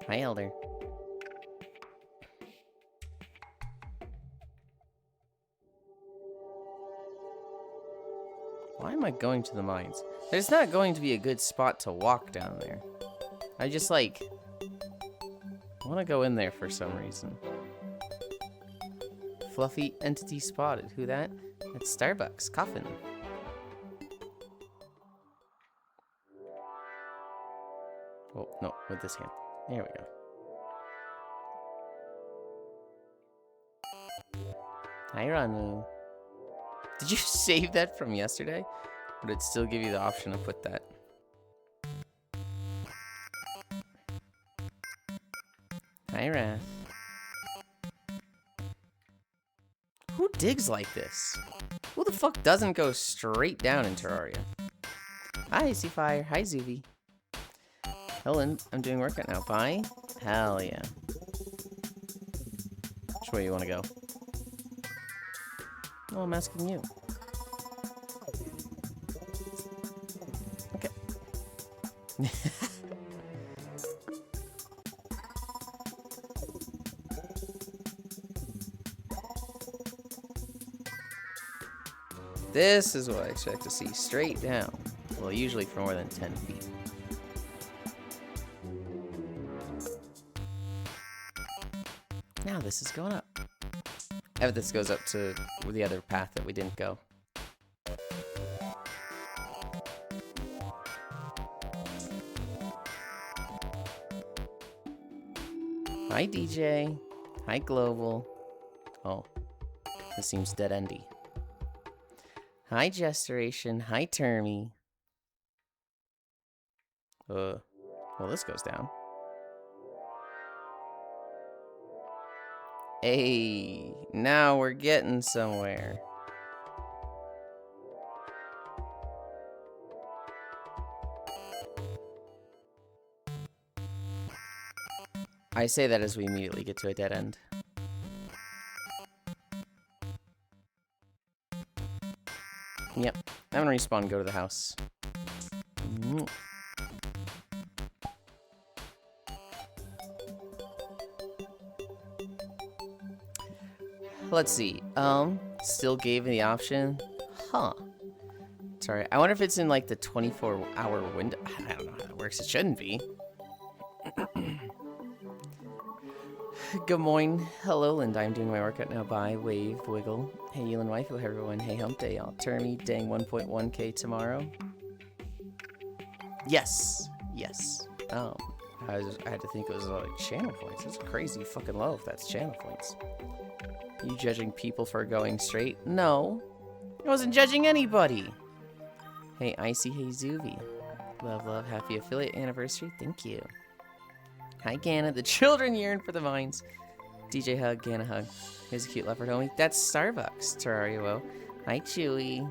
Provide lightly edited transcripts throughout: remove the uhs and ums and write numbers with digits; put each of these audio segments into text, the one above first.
Hi, Elder. Why am I going to the mines? There's not going to be a good spot to walk down there. I just, like, want to go in there for some reason. Fluffy entity spotted. Who that? That's Starbucks. Coffin. Oh, no, with this hand. There we go. Hi, Ranu. Did you save that from yesterday? Would it still give you the option to put that? Hi, Wrath. Who digs like this? Who the fuck doesn't go straight down in Terraria? Hi, Seafire. Hi, Zuvi. Helen, I'm doing workout now. Bye? Hell yeah. Which way you want to go? Oh, I'm asking you. Okay. This is what I expect to see. Straight down. Well, usually for more than 10 feet. Now this is going up. I bet this goes up to the other path that we didn't go. Hi, DJ. Hi, Global. Oh, this seems dead-endy. Hi, Gesturation. Hi, Termy. Well, this goes down. Hey, now we're getting somewhere. I say that as we immediately get to a dead end. Yep, I'm gonna respawn and go to the house. Let's see. Still gave me the option. Huh. Sorry. I wonder if it's in like the 24-hour window. I don't know how that works. It shouldn't be. Good morning. Hello, Linda. I'm doing my workout now. Bye. Wave. Wiggle. Hey, Yulind waifu. Hey, everyone. Hey, hump day. I'll turn me. Dang 1.1k tomorrow. Yes. Yes. I had to think it was like channel points. That's crazy fucking low if that's channel points. You judging people for going straight? No. I wasn't judging anybody. Hey, Icy. Hey, Zuvi. Love, love. Happy affiliate anniversary. Thank you. Hi, Gana. The children yearn for the mines. DJ hug. Gana hug. Here's a cute leopard homie. That's Starbucks. Terrario. Hi, Chewy.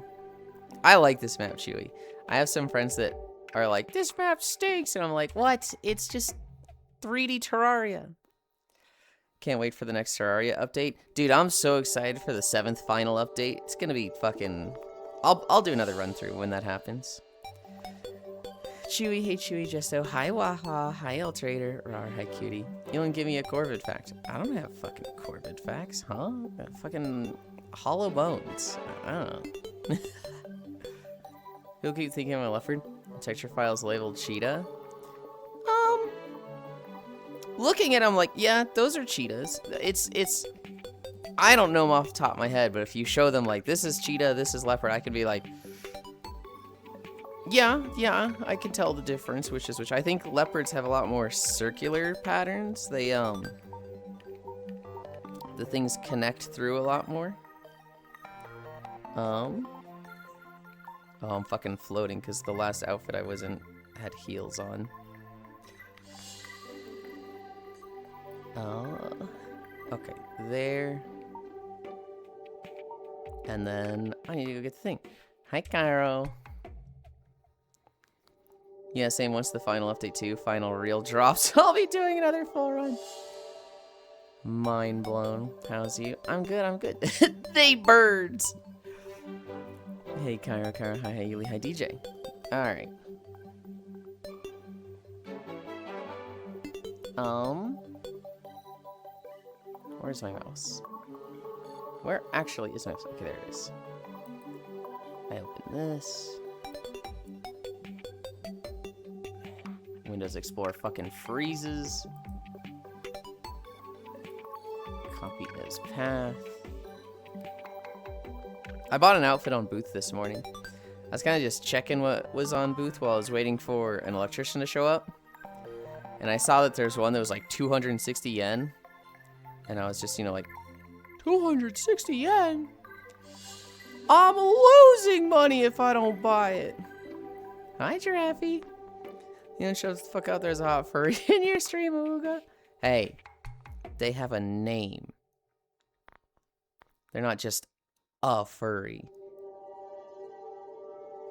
I like this map, Chewy. I have some friends that are like, this map stinks. And I'm like, what? It's just 3D Terraria. Can't wait for the next Terraria update. Dude, I'm so excited for the 7th final update. It's gonna be fucking... I'll do another run through when that happens. Chewy, hey Chewy, Justo. Hi Waha, hi El Trader, Rar, hi Cutie. You want to give me a Corvid fact? I don't have fucking Corvid facts, huh? Fucking hollow bones. I don't know. You'll keep thinking I'm a leopard? Texture files labeled cheetah. Looking at them like, yeah, those are cheetahs. It's, I don't know them off the top of my head, but if you show them like, this is cheetah, this is leopard, I can be like, yeah, I can tell the difference, which is which. I think leopards have a lot more circular patterns. They, the things connect through a lot more. Oh, I'm fucking floating because the last outfit I was in had heels on. Okay, there. And then I need to go get the thing. Hi, Cairo. Yeah, same once the final update too. Final reel drops. I'll be doing another full run. Mind blown. How's you? I'm good, I'm good. They birds. Hey, Cairo. Hi, Yuli. Hi, DJ. Alright. Where's my mouse? Where actually is my mouse? Okay, there it is. I open this. Windows Explorer fucking freezes. Copy as path. I bought an outfit on Booth this morning. I was kind of just checking what was on Booth while I was waiting for an electrician to show up. And I saw that there's one that was like 260 yen. And I was just, you know, like, 260 yen? I'm losing money if I don't buy it. Hi, Giraffe. You know, show the fuck out there's a hot furry in your stream, Ooga. Hey, they have a name. They're not just a furry.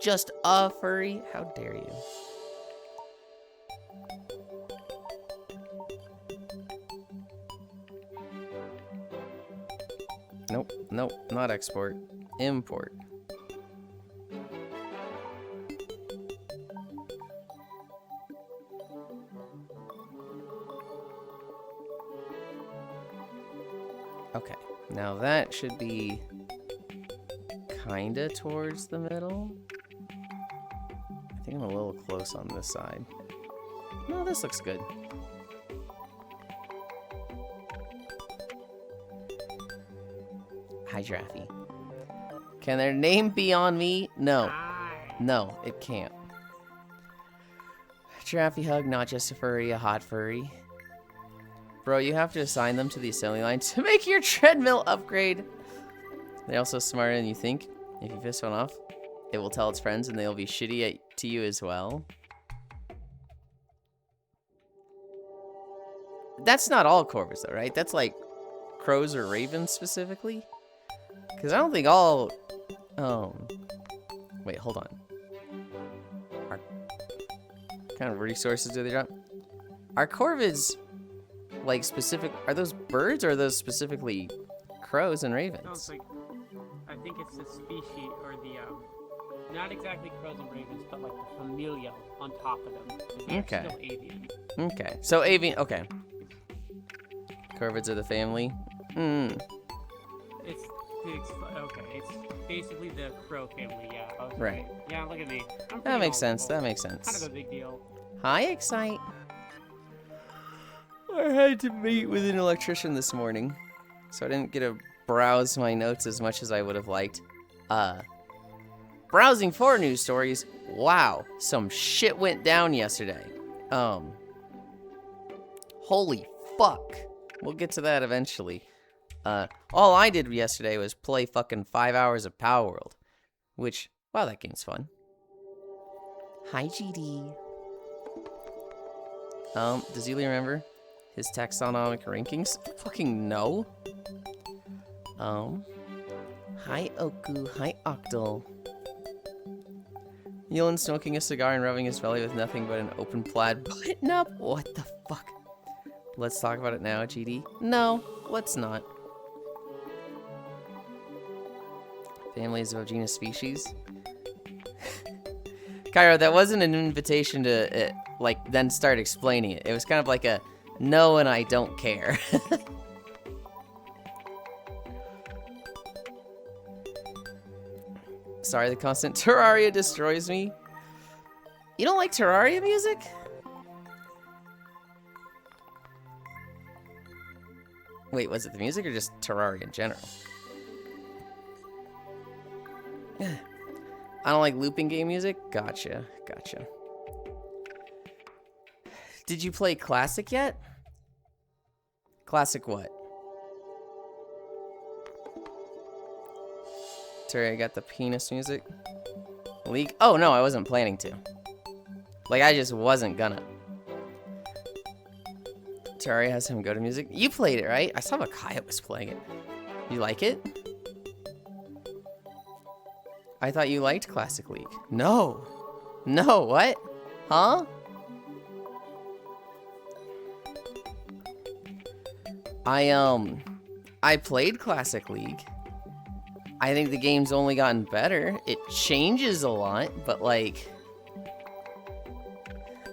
Just a furry? How dare you? Nope, nope, not export. Import. Okay, now that should be kinda towards the middle. I think I'm a little close on this side. No, this looks good. Hi, Giraffe. Can their name be on me? No. No, it can't. Giraffe hug, not just a furry, a hot furry. Bro, you have to assign them to the assembly line to make your treadmill upgrade. They're also smarter than you think. If you piss one off, it will tell its friends and they'll be shitty to you as well. That's not all corvids though, right? That's like crows or ravens specifically. Because I don't think all... Wait, hold on. What kind of resources do they drop? Are corvids, like, specific... Are those birds or are those specifically crows and ravens? No, it's like... I think it's the species, or the, not exactly crows and ravens, but like the familial on top of them. Okay. Still avian. Okay. So avian... Okay. Corvids are the family? It's basically the crow family, yeah. Right. Yeah, look at me. That makes sense. That makes sense. Kind of a big deal. Hi, Excite. I had to meet with an electrician this morning, so I didn't get to browse my notes as much as I would have liked. Browsing for news stories. Wow, some shit went down yesterday. Holy fuck. We'll get to that eventually. All I did yesterday was play fucking 5 hours of Power World, which, wow, that game's fun. Hi, GD. Does Yulind remember his taxonomic rankings? Fucking no. Hi, Oku. Hi, Octal. Yulind smoking a cigar and rubbing his belly with nothing but an open plaid button up? What the fuck? Let's talk about it now, GD. No, let's not. Families of genus species. Cairo, that wasn't an invitation to, like, then start explaining it. It was kind of like a, no and I don't care. Sorry, the constant Terraria destroys me. You don't like Terraria music? Wait, was it the music or just Terraria in general? I don't like looping game music? Gotcha, gotcha. Did you play Classic yet? Classic what? Terry, I got the penis music. League? Oh no, I wasn't planning to. Like, I just wasn't gonna. Terry has him go to music. You played it, right? I saw Makaya was playing it. You like it? I thought you liked Classic League. No. No, what? Huh? I played Classic League. I think the game's only gotten better. It changes a lot, but like...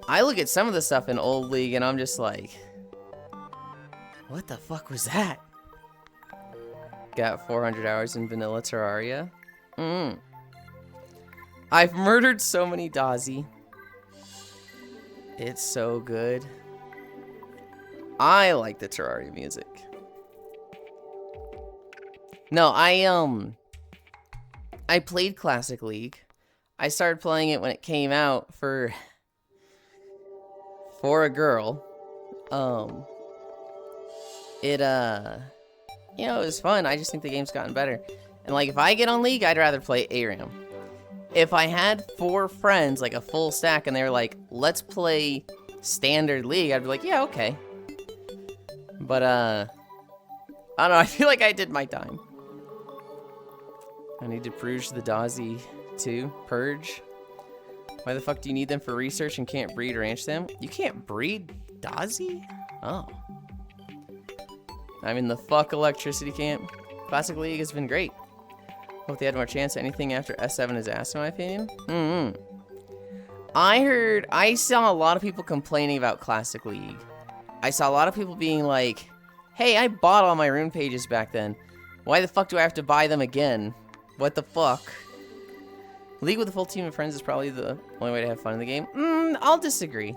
I look at some of the stuff in Old League and I'm just like... What the fuck was that? Got 400 hours in vanilla Terraria. I've murdered so many Dazzy. It's so good. I like the Terraria music. No, I played Classic League. I started playing it when it came out for a girl. It was fun. I just think the game's gotten better. And like, if I get on League, I'd rather play ARAM. If I had 4 friends, like a full stack, and they were like, let's play standard League, I'd be like, yeah, okay. But, I don't know, I feel like I did my time. I need to purge the Dazzy too. Purge? Why the fuck do you need them for research and can't breed or ranch them? You can't breed Dazzy? Oh. I'm in the fuck electricity camp. Classic League has been great. Hope they had more chance at anything after S7 is asked, in my opinion. I saw a lot of people complaining about Classic League. I saw a lot of people being like, hey, I bought all my rune pages back then. Why the fuck do I have to buy them again? What the fuck? League with a full team of friends is probably the only way to have fun in the game. I'll disagree.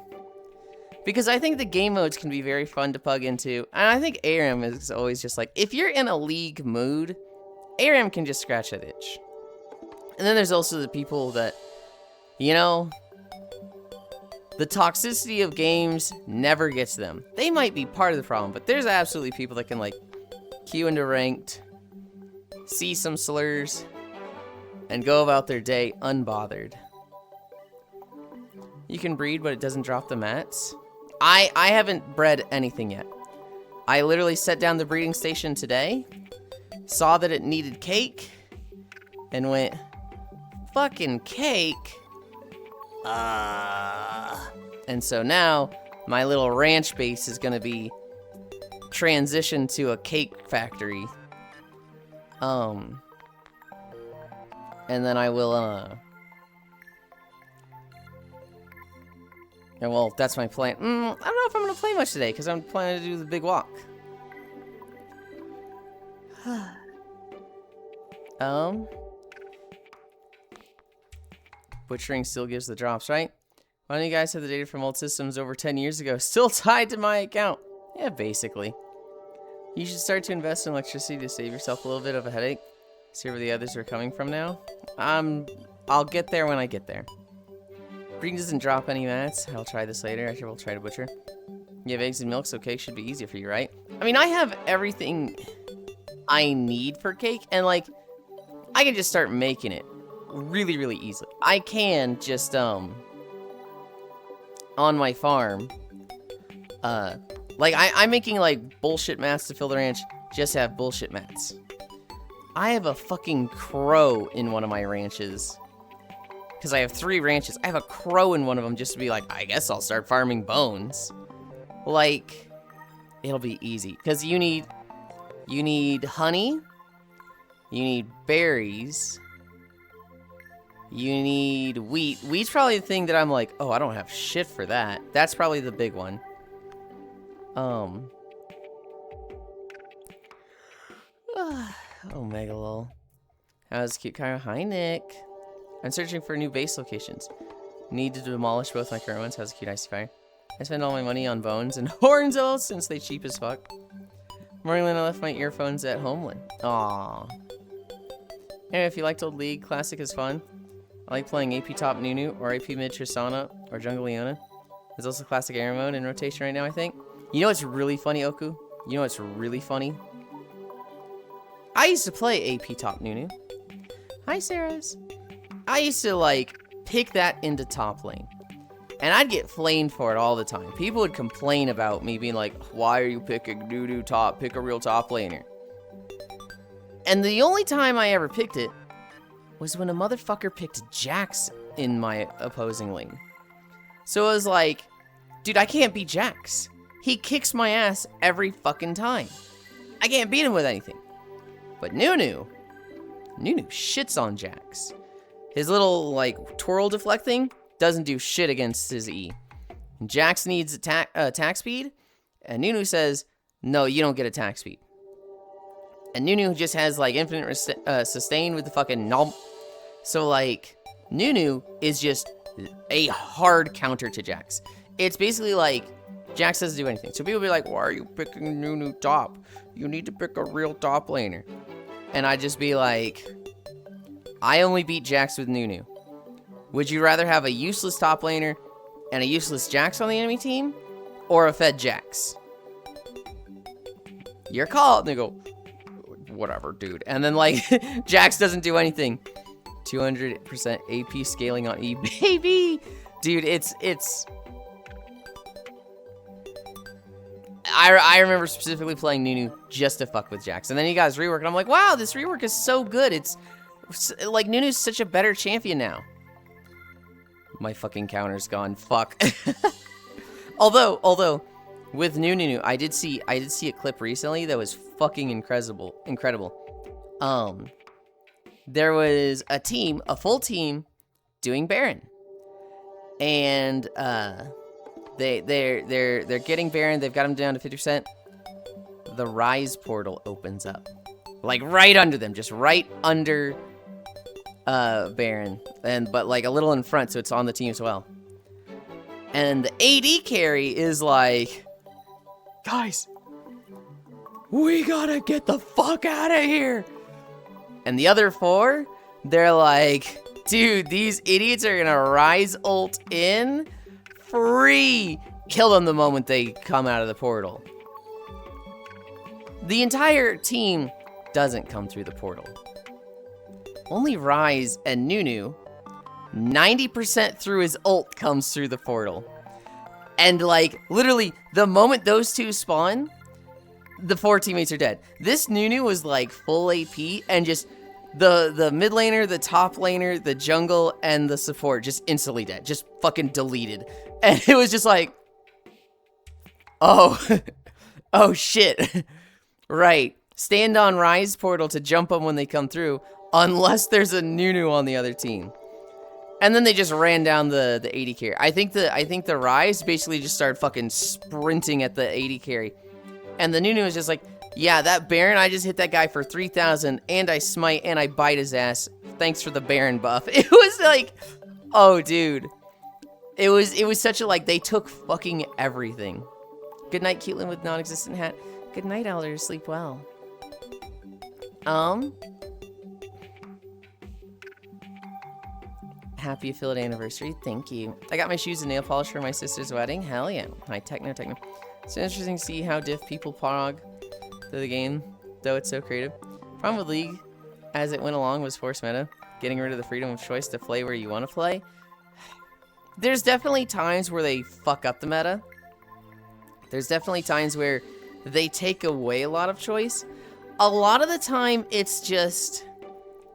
Because I think the game modes can be very fun to plug into. And I think ARAM is always just like, if you're in a League mood, ARAM can just scratch that itch. And then there's also the people that, you know, the toxicity of games never gets them. They might be part of the problem, but there's absolutely people that can, like, queue into ranked, see some slurs, and go about their day unbothered. You can breed, but it doesn't drop the mats. I haven't bred anything yet. I literally set down the breeding station today, saw that it needed cake, and went, fucking cake? And so now, my little ranch base is gonna be transitioned to a cake factory. And then I will, and well, that's my plan. I don't know if I'm gonna play much today, because I'm planning to do the big walk. Butchering still gives the drops, right? Why don't you guys have the data from old systems over 10 years ago still tied to my account? Yeah, basically. You should start to invest in electricity to save yourself a little bit of a headache. See where the others are coming from now? I'll get there when I get there. Breeding doesn't drop any mats. I'll try this later. Actually, we'll try to butcher. You have eggs and milk, so cake should be easier for you, right? I mean, I have everything I need for cake, and like, I can just start making it really, really easily. I can just, on my farm, like, I'm making, like, bullshit mats to fill the ranch, just have bullshit mats. I have a fucking crow in one of my ranches. Because I have 3 ranches. I have a crow in one of them just to be like, I guess I'll start farming bones. Like, it'll be easy. Because you need honey. You need berries. You need wheat. Wheat's probably the thing that I'm like, oh, I don't have shit for that. That's probably the big one. Oh, Megalol. How's cute Cairo? Hi, Nick. I'm searching for new base locations. Need to demolish both my current ones. How's a cute icy fire? I spend all my money on bones and horns since they cheap as fuck. Morning, I left my earphones at Homeland. Aww. Anyway, if you liked Old League, Classic is fun. I like playing AP Top Nunu or AP Mid Tristana or Jungle Leona. There's also Classic Air Mode in rotation right now, I think. You know what's really funny, Oku? You know what's really funny? I used to play AP Top Nunu. Hi, Sarahs. I used to, like, pick that into top lane. And I'd get flamed for it all the time. People would complain about me being like, why are you picking doo-doo top? Pick a real top laner. And the only time I ever picked it was when a motherfucker picked Jax in my opposing lane. So it was like, dude, I can't beat Jax. He kicks my ass every fucking time. I can't beat him with anything. But Nunu shits on Jax. His little, like, twirl deflect thing doesn't do shit against his E. And Jax needs attack speed, and Nunu says, No, you don't get attack speed. And Nunu just has, like, infinite sustain with the fucking nom. So, like, Nunu is just a hard counter to Jax. It's basically like, Jax doesn't do anything. So people be like, why are you picking Nunu top? You need to pick a real top laner. And I'd just be like, I only beat Jax with Nunu. Would you rather have a useless top laner and a useless Jax on the enemy team? Or a fed Jax? Your call. And they go, whatever, dude. And then, like, Jax doesn't do anything. 200% AP scaling on E, baby. Dude, it's... I remember specifically playing Nunu just to fuck with Jax. And then he got his rework, and I'm like, wow, this rework is so good. It's, like, Nunu's such a better champion now. My fucking counter's gone. Fuck. Although, with Nunu, I did see a clip recently that was fucking incredible. There was a full team doing Baron. And they're getting Baron, they've got him down to 50%. The Rise portal opens up. Like right under them, just right under Baron. But like a little in front, so it's on the team as well. And the AD carry is like, guys, we gotta get the fuck out of here. And the other 4, they're like, dude, these idiots are gonna Rise ult in free. Kill them the moment they come out of the portal. The entire team doesn't come through the portal. Only Rise and Nunu, 90% through his ult comes through the portal. And like, literally, the moment those 2 spawn, the 4 teammates are dead. This Nunu was like full AP, and just the mid laner, the top laner, the jungle, and the support just instantly dead. Just fucking deleted. And it was just like, oh, oh shit. Right. Stand on Rise portal to jump them when they come through, unless there's a Nunu on the other team. And then they just ran down the AD carry. I think the Rise basically just started fucking sprinting at the AD carry. And the Nunu was just like, yeah, that Baron, I just hit that guy for 3,000, and I smite, and I bite his ass. Thanks for the Baron buff. It was like, oh, dude. It was such a, like, they took fucking everything. Good night, Caitlin with non-existent hat. Good night, Elder. Sleep well. Happy affiliate anniversary. Thank you. I got my shoes and nail polish for my sister's wedding. Hell yeah. Hi, Techno. It's interesting to see how diff people prog through the game, though it's so creative. Problem with League, as it went along, was forced meta. Getting rid of the freedom of choice to play where you want to play. There's definitely times where they fuck up the meta. There's definitely times where they take away a lot of choice. A lot of the time, it's just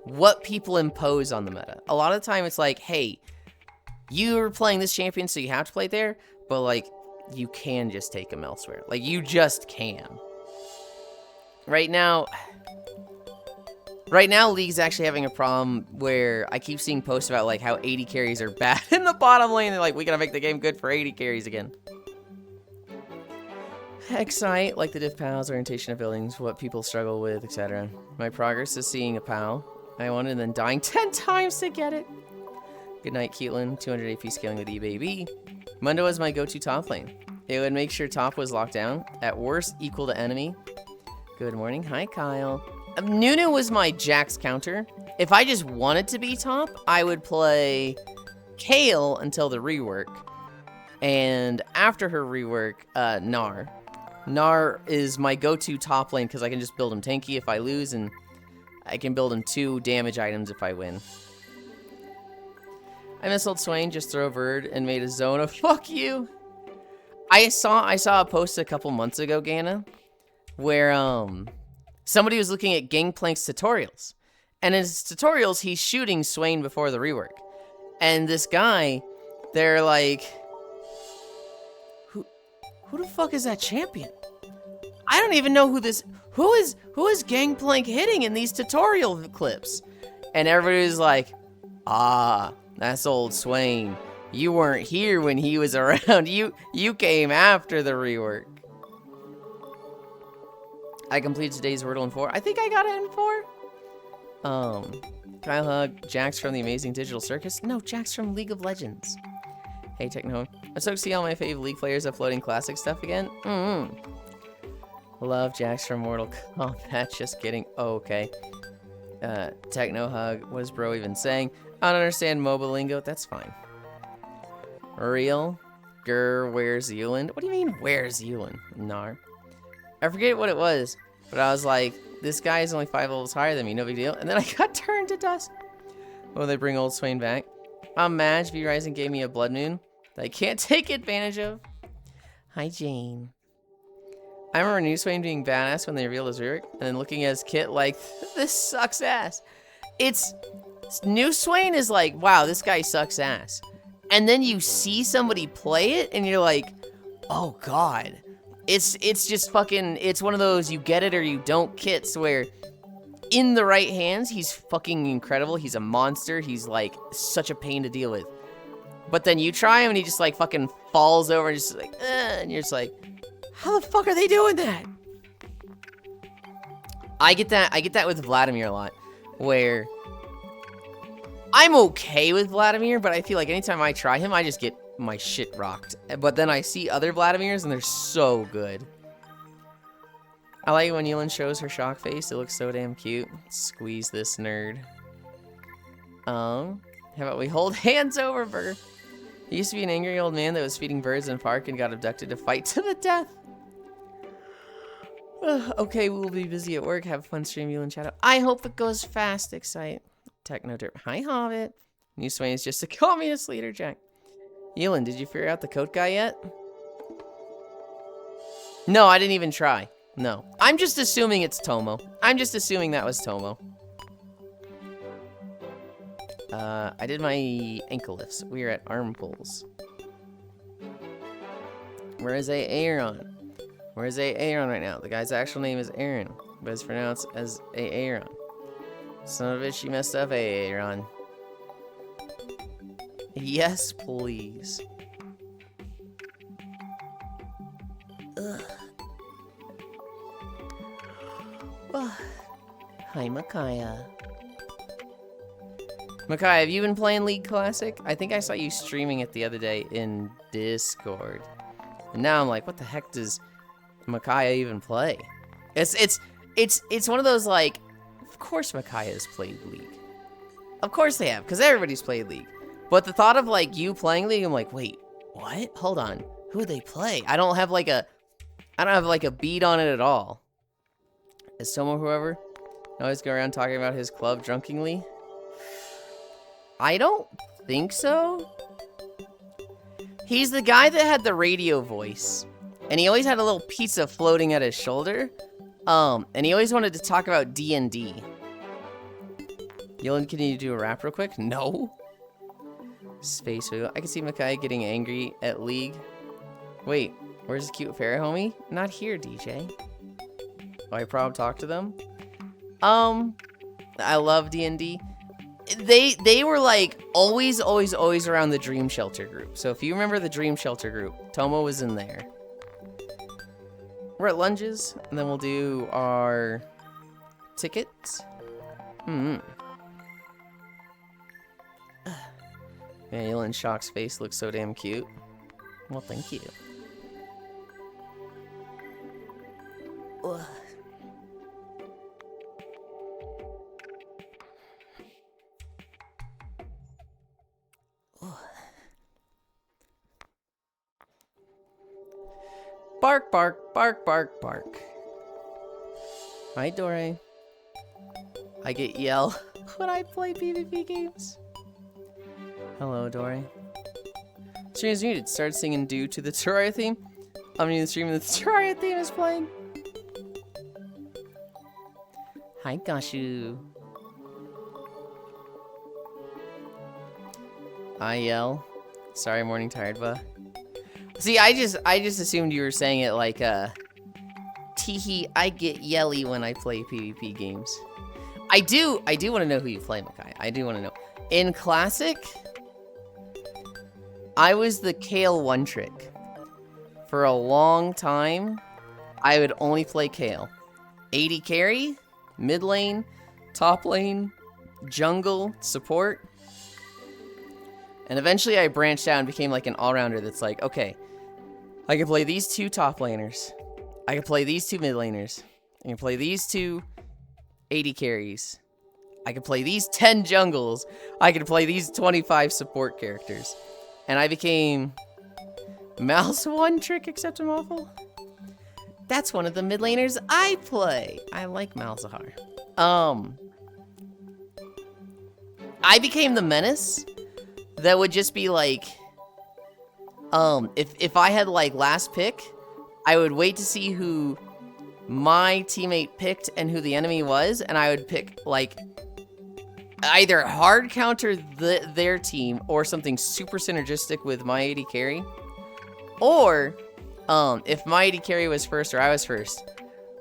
what people impose on the meta. A lot of the time, it's like, hey, you're playing this champion, so you have to play there, but, like, you can just take them elsewhere. Like, you just can. Right now, League's actually having a problem where I keep seeing posts about, like, how 80 carries are bad in the bottom lane. They're like, we gotta make the game good for 80 carries again. Excite, like the diff pals, orientation of buildings, what people struggle with, etc. My progress is seeing a pal I wanted and then dying 10 times to get it. Good night, Caitlin. 200 AP scaling with E-Baby. Mundo was my go-to top lane. It would make sure top was locked down. At worst, equal to enemy. Good morning. Hi, Kyle. Nunu was my Jax counter. If I just wanted to be top, I would play Kale until the rework. And after her rework, Gnar. Gnar is my go-to top lane because I can just build him tanky if I lose, and I can build him 2 damage items if I win. I miss old Swain, just throw a bird and made a zone of fuck you. I saw a post a couple months ago, Gana, where somebody was looking at Gangplank's tutorials. And in his tutorials, he's shooting Swain before the rework. And this guy, they're like, who the fuck is that champion? I don't even know who is Gangplank hitting in these tutorial clips? And everybody's like, ah, that's old Swain. You weren't here when he was around. You came after the rework. I completed today's Wordle in 4. I think I got it in 4. Kyle Hug, Jax from the Amazing Digital Circus. No, Jax from League of Legends. Hey, Techno. I'm stoked to see all my fave League players uploading classic stuff again. Love Jax from Mortal Kombat. Just kidding. Oh, okay. Techno Hug. What is bro even saying? I don't understand mobile lingo. That's fine. Real. Grr, where's Yulind? What do you mean, where's Yulind? Nar. I forget what it was, but I was like, this guy is only 5 levels higher than me, no big deal. And then I got turned to dust. Will they bring Old Swain back? Madge V Rising gave me a blood moon that I can't take advantage of. Hi, Jane. I remember New Swain being badass when they revealed his lyric, and then looking at his kit like, this sucks ass. New Swain is like, wow, this guy sucks ass. And then you see somebody play it, and you're like, oh god. It's just fucking, it's one of those you get it or you don't kits where in the right hands, he's fucking incredible. He's a monster. He's like such a pain to deal with. But then you try him and he just like fucking falls over and just like, and you're just like, how the fuck are they doing that? I get that with Vladimir a lot, where I'm okay with Vladimir, but I feel like anytime I try him, I just get my shit rocked. But then I see other Vladimirs and they're so good. I like it when Yulind shows her shock face. It looks so damn cute. Squeeze this nerd. How about we hold hands over Burr? He used to be an angry old man that was feeding birds in a park and got abducted to fight to the death. Okay, we'll be busy at work. Have a fun stream, Yulind Shadow. I hope it goes fast, Excite. Techno Derp. Hi, Hobbit. New Swain is just a communist leader, Jack. Yulind, did you figure out the coat guy yet? No, I didn't even try. No. I'm just assuming it's Tomo. I'm just assuming that was Tomo. I did my ankle lifts. We are at arm pulls. Where is Aaron? Where is Aaron right now? The guy's actual name is Aaron, but it's pronounced as Aaron. Son of a bitch, you messed up, Aaron. Yes, please. Ugh. Hi, Micaiah. Micaiah, have you been playing League Classic? I think I saw you streaming it the other day in Discord. And now I'm like, what the heck does Micaiah even play? It's one of those like, of course Micaiah has played League. Of course they have, because everybody's played League. But the thought of like you playing League, I'm like, wait, what? Hold on. Who they play? I don't have like a beat on it at all. Is Tomo whoever? Always go around talking about his club drunkenly? I don't think so. He's the guy that had the radio voice. And he always had a little pizza floating at his shoulder. And he always wanted to talk about D&D. Yulind, can you do a rap real quick? No. Space Wheel. I can see Micaiah getting angry at League. Wait, where's the cute fairy homie? Not here, DJ. Oh, I probably talked to them. I love D&D. They were like always around the Dream Shelter group. So if you remember the Dream Shelter group, Tomo was in there. We're at lunges, and then we'll do our tickets. Man, Yulind Shock's face looks so damn cute. Well, thank you. Ugh. Bark, bark, bark, bark, bark. Hi, Dore. I get yell when I play PvP games. Hello, Dore. Stream is muted. Start singing due to the Terraria theme. I'm new to the stream and the Terraria theme is playing. Hi, Gashu. I yell. Sorry, morning tired, buh. See, I just assumed you were saying it like, teehee, I get yelly when I play PvP games. I do want to know who you play, Makai. I do want to know. In Classic, I was the Kale one trick. For a long time, I would only play Kale. AD carry, mid lane, top lane, jungle, support. And eventually I branched out and became like an all-rounder that's like, okay, I can play these 2 top laners. I can play these 2 mid laners. I can play these 2 AD carries. I can play these 10 jungles. I can play these 25 support characters. And I became Mouse one trick except I'm awful. That's one of the mid laners I play. I like Malzahar. I became the menace that would just be like, if I had like last pick, I would wait to see who my teammate picked and who the enemy was, and I would pick like either hard counter their team or something super synergistic with my AD carry, or if my AD carry was first or I was first,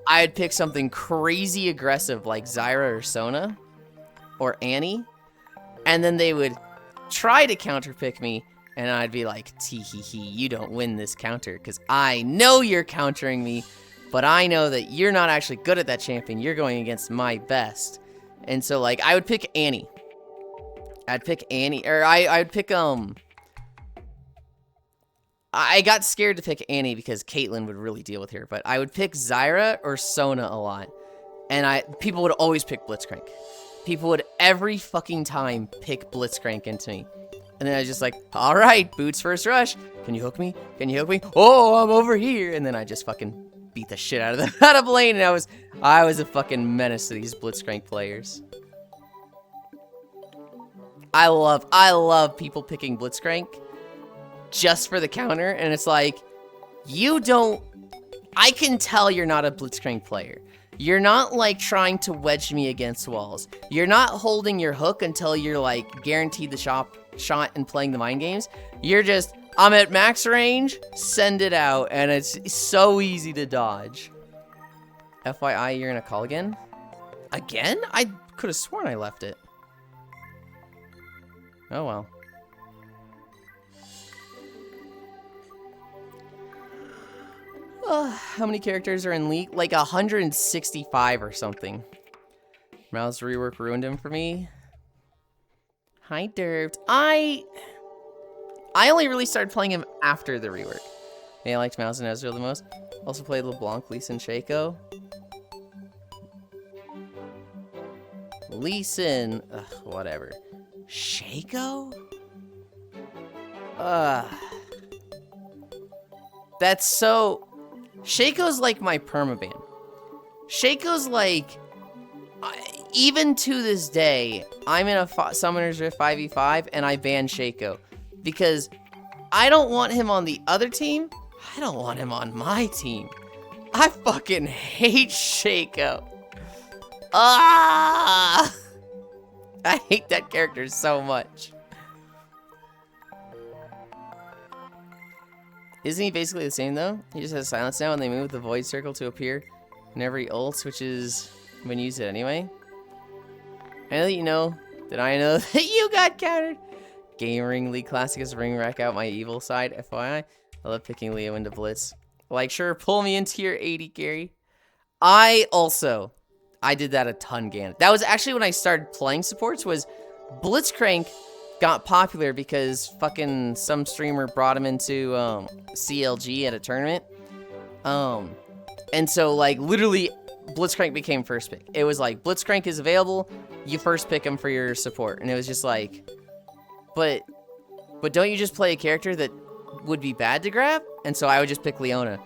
I'd pick something crazy aggressive like Zyra or Sona or Annie, and then they would try to counter pick me, and I'd be like, tee hee hee, you don't win this counter because I know you're countering me, but I know that you're not actually good at that champion. You're going against my best. And so like I would pick Annie. I'd pick Annie, or I would pick I got scared to pick Annie because Caitlyn would really deal with her, but I would pick Zyra or Sona a lot. And people would always pick Blitzcrank. People would every fucking time pick Blitzcrank into me. And then I was just like, all right, Boots first rush. Can you hook me? Can you hook me? Oh, I'm over here. And then I just fucking beat the shit out of them out of lane. And I was a fucking menace to these Blitzcrank players. I love people picking Blitzcrank just for the counter, and it's like, I can tell you're not a Blitzcrank player. You're not like trying to wedge me against walls. You're not holding your hook until you're like guaranteed the shot and playing the mind games. You're just, I'm at max range, send it out, and it's so easy to dodge. FYI, you're gonna call again? Again? I could have sworn I left it. Oh well. How many characters are in League? Like 165 or something. Mouse rework ruined him for me. Hi, Derved. I only really started playing him after the rework. Yeah, I liked Mouse and Ezreal the most. Also played LeBlanc, Lee Sin, Shaco. Lee Sin, whatever. Shaco? That's so... Shaco's like my permaban. Shaco's like... even to this day, I'm in a Summoner's Rift 5v5 and I ban Shaco. Because I don't want him on the other team. I don't want him on my team. I fucking hate Shaco. I hate that character so much. Isn't he basically the same though? He just has silence now and they move the void circle to appear whenever he ults, which is when you use it anyway. I know that you know that I know that you got countered. Gaming League Classic is ring rack out my evil side, FYI. I love picking Leo into Blitz. Like, sure, pull me into your 80 carry. I did that a ton, Gan. That was actually when I started playing supports, was Blitzcrank got popular because fucking some streamer brought him into CLG at a tournament. And so, like, literally, Blitzcrank became first pick. It was like, Blitzcrank is available, you first pick him for your support. And it was just like, but don't you just play a character that would be bad to grab? And so I would just pick Leona.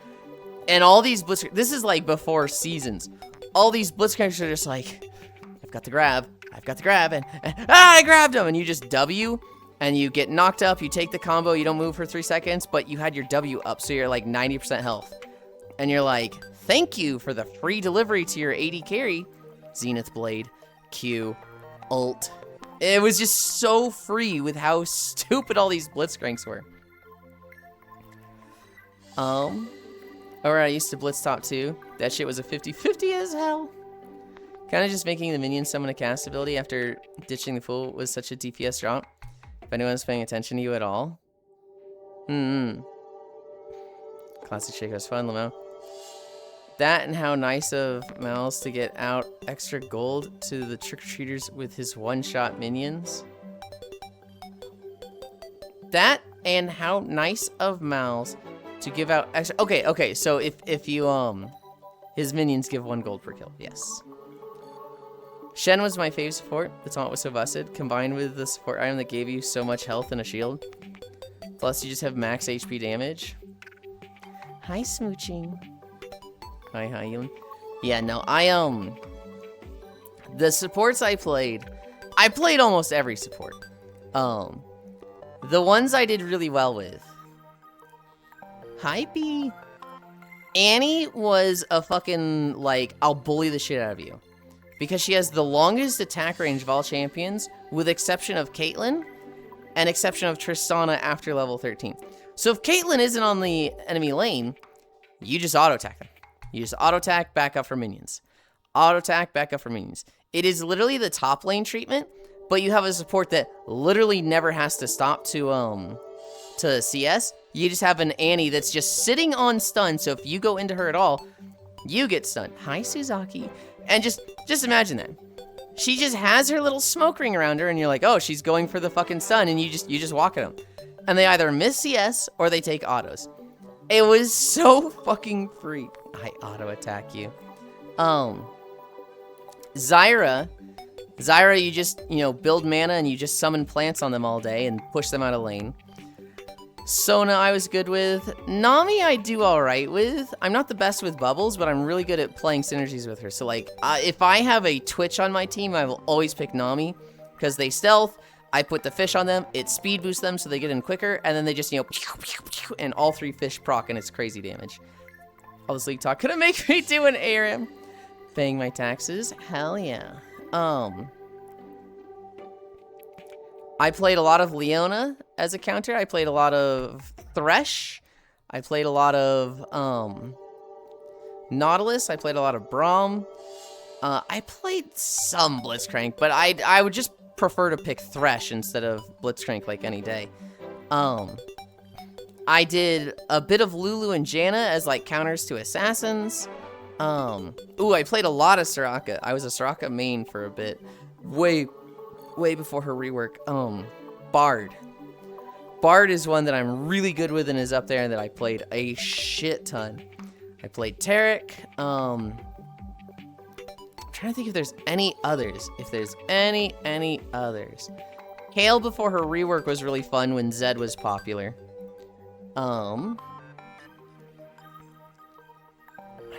And all these Blitzcrank, this is like before seasons. All these Blitzcranks are just like, I've got the grab, and I grabbed him, and you just W, and you get knocked up, you take the combo, you don't move for 3 seconds, but you had your W up, so you're like 90% health. And you're like, thank you for the free delivery to your 80 carry. Zenith Blade, Q, ult. It was just so free with how stupid all these Blitzcranks were. Alright, I used to Blitz top 2. That shit was a 50-50 as hell. Kind of just making the minion summon a cast ability after ditching the fool was such a DPS drop. If anyone's paying attention to you at all. Classic Shaco's fun, Lamo. That and how nice of Miles to get out extra gold to the trick-or-treaters with his one-shot minions. That and how nice of Miles to give out extra. Okay. So if you his minions give 1 gold per kill. Yes. Shen was my favorite support. The taunt was so busted, combined with the support item that gave you so much health and a shield. Plus, you just have max HP damage. Hi, smooching. Hi, Yulind. Yeah, no, the supports I played almost every support. The ones I did really well with. Hypey. Annie was a fucking, like, I'll bully the shit out of you. Because she has the longest attack range of all champions, with exception of Caitlyn, and exception of Tristana after level 13. So if Caitlyn isn't on the enemy lane, you just auto-attack them. You just auto-attack, back up for minions. Auto-attack, back up for minions. It is literally the top lane treatment, but you have a support that literally never has to stop to CS. You just have an Annie that's just sitting on stun, so if you go into her at all, you get stunned. Hi, Suzaki. And just imagine that. She just has her little smoke ring around her, and you're like, oh, she's going for the fucking stun, and you just walk at them. And they either miss CS, or they take autos. It was so fucking free. I auto-attack you. Zyra, you just, build mana, and you just summon plants on them all day, and push them out of lane. Sona I was good with. Nami I do alright with. I'm not the best with bubbles, but I'm really good at playing synergies with her. So like, if I have a Twitch on my team, I will always pick Nami. Because they stealth, I put the fish on them, it speed boosts them so they get in quicker, and then they just, and all 3 fish proc, and it's crazy damage. All this league talk couldn't make me do an ARAM. Paying my taxes? Hell yeah. I played a lot of Leona as a counter. I played a lot of Thresh. I played a lot of Nautilus. I played a lot of Braum. I played some Blitzcrank, but I would just prefer to pick Thresh instead of Blitzcrank like any day. I did a bit of Lulu and Janna as like counters to assassins. Ooh, I played a lot of Soraka. I was a Soraka main for a bit. Way before her rework. Bard. Bard is one that I'm really good with and is up there and that I played a shit ton. I played Tarek. I'm trying to think if there's any others. If there's any others. Kale before her rework was really fun when Zed was popular. I'm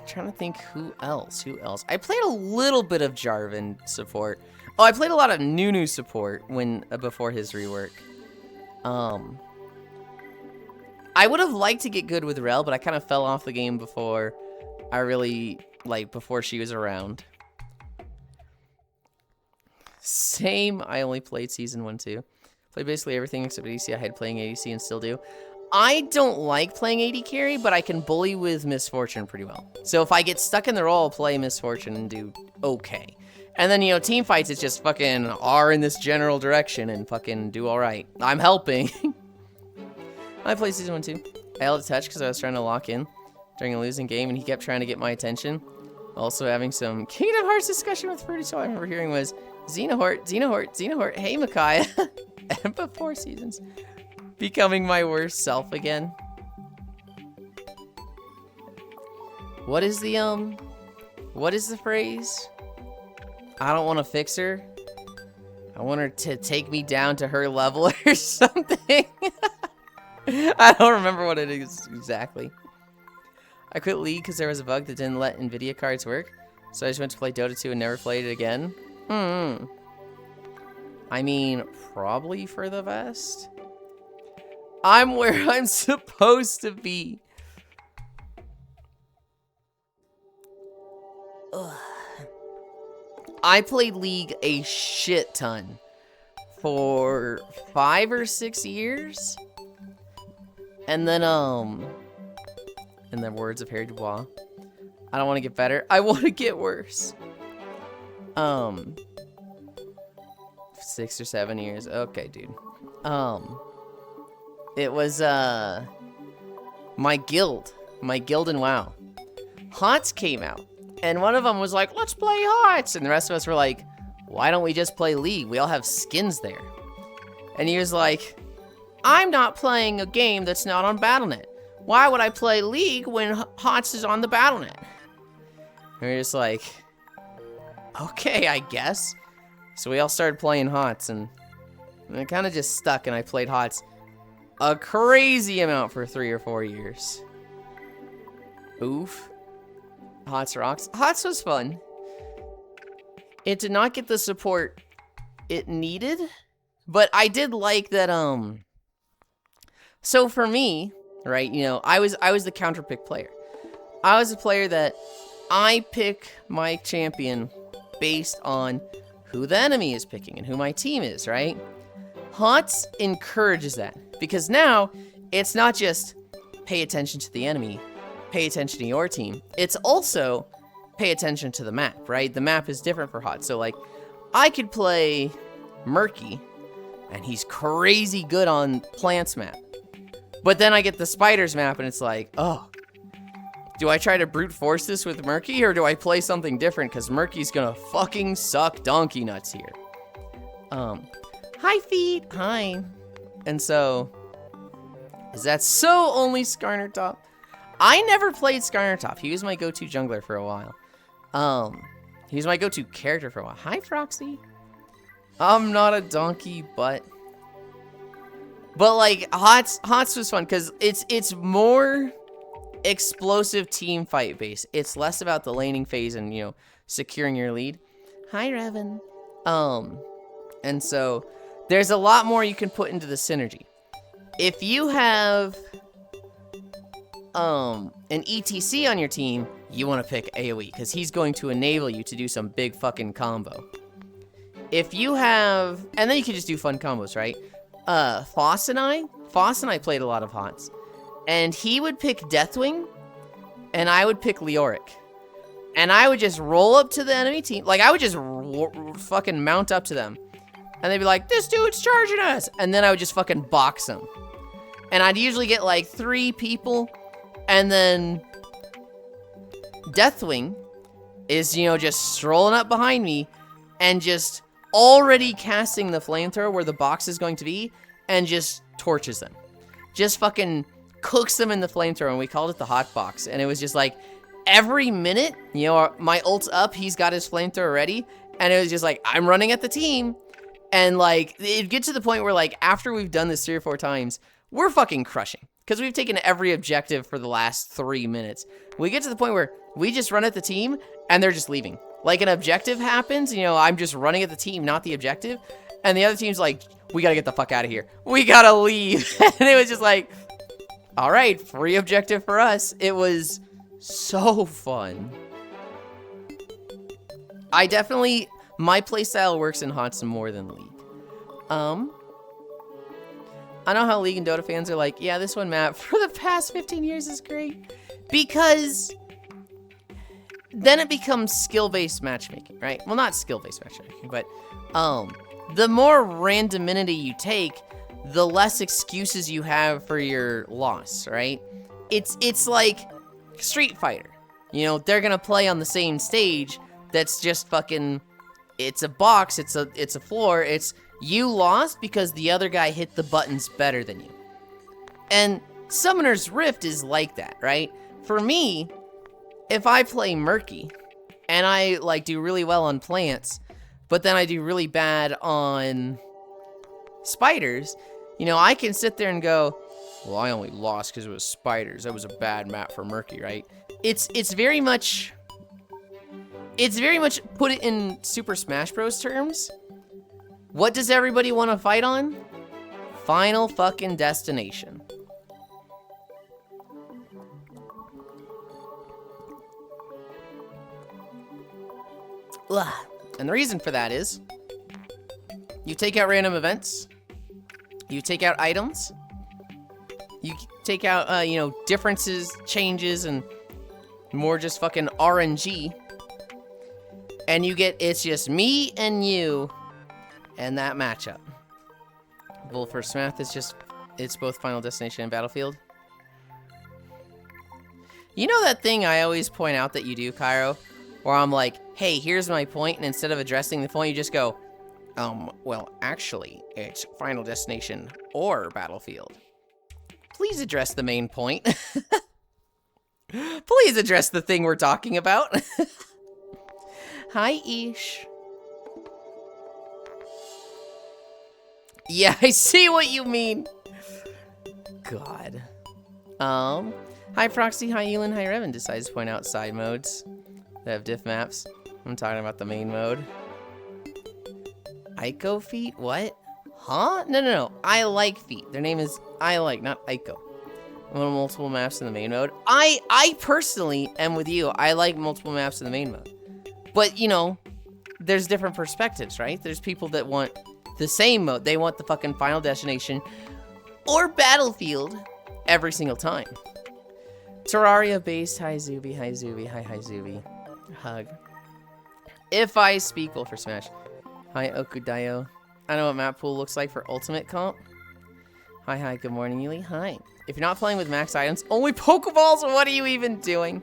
trying to think who else. I played a little bit of Jarvan support. Oh, I played a lot of Nunu support before his rework. I would have liked to get good with Rel, but I kind of fell off the game before before she was around. Same, I only played Season 1 too. Played basically everything except ADC. I had playing ADC and still do. I don't like playing AD carry, but I can bully with Misfortune pretty well. So if I get stuck in the role, I'll play Misfortune and do okay. And then, team fights, it's just fucking R in this general direction and fucking do alright. I'm helping. I played Season 1 too. I held a touch because I was trying to lock in during a losing game, and he kept trying to get my attention. Also having some Kingdom Hearts discussion with Fruity, so all I remember hearing was, Xenohort, hey Micaiah. And before seasons. Becoming my worst self again. What is the phrase? I don't want to fix her. I want her to take me down to her level or something. I don't remember what it is exactly. I quit League because there was a bug that didn't let NVIDIA cards work. So I just went to play Dota 2 and never played it again. I mean, probably for the best. I'm where I'm supposed to be. Ugh. I played League a shit ton for 5 or 6 years. And then, in the words of Harry Dubois, I don't want to get better. I want to get worse. 6 or 7 years. Okay, dude. It was, my guild in WoW. HOTS came out. And one of them was like, let's play HOTS. And the rest of us were like, why don't we just play League? We all have skins there. And he was like, I'm not playing a game that's not on Battle.net. Why would I play League when HOTS is on the Battle.net? And we were just like, okay, I guess. So we all started playing HOTS, and it kind of just stuck, and I played HOTS a crazy amount for 3 or 4 years. Oof. HOTS rocks. HOTS was fun. It did not get the support it needed, but I did like that, so for me, right, you know, I was the counter pick player. I was a player that I pick my champion based on who the enemy is picking and who my team is, right? HOTS encourages that, because now it's not just pay attention to the enemy, pay attention to your team. It's also pay attention to the map, right? The map is different for HOTS. So like, I could play Murky, and he's crazy good on Plants map. But then I get the Spiders map, and it's like, oh, do I try to brute force this with Murky, or do I play something different? Because Murky's gonna fucking suck donkey nuts here. Hi, Feet. Hi. And so, is that so only Skarner Top? I never played Skarner Top. He was my go-to jungler for a while. He was my go-to character for a while. Hi, Froxy. I'm not a donkey, but like, HOTS was fun because it's more explosive team fight based. It's less about the laning phase and, you know, securing your lead. Hi, Revan. And so there's a lot more you can put into the synergy. If you have an ETC on your team, you want to pick AoE because he's going to enable you to do some big fucking combo. If you have, and then you can just do fun combos, right? Foss and I played a lot of HOTS, and he would pick Deathwing, and I would pick Leoric, and I would just roll up to the enemy team, like I would just fucking mount up to them, and they'd be like, this dude's charging us, and then I would just fucking box them, and I'd usually get like 3 people, and then Deathwing is, you know, just strolling up behind me, and just already casting the flamethrower where the box is going to be, and just torches them. Just fucking cooks them in the flamethrower, and we called it the hot box. And it was just like, every minute, you know, my ult's up, he's got his flamethrower ready, and it was just like, I'm running at the team. And like, it'd get to the point where like, after we've done this 3 or 4 times, we're fucking crushing. Because we've taken every objective for the last 3 minutes. We get to the point where we just run at the team, and they're just leaving. Like, an objective happens, you know, I'm just running at the team, not the objective. And the other team's like, we gotta get the fuck out of here. We gotta leave. And it was just like, all right, free objective for us. It was so fun. I definitely, my playstyle works in HOTS more than League. I know how League and Dota fans are like, yeah, this one map for the past 15 years is great. Because then it becomes skill-based matchmaking, right? Well, not skill-based matchmaking, but the more randomity you take, the less excuses you have for your loss, right? It's like Street Fighter. You know, they're gonna play on the same stage that's just fucking, it's a box, it's a floor, it's you lost because the other guy hit the buttons better than you. And Summoner's Rift is like that, right? For me, if I play Murky, and I, like, do really well on Plants, but then I do really bad on Spiders, you know, I can sit there and go, well, I only lost because it was Spiders. That was a bad map for Murky, right? It's very much put it in Super Smash Bros. Terms. What does everybody want to fight on? Final fucking destination. Ugh. And the reason for that is, you take out random events, you take out items, you take out, you know, differences, changes, and more just fucking RNG, and you get, it's just me and you, and that matchup. Wolfers Math is just, it's both Final Destination and Battlefield. You know that thing I always point out that you do, Cairo? Where I'm like, hey, here's my point, and instead of addressing the point, you just go, well, actually, it's Final Destination or Battlefield. Please address the main point. Please address the thing we're talking about. Hi, Ish. Yeah, I see what you mean. God. Hi, Proxy. Hi, Yulind. Hi, Revan. Decides to point out side modes that have diff maps. I'm talking about the main mode. Ico feet? What? Huh? No. I like feet. Their name is I like, not Ico. Multiple maps in the main mode. I personally am with you. I like multiple maps in the main mode. But, you know, there's different perspectives, right? There's people that want the same mode. They want the fucking Final Destination or Battlefield every single time. Terraria base. Hi, Zuby. Hi, Zuby. Hi, Zuby. Hug. If I speak, well, for Smash. Hi, Okudayo. I know what map pool looks like for Ultimate Comp. Hi, good morning, Yuli. Hi. If you're not playing with max items, only Pokeballs, what are you even doing?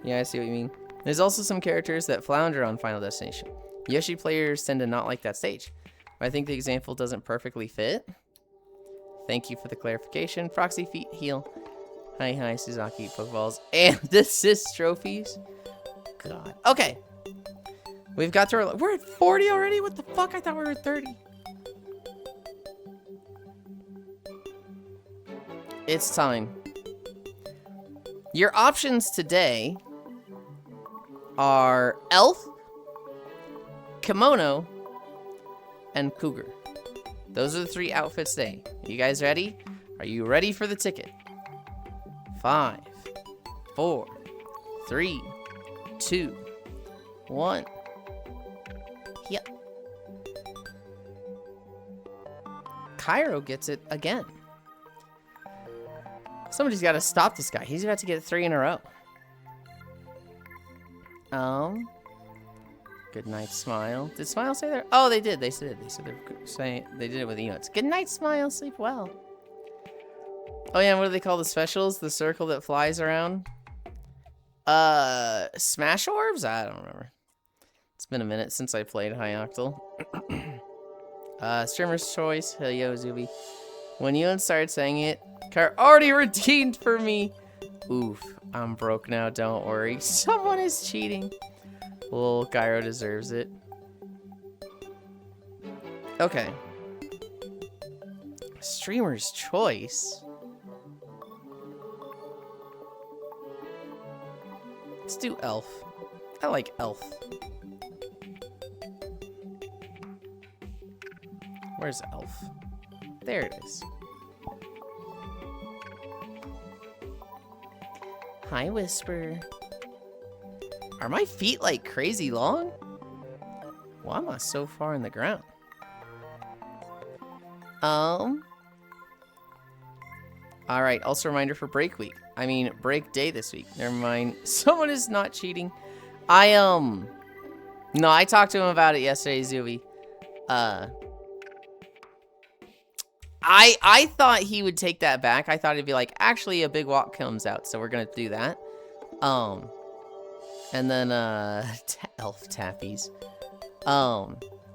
Yeah, I see what you mean. There's also some characters that flounder on Final Destination. Yoshi players tend to not like that stage. But I think the example doesn't perfectly fit. Thank you for the clarification. Proxy feet heal. Hi, Suzaki, Pokeballs, and assist trophies. God. Okay. We've got to... We're at 40 already? What the fuck? I thought we were at 30. It's time. Your options today are Elf, Kimono, and Cougar. Those are the 3 outfits today. You guys ready? Are you ready for the ticket? 5, 4, 3, 2, 1. Yep. Cairo gets it again. Somebody's got to stop this guy. He's about to get 3 in a row. Good night, Smile. Did Smile say that? Oh, they did. They said they're saying they did it with emotes. Good night, Smile. Sleep well. Oh yeah, and what do they call the specials? The circle that flies around? Smash orbs? I don't remember. It's been a minute since I played High Octal. Streamer's choice. Hell yo, Zuby. When Yulind started saying it, car already redeemed for me. Oof, I'm broke now, don't worry. Someone is cheating. Well, Gyro deserves it. Okay. Streamer's choice. Let's do Elf. I like Elf. Where's Elf? There it is. Hi, Whisper. Are my feet like crazy long? Why am I so far in the ground? Alright, also a reminder for break week. I mean, break day this week. Never mind. Someone is not cheating. No, I talked to him about it yesterday, Zuby. I thought he would take that back. I thought he'd be like, actually, a big walk comes out, so we're gonna do that. And then, elf tappies.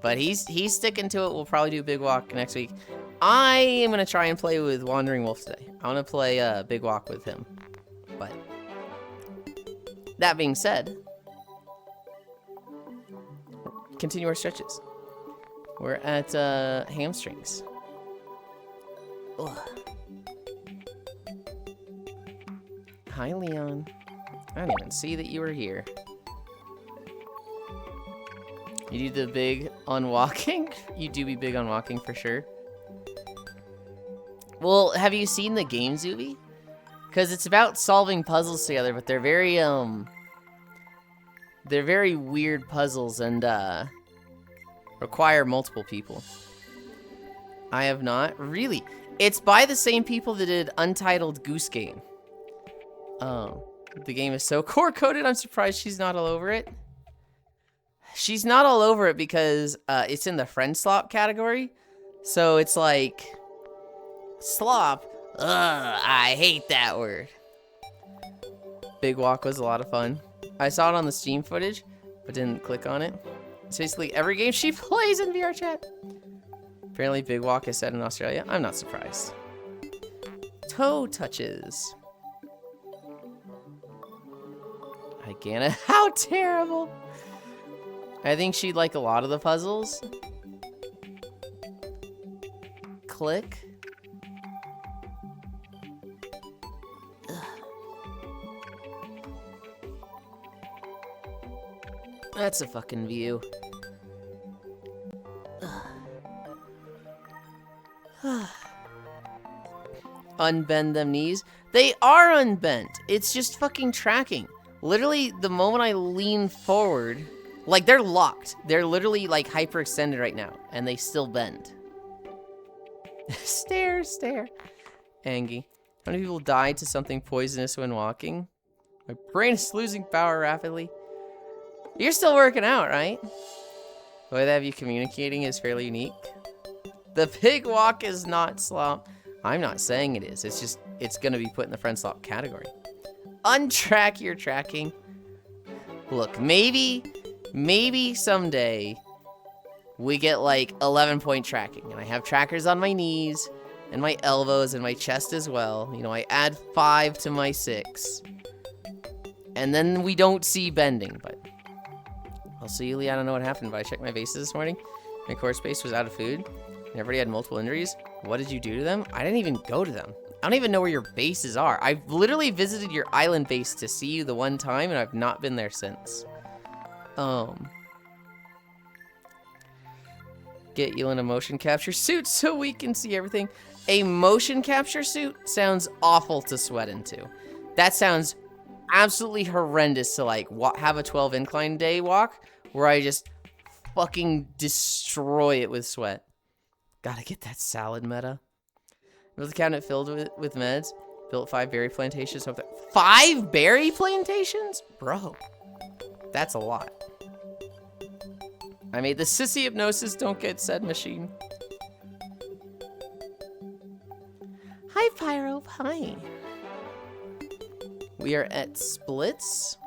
But he's sticking to it. We'll probably do big walk next week. I am gonna try and play with Wandering Wolf today. I wanna play, big walk with him. But, that being said, continue our stretches. We're at, hamstrings. Ugh. Hi, Leon. I didn't even see that you were here. You do the big on walking? You do be big on walking for sure. Well, have you seen the game, Zuby? Because it's about solving puzzles together, but they're very weird puzzles and require multiple people. I have not. Really? It's by the same people that did Untitled Goose Game. The game is so core-coded, I'm surprised she's not all over it. She's not all over it because it's in the friend slop category. So it's like, slop, ugh, I hate that word. Big Walk was a lot of fun. I saw it on the Steam footage, but didn't click on it. It's basically every game she plays in VR chat. Apparently Big Walk is set in Australia. I'm not surprised. Toe touches. Igana, how terrible. I think she'd like a lot of the puzzles. Click. Ugh. That's a fucking view. Unbend them knees. They are unbent. It's just fucking tracking. Literally, the moment I lean forward, like they're locked. They're literally like hyperextended right now, and they still bend. Stare, stare. Angie. How many people died to something poisonous when walking? My brain is losing power rapidly. You're still working out, right? The way they have you communicating is fairly unique. The Big Walk is not slop. I'm not saying it is. It's just, it's gonna be put in the friend slop category. Untrack your tracking. Look, maybe someday we get like 11-point tracking and I have trackers on my knees and my elbows and my chest as well. You know, I add 5 to my 6. And then we don't see bending, but also, Yulind, I don't know what happened, but I checked my bases this morning. My core space was out of food. And everybody had multiple injuries. What did you do to them? I didn't even go to them. I don't even know where your bases are. I've literally visited your island base to see you the one time, and I've not been there since. Get Yulind a motion capture suit so we can see everything. A motion capture suit sounds awful to sweat into. That sounds absolutely horrendous to like have a 12 incline day walk where I just fucking destroy it with sweat. Gotta get that salad meta. Built a cabinet filled with meds. Built 5 berry plantations. Hope that 5 berry plantations? Bro, that's a lot. I made the sissy hypnosis don't get said machine. Hi, Pyro. Hi. We are at splits.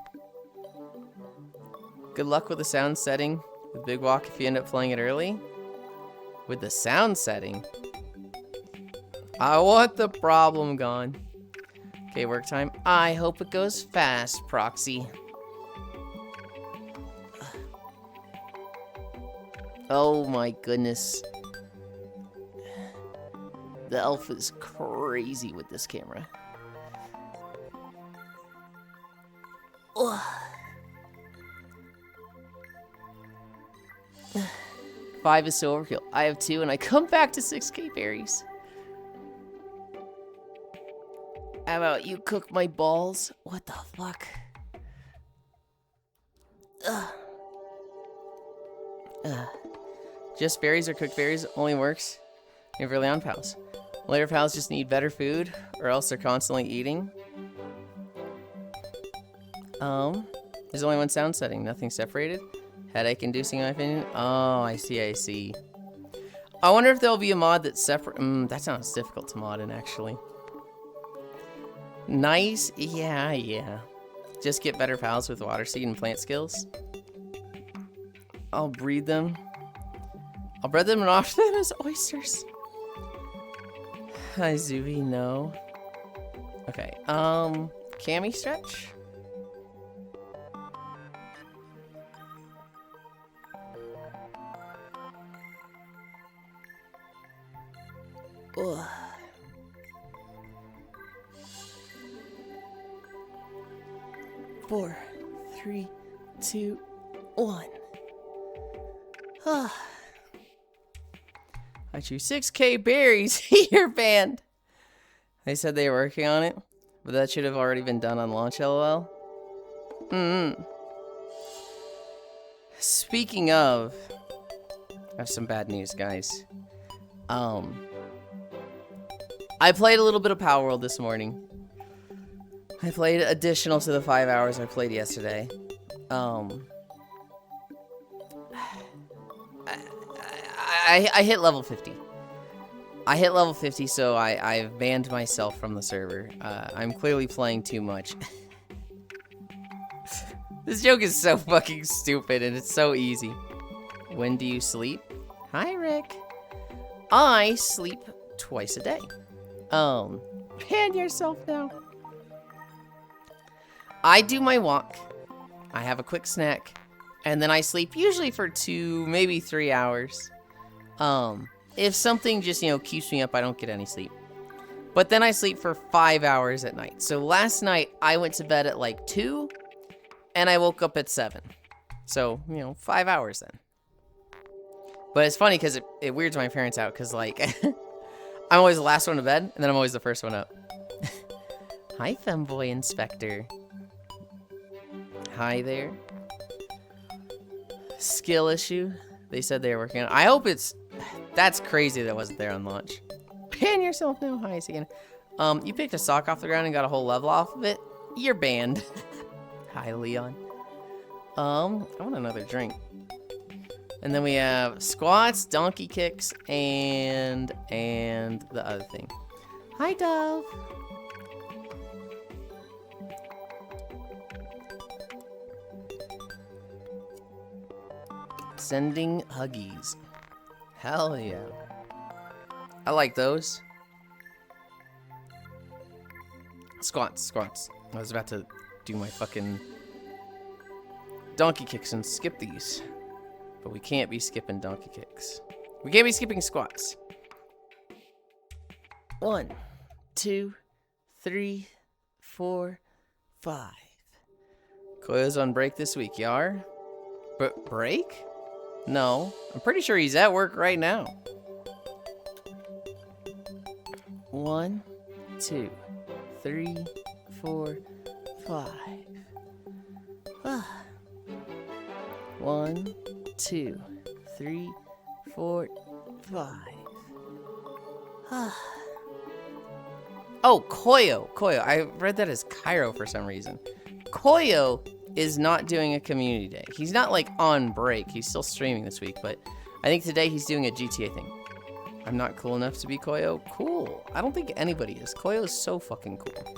Good luck with the sound setting with Big Walk if you end up playing it early. With the sound setting, I want the problem gone. Okay, work time. I hope it goes fast, Proxy. Oh my goodness. The elf is crazy with this camera. Ugh. 5 is so overkill. I have 2 and I come back to 6k berries. How about you cook my balls? What the fuck? Ugh. Just berries or cooked berries only works if early on pals. Later pals just need better food or else they're constantly eating. There's only one sound setting, nothing separated. Headache inducing, in my opinion. Oh, I see, I see. I wonder if there'll be a mod that's separate. That sounds difficult to mod in, actually. Nice, yeah. Just get better pals with water seed and plant skills. I'll breed them. I'll breed them and offer them as oysters. Hi, Zuby, no. Okay, Cami stretch? Ugh. Four, 3, 2, 1. I choose 6k berries. You're banned. They said they were working on it, but that should have already been done on launch, lol. Speaking of, I have some bad news, guys. I played a little bit of Power World this morning. I played additional to the 5 hours I played yesterday. I hit level 50. I hit level 50, so I've banned myself from the server. I'm clearly playing too much. This joke is so fucking stupid and it's so easy. When do you sleep? Hi, Rick. I sleep twice a day. Hand yourself now. I do my walk. I have a quick snack. And then I sleep usually for 2, maybe 3 hours. If something just, keeps me up, I don't get any sleep. But then I sleep for 5 hours at night. So last night, I went to bed at like 2, and I woke up at 7. So, 5 hours then. But it's funny because it weirds my parents out because, like, I'm always the last one to bed, and then I'm always the first one up. Hi, Femboy Inspector. Hi there. Skill issue. They said they were working on it. I hope it's... That's crazy that wasn't there on launch. Pan yourself now. Hi again. You picked a sock off the ground and got a whole level off of it. You're banned. Hi, Leon. I want another drink. And then we have squats, donkey kicks, and the other thing. Hi, Dove. Sending huggies. Hell yeah. I like those. Squats. I was about to do my fucking donkey kicks and skip these. But we can't be skipping donkey kicks. We can't be skipping squats. 1, 2, 3, 4, 5. Koyo's on break this week, Yar. But break? No. I'm pretty sure he's at work right now. 1, 2, 3, 4, 5. 1, 2, 3, 4, 5. Oh, Koyo. I read that as Cairo for some reason. Koyo is not doing a community day. He's not like on break. He's still streaming this week, but I think today he's doing a GTA thing. I'm not cool enough to be Koyo. Cool. I don't think anybody is. Koyo is so fucking cool.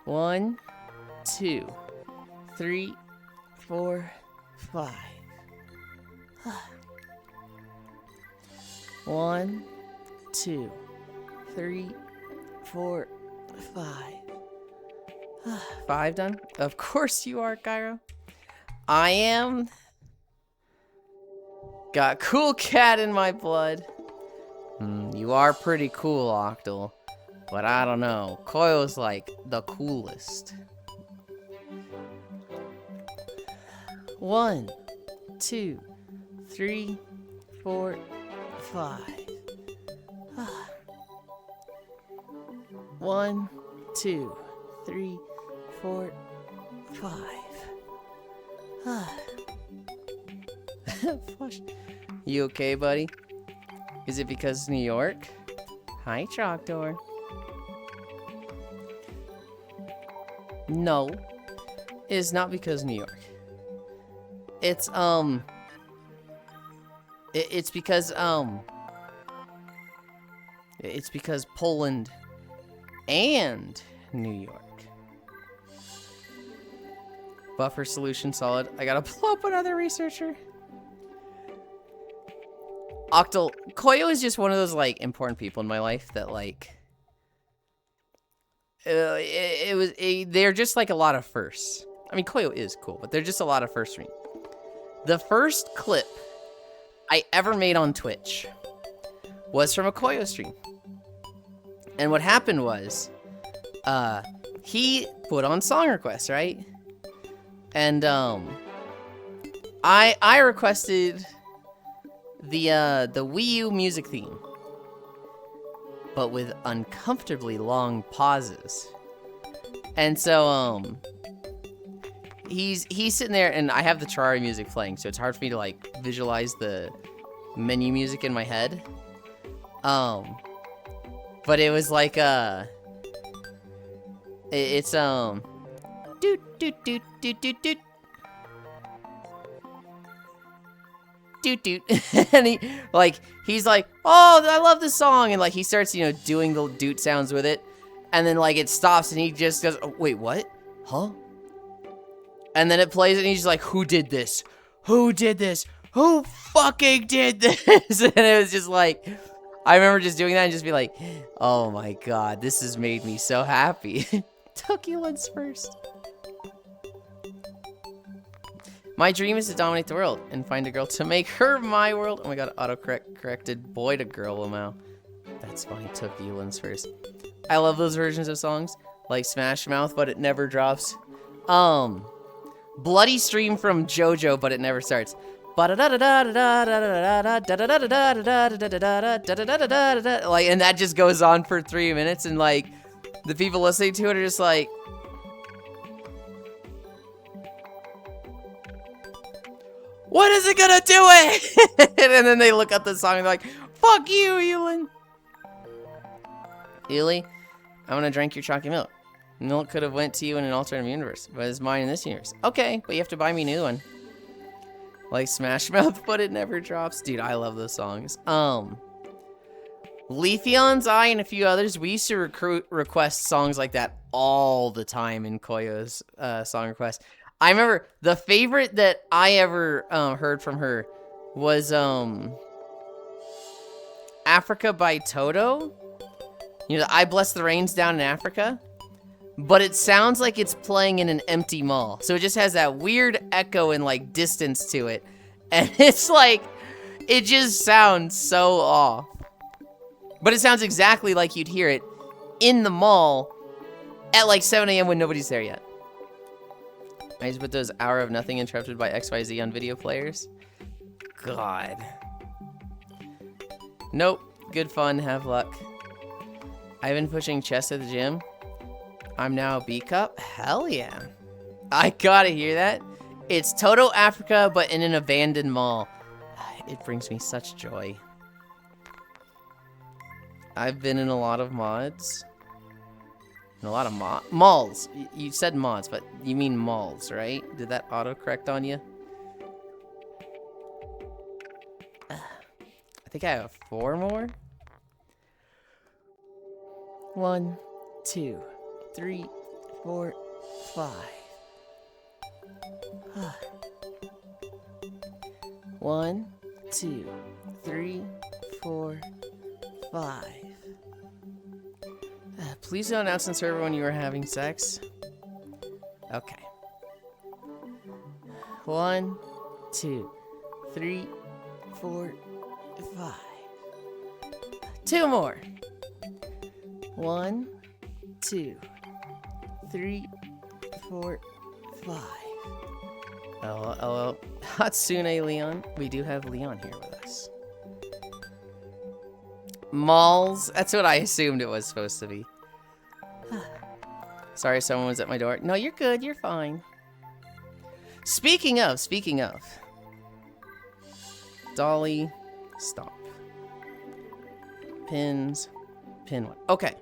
1, 2, 3, 4, 5. 1, 2, 3, 4, 5. 5 done? Of course you are, Cairo. I am. Got cool cat in my blood. You are pretty cool, Octal. But I don't know. Koyo's like the coolest. 1, 2, 3, 4, 5. 1, 2, 3, 4, 5. Flush. You okay, buddy? Is it because it's New York? Hi, Trogdor. No, it is not because New York. It's because Poland and New York. Buffer solution solid. I gotta pull up another researcher. Octal, Koyo is just one of those like important people in my life that like they're just like a lot of firsts. I mean, Koyo is cool, but they're just a lot of firsts for me. The first clip I ever made on Twitch was from a Koyo stream. And what happened was, he put on song requests, right? And, I requested the Wii U music theme, but with uncomfortably long pauses. And so, he's sitting there, and I have the Terraria music playing, so it's hard for me to, like, visualize the menu music in my head. But it was like, it's, doot, doot, doot, doot, doot, doot. Doot, doot. And he's like, oh, I love this song. And, like, he starts, doing the doot sounds with it. And then, like, it stops, and he just goes, oh, wait, what? Huh? And then it plays, and he's like, who did this? Who did this? Who fucking did this? And it was just like, I remember just doing that and just be like, oh my god, this has made me so happy. Took Yulin's first. My dream is to dominate the world and find a girl to make her my world. Oh my god, auto-corrected boy to girl, Lamau. That's funny, took Yulin's first. I love those versions of songs, like Smash Mouth, but it never drops. Bloody Stream from JoJo, but it never starts. Like, and that just goes on for 3 minutes, and like, the people listening to it are just like, what is it gonna do it? And then they look up the song and they're like, fuck you, Yulind. Yuli, I'm gonna drink your chalky milk. Milk could have went to you in an alternate universe, but it's mine in this universe. Okay, but you have to buy me a new one. Like Smash Mouth, but it never drops. Dude, I love those songs. Leafeon's Eye and a few others, we used to request songs like that all the time in Koyo's song request. I remember the favorite that I ever heard from her was Africa by Toto. You know, I Bless the Rains Down in Africa. But it sounds like it's playing in an empty mall. So it just has that weird echo and like distance to it. And it's like, it just sounds so off. But it sounds exactly like you'd hear it in the mall at like 7 a.m. when nobody's there yet. I just put those Hour of Nothing interrupted by XYZ on video players. God. Nope. Good fun. Have luck. I've been pushing chest at the gym. I'm now a B cup. Hell yeah. I gotta hear that. It's Toto Africa, but in an abandoned mall. It brings me such joy. I've been in a lot of mods. In a lot of malls. You said mods, but you mean malls, right? Did that autocorrect on you? I think I have 4 more. 1, 2, 3, 4, 5. 1, 2, 3, 4, 5. Please don't announce on server when you are having sex. Okay. 1, 2, 3, 4, 5. 2 more. 1, 2, 3, 4, 5. LOL. Hatsune Leon. We do have Leon here with us. Malls. That's what I assumed it was supposed to be. Sorry, someone was at my door. No, you're good. You're fine. Speaking of. Dolly. Stop. Pins. Pin 1. Okay.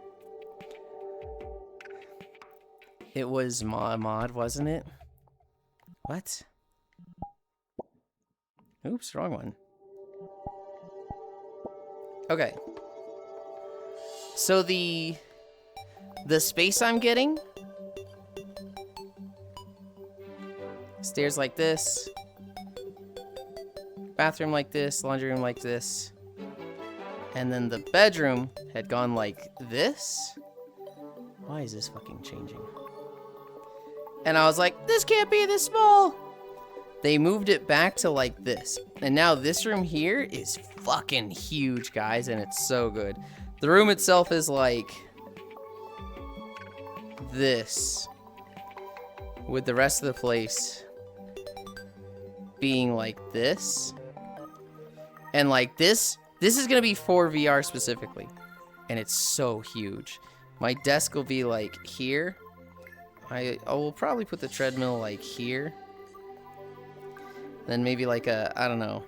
It was mod, wasn't it? What? Oops, wrong one. Okay. So the space I'm getting, stairs like this, bathroom like this, laundry room like this, and then the bedroom had gone like this. Why is this fucking changing? And I was like, this can't be this small. They moved it back to like this. And now this room here is fucking huge, guys, and it's so good. The room itself is like this, with the rest of the place being like this. And like this is gonna be for VR specifically. And it's so huge. My desk will be like here. I will probably put the treadmill like here. Then maybe like a, I don't know.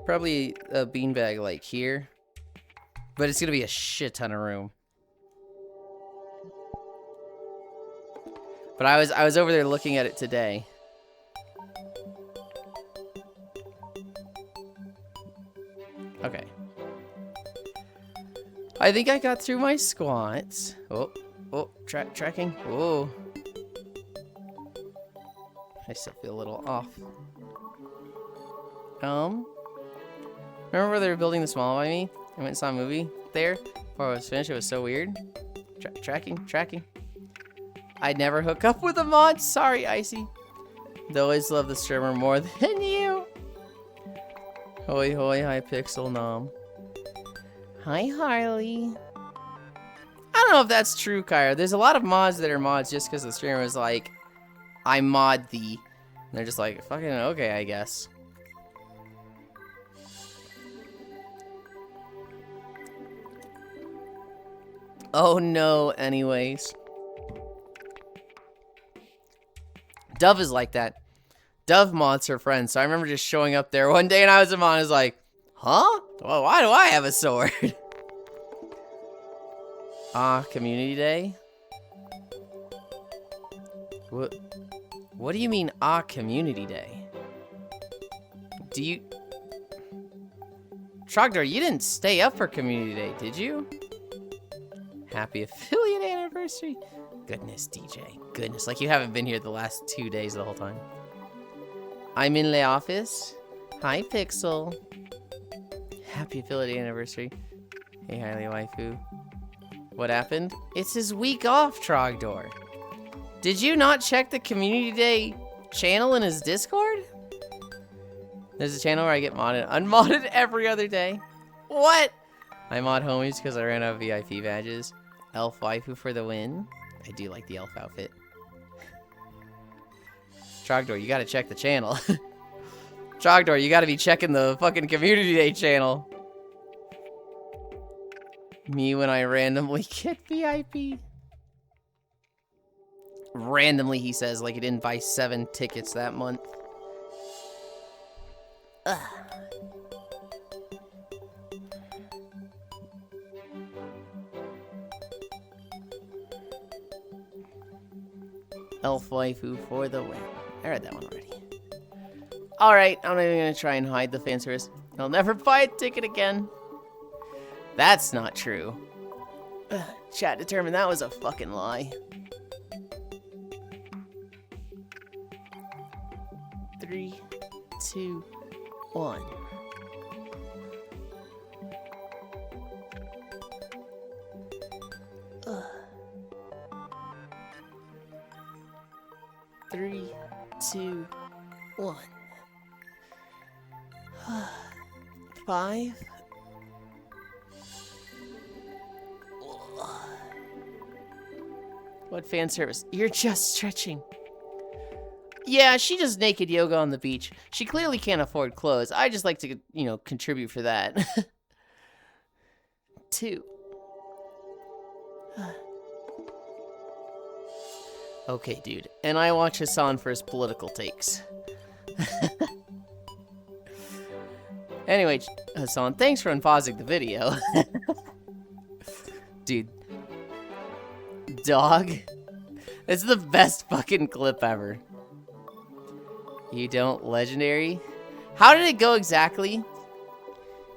Probably a beanbag like here. But it's gonna be a shit ton of room. But I was over there looking at it today. Okay. I think I got through my squats. Oh, tracking. Oh. I still feel a little off. Remember where they were building the small by me? I went and saw a movie there before I was finished. It was so weird. Tracking. I'd never hook up with a mod. Sorry, Icy. They always love the streamer more than you. Hoi hoi, hi Pixel Nom. Hi Harley. I don't know if that's true, Kyra. There's a lot of mods that are mods just because the streamer is like, I mod thee. And they're just like, fucking okay, I guess. Oh no, anyways. Dove is like that. Dove mods her friends. So I remember just showing up there one day and I was in mod and I was like, huh? Well, why do I have a sword? Community day? What do you mean, community day? Do you... Trogdor, you didn't stay up for community day, did you? Happy affiliate anniversary. Goodness, DJ. Goodness, like you haven't been here the last 2 days the whole time. I'm in the office. Hi, Pixel. Happy affiliate anniversary. Hey, Highly Waifu. What happened? It's his week off, Trogdor. Did you not check the community day channel in his Discord? There's a channel where I get modded, unmodded every other day. What? I mod homies because I ran out of VIP badges. Elf waifu for the win. I do like the elf outfit. Trogdor, you gotta check the channel. Trogdor, you gotta be checking the fucking community day channel. Me when I randomly get VIP. Randomly, he says, like he didn't buy 7 tickets that month. Ugh. Elf waifu for the win. I read that one already. Alright, I'm not even gonna try and hide the fan service. I'll never buy a ticket again. That's not true. Chat determined that was a fucking lie. 3, 2, 1. Ugh. 3, 2, 1. 5. What fan service? You're just stretching. Yeah, she does naked yoga on the beach. She clearly can't afford clothes. I just like to, you know, contribute for that. 2. Okay, dude. And I watch Hassan for his political takes. Anyway, Hassan, thanks for unpausing the video. Dude. Dog. It's the best fucking clip ever. You don't legendary? How did it go exactly?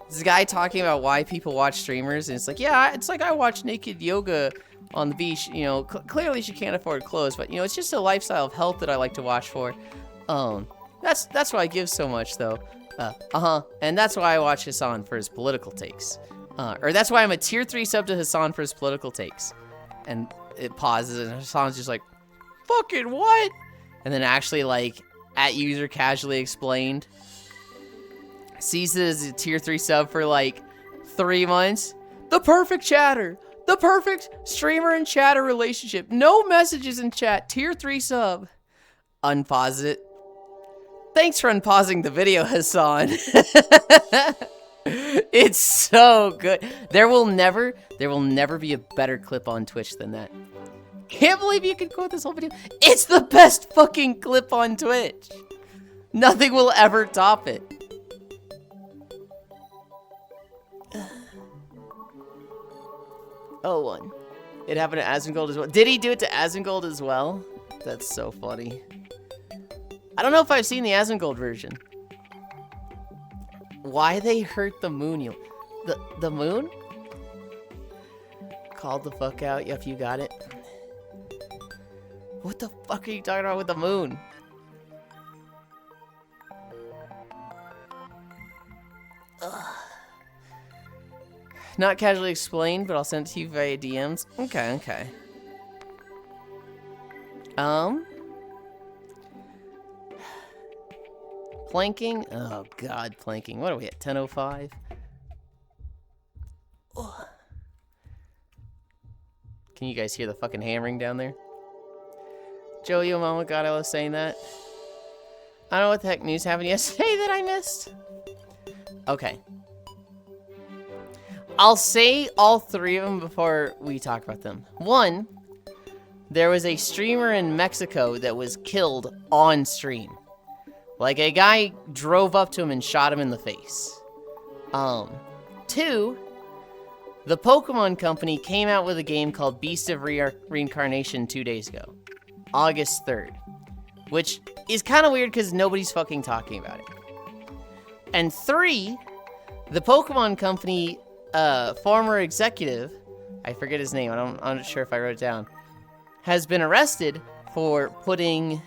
This guy talking about why people watch streamers, and it's like, yeah, it's like I watch naked yoga on the beach. You know, clearly she can't afford clothes, but you know, it's just a lifestyle of health that I like to watch for. That's why I give so much though. And that's why I watch Hassan for his political takes. Or that's why I'm a tier 3 sub to Hassan for his political takes. And it pauses, and Hassan's just like, fucking what? And then actually, like, at user casually explained, sees it as a tier 3 sub for like 3 months. The perfect chatter. The perfect streamer and chatter relationship. No messages in chat. Tier 3 sub. Unpause it. Thanks for unpausing the video, Hassan. It's so good. There will never be a better clip on Twitch than that. Can't believe you could quote this whole video. It's the best fucking clip on Twitch. Nothing will ever top it. Oh, one. It happened to Asmongold as well. Did he do it to Asmongold as well? That's so funny. I don't know if I've seen the Asmongold version. Why they hurt the moon? The moon? Called the fuck out. Yep, you got it. What the fuck are you talking about with the moon? Ugh. Not casually explained, but I'll send it to you via DMs. Okay, okay. Planking? Oh god, planking. What are we at? 10:05? Ugh. Can you guys hear the fucking hammering down there? Joey, your mama god, I was saying that. I don't know what the heck news happened yesterday that I missed. Okay. I'll say all three of them before we talk about them. One, there was a streamer in Mexico that was killed on stream. Like, a guy drove up to him and shot him in the face. Two, the Pokemon Company came out with a game called Beast of Reincarnation 2 days ago. August 3rd. Which is kind of weird because nobody's fucking talking about it. And three, the Pokemon Company former executive, I forget his name, I'm not sure if I wrote it down, has been arrested for putting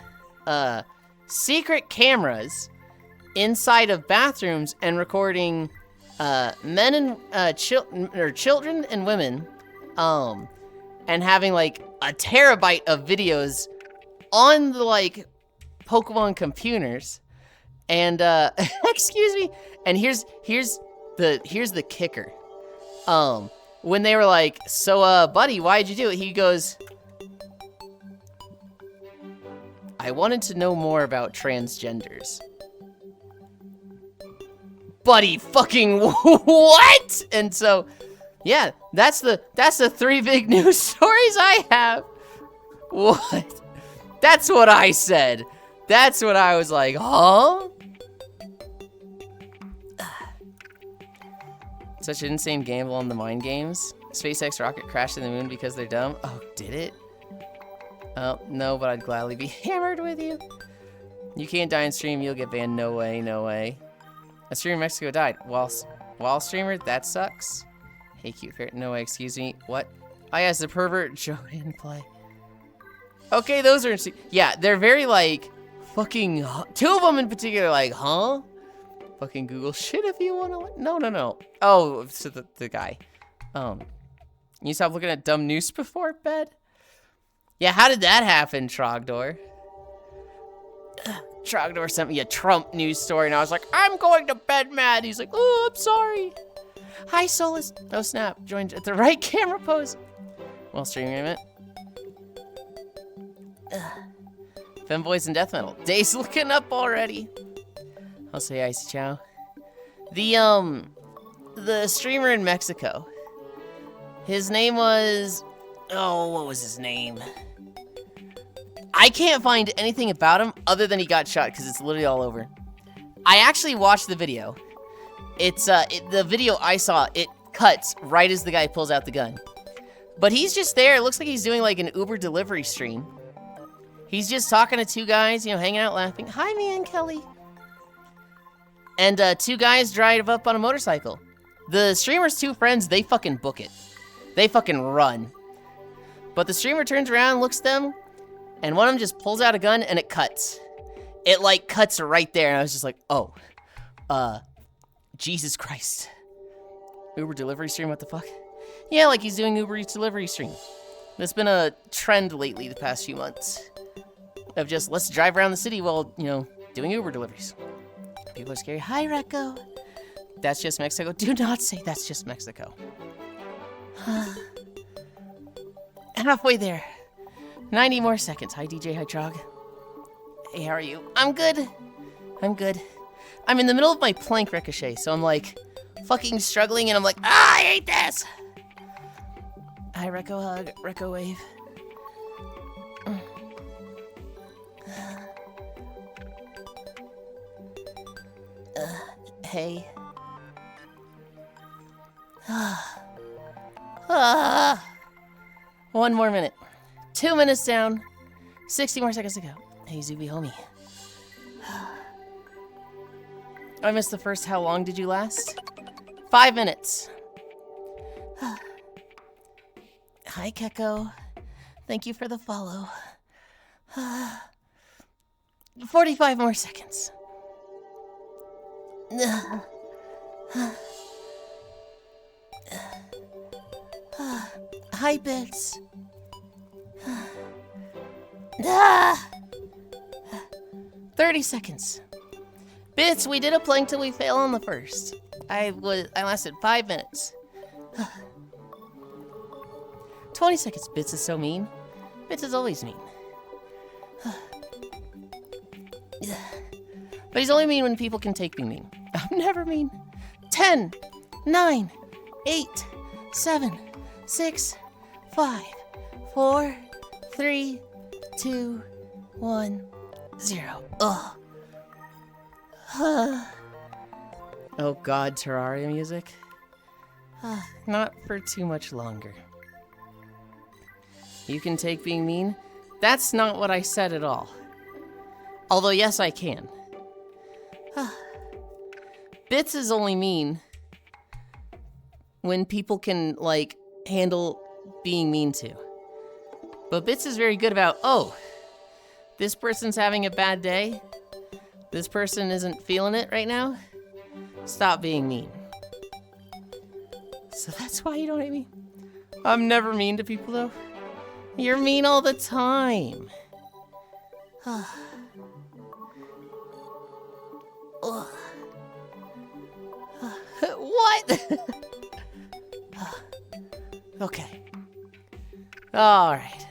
secret cameras inside of bathrooms and recording men and children and women, and having like a terabyte of videos on the like Pokemon computers. And excuse me. And here's the kicker. When they were like, so buddy, why'd you do it? He goes, I wanted to know more about transgenders. Buddy, fucking what? And so, yeah, that's the three big news stories I have. What? That's what I said. That's what I was like, huh? Such an insane gamble on the mind games. SpaceX rocket crashed in the moon because they're dumb. Oh, did it? Oh, no, but I'd gladly be hammered with you. You can't die in stream, you'll get banned. No way, no way. A streamer in Mexico died. While streamer? That sucks. Hey, cute ferret. No way, excuse me. What? Oh, yeah, it's a pervert. Joe didn't play. Okay, those are interesting. Yeah, they're very, like, fucking... Two of them in particular, like, huh? Fucking Google shit if you wanna... No. Oh, so the guy. You stopped looking at dumb news before bed? Yeah, how did that happen, Trogdor? Trogdor sent me a Trump news story, and I was like, I'm going to bed mad. He's like, oh, I'm sorry. Hi, Solus. Oh, snap. Joined at the right camera pose. Well, streaming, I meant. Femboys and death metal. Day's looking up already. I'll say icy chow. The streamer in Mexico. His name was... Oh, what was his name? I can't find anything about him other than he got shot because it's literally all over. I actually watched the video. It's, the video I saw, it cuts right as the guy pulls out the gun. But he's just there. It looks like he's doing like an Uber delivery stream. He's just talking to two guys, you know, hanging out laughing. Hi, me and Kelly. And two guys drive up on a motorcycle. The streamer's two friends, they fucking book it. They fucking run. But the streamer turns around, looks at them, and one of them just pulls out a gun and it cuts. It like cuts right there, and I was just like, oh. Jesus Christ. Uber delivery stream, what the fuck? Yeah, like he's doing Uber Eats delivery stream. That's been a trend lately the past few months. Of just, let's drive around the city while, you know, doing Uber deliveries. People are scary. Hi, Recco. That's just Mexico. Do not say that's just Mexico. Halfway there. 90 more seconds. Hi, DJ. Hi, Trog. Hey, how are you? I'm good. I'm good. I'm in the middle of my plank ricochet, so I'm like fucking struggling, and I'm like, I hate this. Hi, Recco hug. Recco wave. Hey. One more minute. 2 minutes down. 60 more seconds to go. Hey, Zuby homie. I missed the first. How long did you last? 5 minutes. Hi, Keko. Thank you for the follow. 45 more seconds. Hi, Bits. 30 seconds. Bits, we did a plank till we fail on the first. I lasted 5 minutes. 20 seconds. Bits is so mean. Bits is always mean. But he's only mean when people can take me mean. I'm never mean. 10, 9, 8, 7, 6, 5, 4, 3, 2, 1, 0. Ugh. Oh God, Terraria music. Not for too much longer. You can take being mean? That's not what I said at all. Although, yes, I can. Bits is only mean when people can, like, handle being mean to. But Bits is very good about, oh, this person's having a bad day. This person isn't feeling it right now. Stop being mean. So that's why you don't hate me. I'm never mean to people, though. You're mean all the time. What? Okay. All right.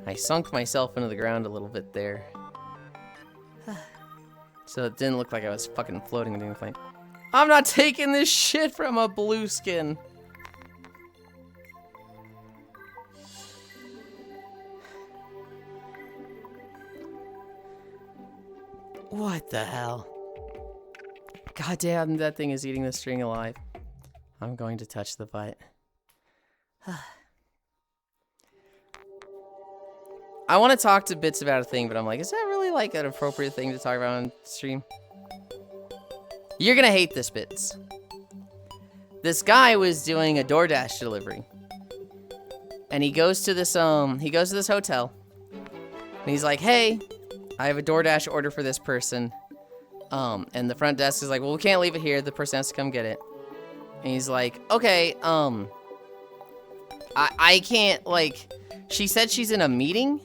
I sunk myself into the ground a little bit there. So it didn't look like I was fucking floating or anything. I'm not taking this shit from a blue skin. What the hell? God damn, that thing is eating the string alive. I'm going to touch the butt. I want to talk to Bits about a thing, but I'm like, is that really like an appropriate thing to talk about on stream? You're gonna hate this, Bits. This guy was doing a DoorDash delivery. And he goes to this hotel. And he's like, hey, I have a DoorDash order for this person. And the front desk is like, well, we can't leave it here. The person has to come get it. And he's like, okay, I can't, like, she said she's in a meeting.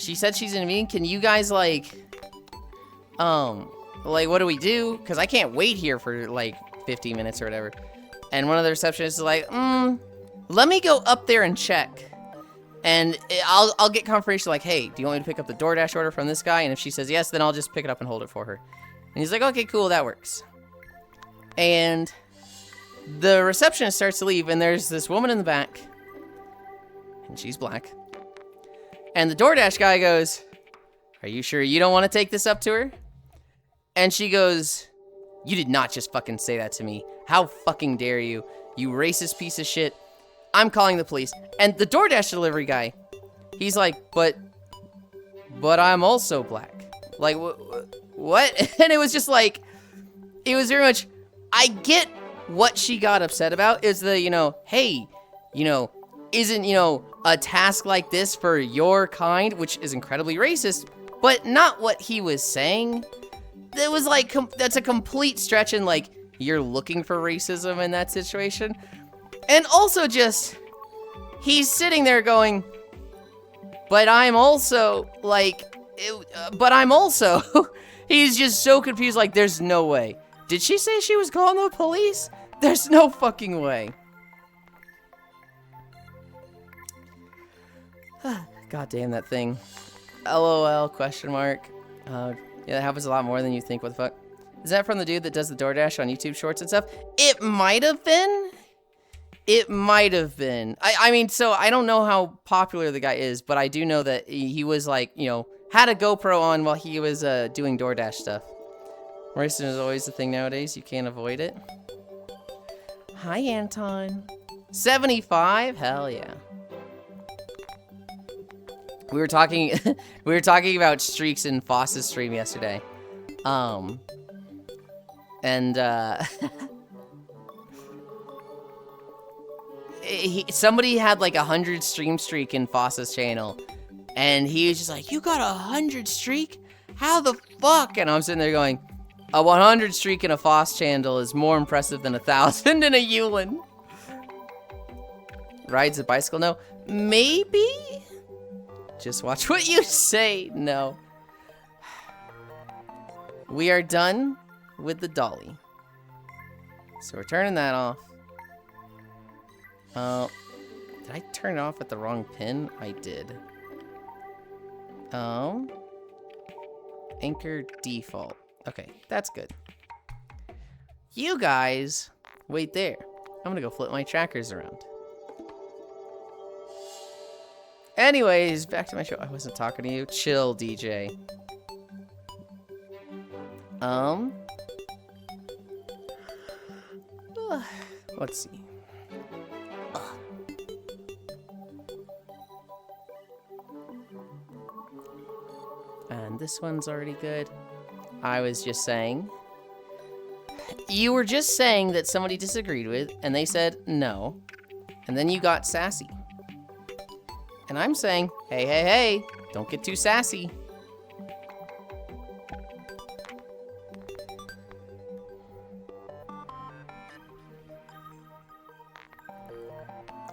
Can you guys, like, what do we do? Because I can't wait here for, like, 50 minutes or whatever. And one of the receptionists is like, let me go up there and check. And I'll get confirmation, like, hey, do you want me to pick up the DoorDash order from this guy? And if she says yes, then I'll just pick it up and hold it for her. And he's like, okay, cool, that works. And the receptionist starts to leave, and there's this woman in the back. And she's black. And the DoorDash guy goes, are you sure you don't want to take this up to her? And she goes, you did not just fucking say that to me. How fucking dare you? You racist piece of shit. I'm calling the police. And the DoorDash delivery guy, he's like, but I'm also black. Like, what? And it was just like, it was very much, I get what she got upset about is the, hey, isn't, a task like this for your kind, which is incredibly racist, but not what he was saying. It was like, that's a complete stretch in, like, you're looking for racism in that situation. And also just, he's sitting there going, but I'm also, he's just so confused, like, there's no way. Did she say she was calling the police? There's no fucking way. God damn that thing. LOL, question mark. Yeah, that happens a lot more than you think, what the fuck? Is that from the dude that does the DoorDash on YouTube Shorts and stuff? It might have been. It might have been. I mean, so I don't know how popular the guy is, but I do know that he was like, had a GoPro on while he was doing DoorDash stuff. Racism is always the thing nowadays. You can't avoid it. Hi, Anton. 75? Hell yeah. We were talking about streaks in Foss's stream yesterday. And somebody had like 100 stream streak in Foss's channel, and he was just like, "You got 100 streak? How the fuck?" And I'm sitting there going, "A 100 streak in a Foss channel is more impressive than 1,000 in a Yulind." Rides a bicycle? No. Maybe? Just watch what you say. No. We are done with the dolly. So we're turning that off. Did I turn it off at the wrong pin? I did. Anchor default. Okay, that's good. You guys, wait there. I'm gonna go flip my trackers around. Anyways, back to my show. I wasn't talking to you. Chill, DJ. Let's see. And this one's already good. I was just saying. You were just saying that somebody disagreed with, and they said no. And then you got sassy. And I'm saying, hey, hey, hey, don't get too sassy.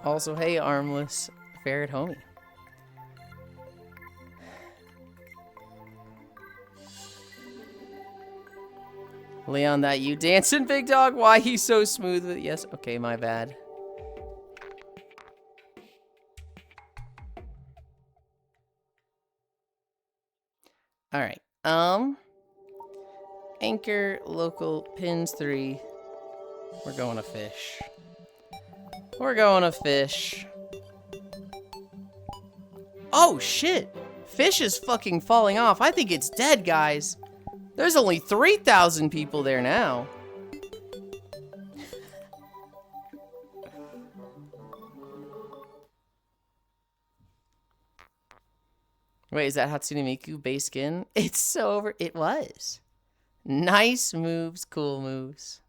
Also, hey, armless ferret homie. Leon, that you dancing, big dog? Why he's so smooth with it? Yes, okay, my bad. Alright, anchor, local, pins 3. We're going to fish. We're going to fish. Oh, shit! Fish is fucking falling off. I think it's dead, guys. There's only 3,000 people there now. Wait, is that Hatsune Miku base skin? It's so over. It was. Nice moves, cool moves.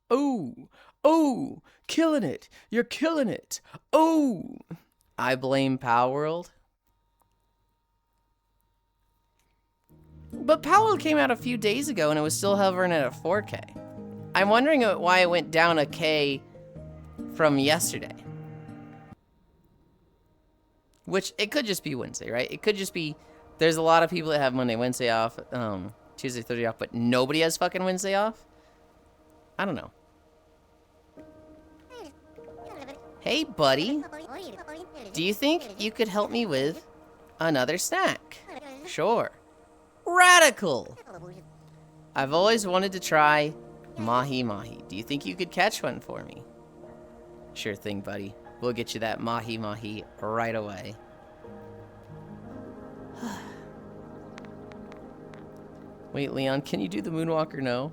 Oh, oh, killing it. You're killing it. Oh, I blame Power World. But Power World came out a few days ago and it was still hovering at a 4K. I'm wondering why it went down a K from yesterday. Which, it could just be Wednesday, right? It could just be, there's a lot of people that have Monday, Wednesday off, Tuesday, Thursday off, but nobody has fucking Wednesday off? I don't know. Hey, buddy. Do you think you could help me with another snack? Sure. Radical! I've always wanted to try mahi mahi. Do you think you could catch one for me? Sure thing, buddy. We'll get you that mahi mahi right away. Wait, Leon, can you do the moonwalk or no?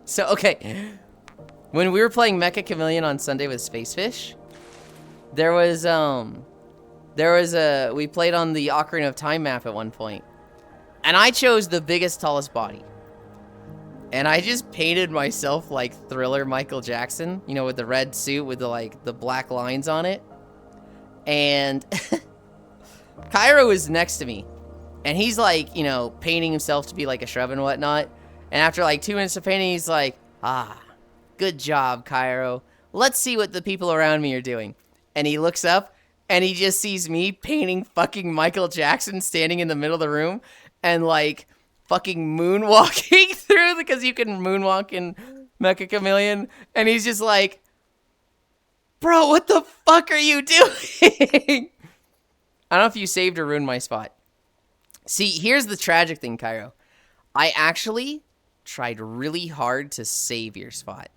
So, okay. When we were playing Mecha Chameleon on Sunday with Spacefish, we played on the Ocarina of Time map at one point. And I chose the biggest, tallest body. And I just painted myself like Thriller Michael Jackson, you know, with the red suit with the black lines on it. And Cairo was next to me. And he's like, you know, painting himself to be like a shrub and whatnot. And after like 2 minutes of painting, he's like, ah, good job, Cairo. Let's see what the people around me are doing. And he looks up and he just sees me painting fucking Michael Jackson standing in the middle of the room and like fucking moonwalking through, because you can moonwalk in Mecha Chameleon. And he's just like, bro, what the fuck are you doing? I don't know if you saved or ruined my spot. See, here's the tragic thing, Cairo. I actually tried really hard to save your spot.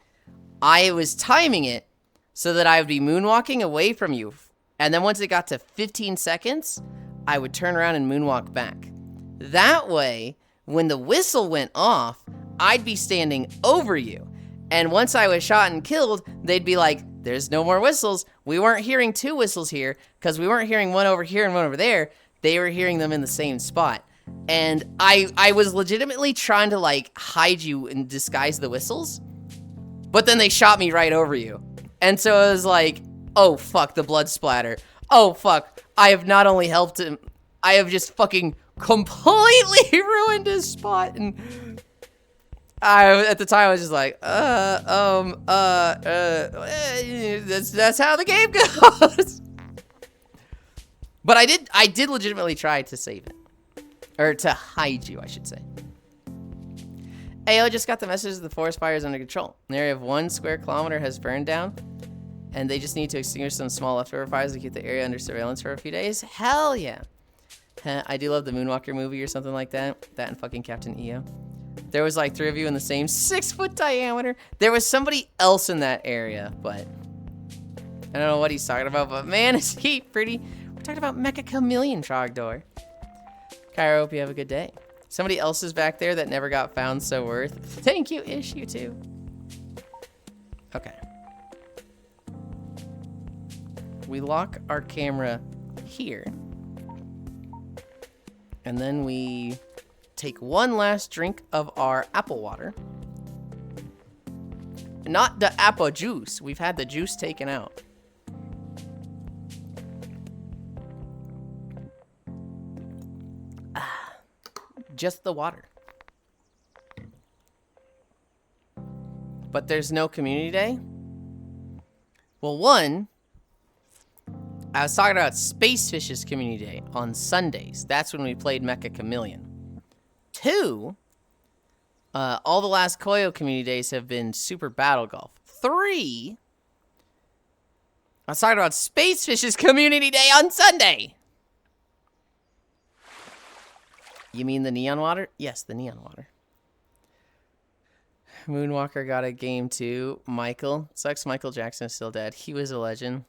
I was timing it so that I would be moonwalking away from you. And then once it got to 15 seconds, I would turn around and moonwalk back. That way, when the whistle went off, I'd be standing over you. And once I was shot and killed, they'd be like, there's no more whistles. We weren't hearing 2 whistles here because we weren't hearing one over here and one over there, they were hearing them in the same spot. And I was legitimately trying to, like, hide you and disguise the whistles. But then they shot me right over you. And so it was like, oh, fuck, the blood splatter. Oh, fuck, I have not only helped him, I have just fucking completely ruined his spot. And at the time, I was just like, that's how the game goes. But I did legitimately try to save it. Or to hide you, I should say. Ayo just got the message that the forest fire is under control. An area of 1 square kilometer has burned down, and they just need to extinguish some small leftover fires to keep the area under surveillance for a few days. Hell yeah. I do love the Moonwalker movie or something like that. That and fucking Captain EO. There was like 3 of you in the same 6-foot diameter. There was somebody else in that area, but I don't know what he's talking about, but man, is he pretty. We're talking about Mecha Chameleon Trogdor. Kyra, hope you have a good day. Somebody else is back there that never got found, so worth. Thank you, Ish, you too. Okay. We lock our camera here. And then we take one last drink of our apple water. Not the apple juice. We've had the juice taken out. Just the water. But there's no community day? Well, one, I was talking about Space Fish's community day on Sundays. That's when we played Mecha Chameleon. 2, all the last Koyo community days have been Super Battle Golf. 3, I was talking about Space Fish's community day on Sunday. You mean the neon water? Yes, the neon water. Moonwalker got a game too. Michael. Sucks Michael Jackson is still dead. He was a legend.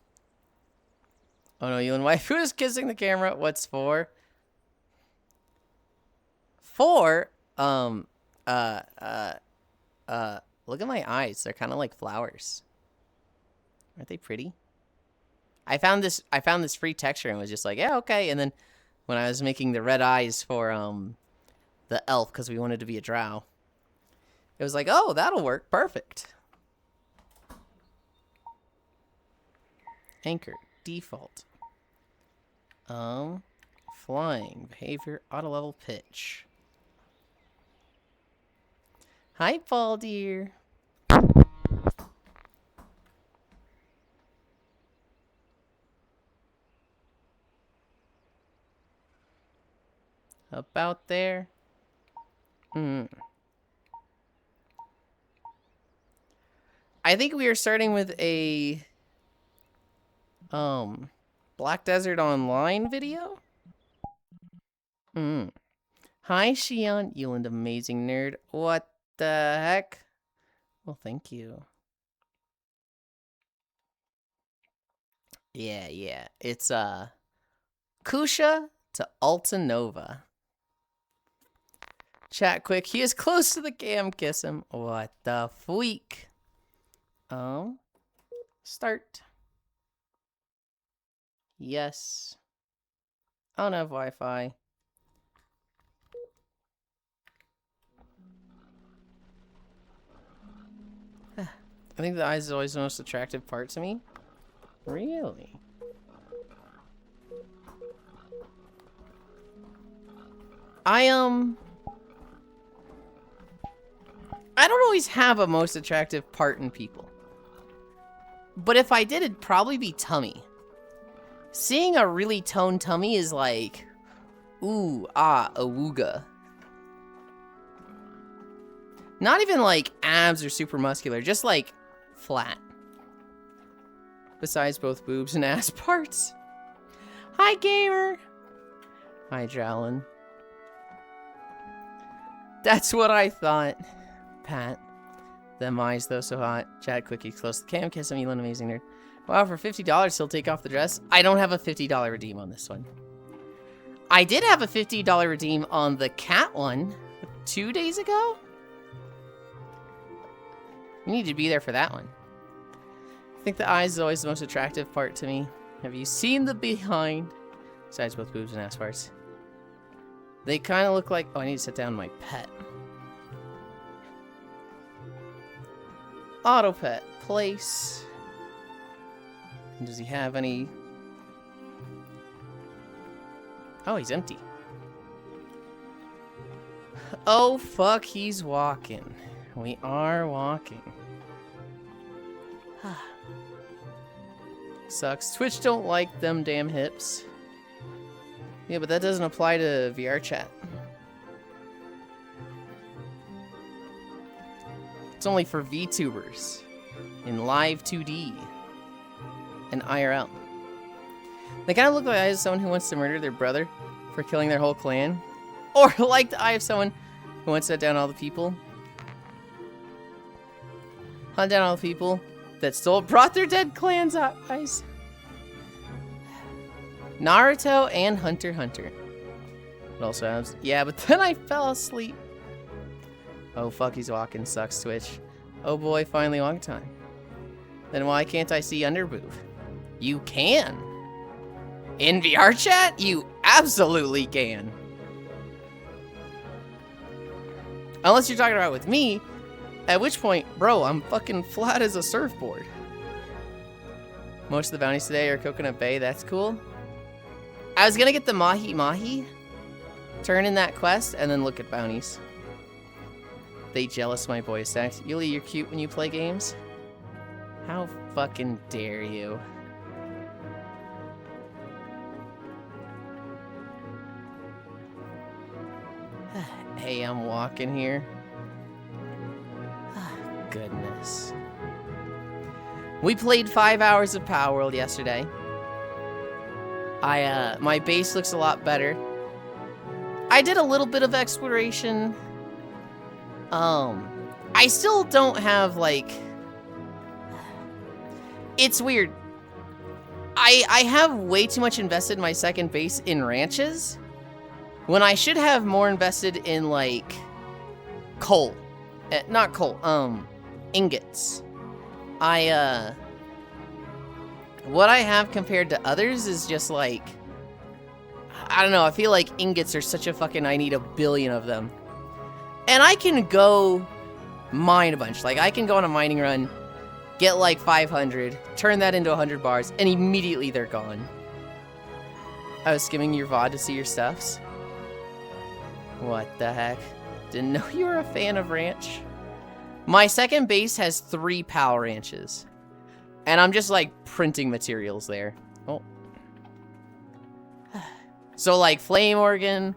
Oh no, Yulind wife. Who is kissing the camera? What's for? For, look at my eyes. They're kind of like flowers. Aren't they pretty? I found this free texture and was just like, yeah, okay. And then when I was making the red eyes for the elf, because we wanted to be a drow, it was like, oh, that'll work. Perfect. Anchor. Default. Flying. Behavior. Auto level pitch. Hi, Paul dear. About there. I think we are starting with a Black Desert Online video. Hi, Shion. Yulind, amazing nerd. What the heck? Well, thank you. Yeah. It's Kusha to Altanova. Chat quick. He is close to the cam. Kiss him. What the freak? Start. Yes. I don't have Wi-Fi. I think the eyes is always the most attractive part to me. Really? I don't always have a most attractive part in people. But if I did, it'd probably be tummy. Seeing a really toned tummy is like, ooh, ah, awooga. Not even like abs or super muscular, just like flat. Besides both boobs and ass parts. Hi, gamer. Hi, Jowlin. That's what I thought. Pat. Them eyes, though, so hot. Chat quickie close to the cam. Kiss him, Yulind, amazing nerd. Wow, for $50, he'll take off the dress. I don't have a $50 redeem on this one. I did have a $50 redeem on the cat one 2 days ago. You need to be there for that one. I think the eyes is always the most attractive part to me. Have you seen the behind? Besides both boobs and ass parts. They kind of look like... Oh, I need to set down my pet. Auto pet. Place. Does he have any... Oh, he's empty. Oh, fuck, he's walking. We are walking. Sucks. Twitch don't like them damn hips. Yeah, but that doesn't apply to VR chat. It's only for VTubers in live 2D and IRL. They kind of look like the eyes of someone who wants to murder their brother for killing their whole clan. Or like the eye of someone who wants to hunt down all the people. Hunt down all the people that still brought their dead clan's eyes. Naruto and Hunter x Hunter. It also has... Yeah, but then I fell asleep. Oh, fuck, he's walking. Sucks, Twitch. Oh boy, finally walk time. Then why can't I see underboob? You can. In VR chat? You absolutely can. Unless you're talking about with me, at which point, bro, I'm fucking flat as a surfboard. Most of the bounties today are Coconut Bay. That's cool. I was gonna get the Mahi Mahi, turn in that quest, and then look at bounties. They jealous my boy sex. Yuli, you're cute when you play games. How fucking dare you? Hey, I'm walking here. Goodness. We played 5 hours of Power World yesterday. My base looks a lot better. I did a little bit of exploration. I still don't have, like... It's weird. I have way too much invested in my second base in ranches, when I should have more invested in, like, coal. Not coal, ingots. What I have compared to others is just, like... I don't know, I feel like ingots are such a fucking... I need 1 billion of them. And I can go mine a bunch. Like, I can go on a mining run, get, like, 500, turn that into 100 bars, and immediately they're gone. I was skimming your VOD to see your stuffs. What the heck? Didn't know you were a fan of ranch. My second base has 3 PAL ranches. And I'm just, like, printing materials there. Oh. So, like, flame organ,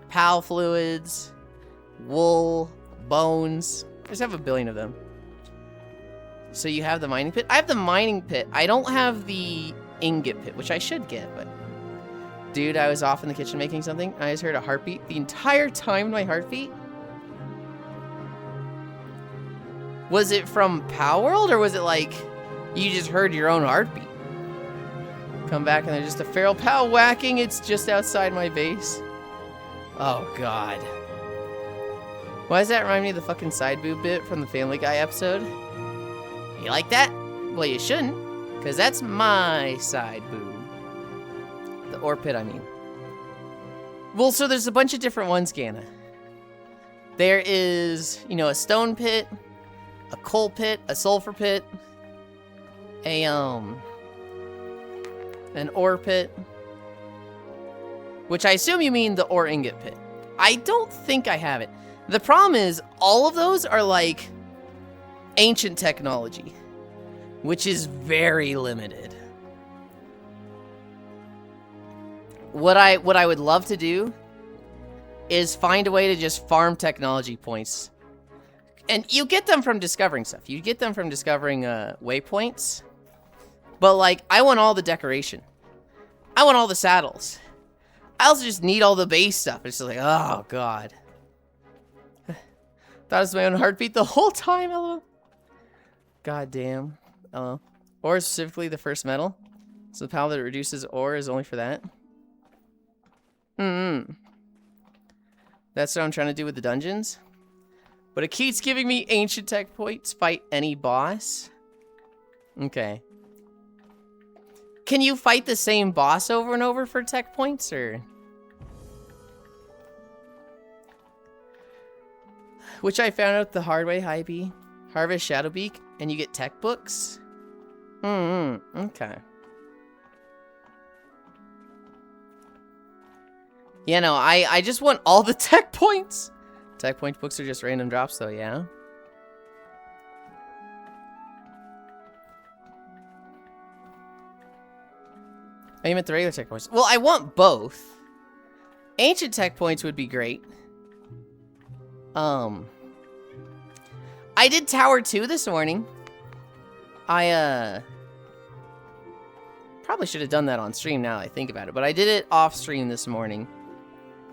PAL fluids, wool, bones. I just have 1 billion of them. So you have the mining pit? I have the mining pit. I don't have the ingot pit, which I should get, but... Dude, I was off in the kitchen making something. I just heard a heartbeat. The entire time my heartbeat? Was it from Power World, or was it like you just heard your own heartbeat? Come back and there's just a feral pal whacking. It's just outside my base. Oh, God. Why does that remind me of the fucking side boob bit from the Family Guy episode? You like that? Well, you shouldn't, because that's my side boob. The ore pit, I mean. Well, so there's a bunch of different ones, Ganna. There is, you know, a stone pit, a coal pit, a sulfur pit, an ore pit, which I assume you mean the ore ingot pit. I don't think I have it. The problem is, all of those are like ancient technology, which is very limited. What I would love to do is find a way to just farm technology points. And you get them from discovering stuff. You get them from discovering waypoints. But, like, I want all the decoration. I want all the saddles. I also just need all the base stuff. It's just like, oh, God. Thought it was my own heartbeat the whole time, hello. God damn. Hello. Ore is specifically the first metal. So the power that reduces ore is only for that. That's what I'm trying to do with the dungeons. But it keeps giving me ancient tech points. Fight any boss. Okay. can you fight the same boss over and over for tech points, or? Which I found out the hard way, High B. Harvest Shadowbeak, and you get tech books? Okay. Yeah, no, I just want all the tech points. Tech point books are just random drops, though, yeah? I meant the regular tech points. Well, I want both. Ancient tech points would be great. I did Tower 2 this morning. I, probably should have done that on stream now that I think about it, but I did it off stream this morning.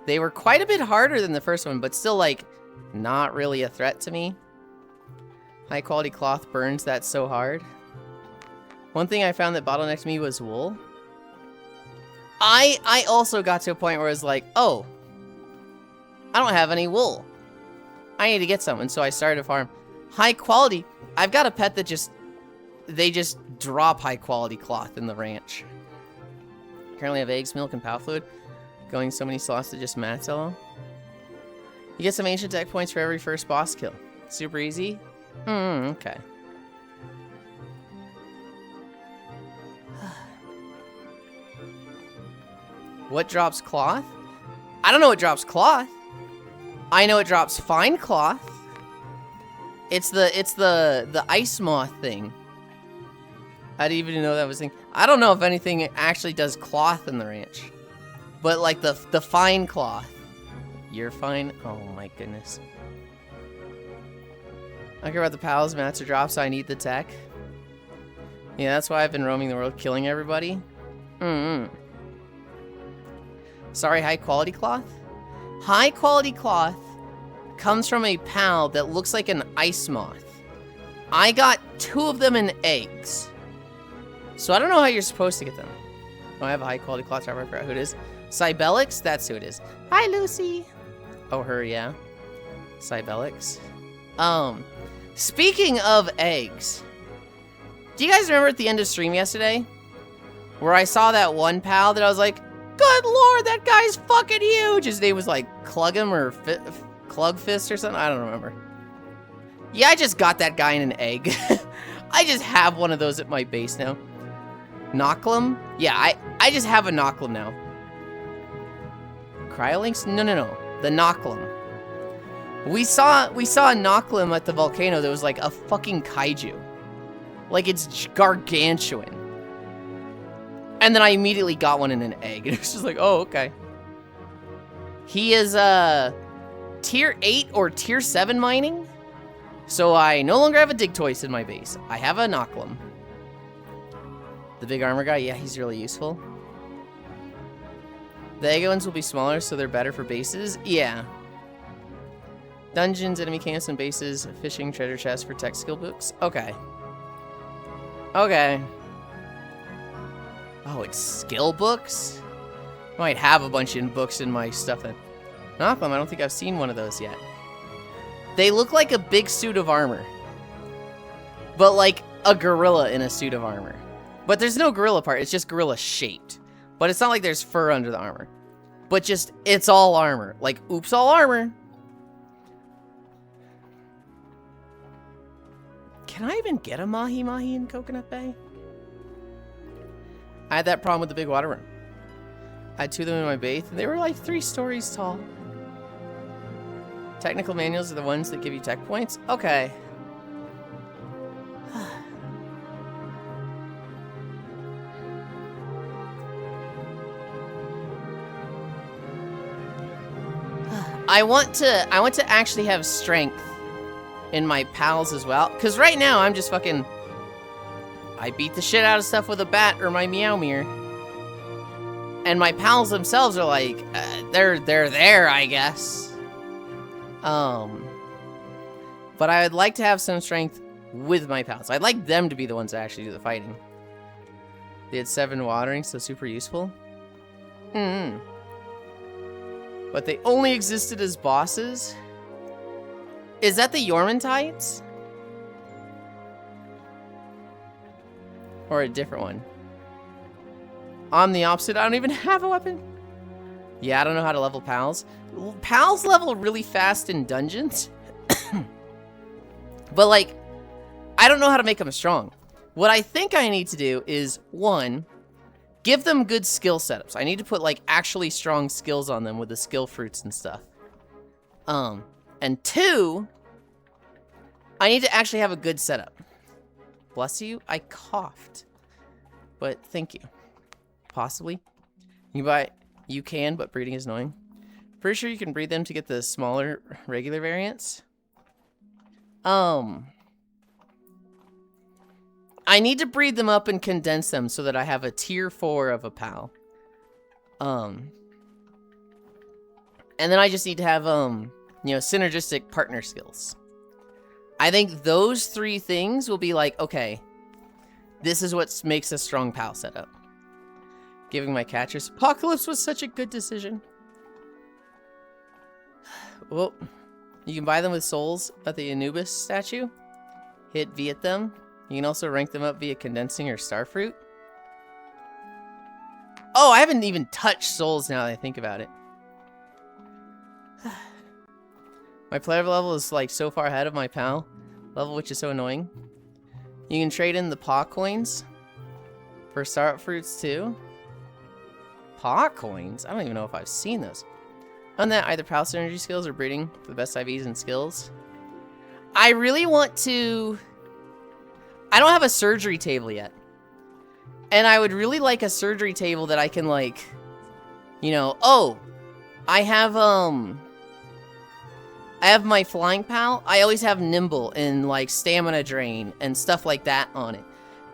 They were quite a bit harder than the first one, but still, like, not really a threat to me. High quality cloth burns that so hard. One thing I found that bottlenecked me was wool. I also got to a point where I was like, oh, I don't have any wool. I need to get some, and so I started a farm. High quality. I've got a pet that they just drop high quality cloth in the ranch. Currently have eggs, milk, and pow fluid. Going so many slots to just max all. You get some ancient tech points for every first boss kill. Super easy. Okay. What drops cloth? I don't know what drops cloth. I know it drops fine cloth. It's the ice moth thing. I didn't even know that was a thing. I don't know if anything actually does cloth in the ranch. But like the fine cloth. You're fine? Oh my goodness. I don't care about the pals, mats, or drops, so I need the tech. Yeah, that's why I've been roaming the world killing everybody. Sorry, high quality cloth? High quality cloth comes from a pal that looks like an ice moth. I got 2 of them in eggs. So I don't know how you're supposed to get them. Oh, I have a high quality cloth dropper. I forgot who it is. Cybelix? That's who it is. Hi, Lucy. Oh, her, yeah. Cybelix. Speaking of eggs, do you guys remember at the end of stream yesterday where I saw that one pal that I was like, good lord, that guy's fucking huge. His name was like Cluggum or Clugfist or something. I don't remember. Yeah, I just got that guy in an egg. I just have one of those at my base now. Knocklum? Yeah, I just have a Knocklum now. Cryolinks? No. The Knocklum. We saw a Knocklum at the volcano that was like a fucking kaiju. Like, it's gargantuan. And then I immediately got one in an egg. And it was just like, oh, okay. He is, tier 8 or tier 7 mining. So I no longer have a Digtoise in my base. I have a Knocklum. The big armor guy, yeah, he's really useful. The egg ones will be smaller, so they're better for bases. Yeah. Dungeons, enemy camps, and bases. Fishing, treasure chests for tech skill books. Okay. Okay. Oh, it's skill books? I might have a bunch of books in my stuff then. Knocklum, I don't think I've seen one of those yet. They look like a big suit of armor. But like a gorilla in a suit of armor. But there's no gorilla part, it's just gorilla shaped. But it's not like there's fur under the armor. But just, it's all armor. Like, oops, all armor. Can I even get a mahi-mahi in Coconut Bay? I had that problem with the big water worm. I had 2 of them in my base, and they were like 3 stories tall. Technical manuals are the ones that give you tech points? Okay. I want to actually have strength in my pals as well. Because right now, I'm just fucking... I beat the shit out of stuff with a bat or my Meowmere. And my pals themselves are like, they're there, I guess. But I would like to have some strength with my pals. I'd like them to be the ones that actually do the fighting. They had 7 watering, so super useful. But they only existed as bosses? Is that the Yormantides? Or a different one? I'm the opposite. I don't even have a weapon. Yeah, I don't know how to level pals. Pals level really fast in dungeons. But, like, I don't know how to make them strong. What I think I need to do is, one, give them good skill setups. I need to put, like, actually strong skills on them with the skill fruits and stuff. And two, I need to actually have a good setup. Bless you, I coughed. But thank you. Possibly. You can, but breeding is annoying. Pretty sure you can breed them to get the smaller regular variants. I need to breed them up and condense them so that I have a tier 4 of a pal. And then I just need to have, you know, synergistic partner skills. I think those 3 things will be like, okay, this is what makes a strong pal setup. Giving my catchers. Apocalypse was such a good decision. Well, you can buy them with souls at the Anubis statue. Hit V at them. You can also rank them up via condensing or starfruit. Oh, I haven't even touched souls now that I think about it. My player level is like so far ahead of my pal level, which is so annoying. You can trade in the paw coins for star fruits too. Paw coins? I don't even know if I've seen those. On that, either pal synergy skills or breeding for the best IVs and skills. I really want to... I don't have a surgery table yet. And I would really like a surgery table that I can, like... You know, oh! I have my flying pal. I always have nimble and, like, stamina drain and stuff like that on it.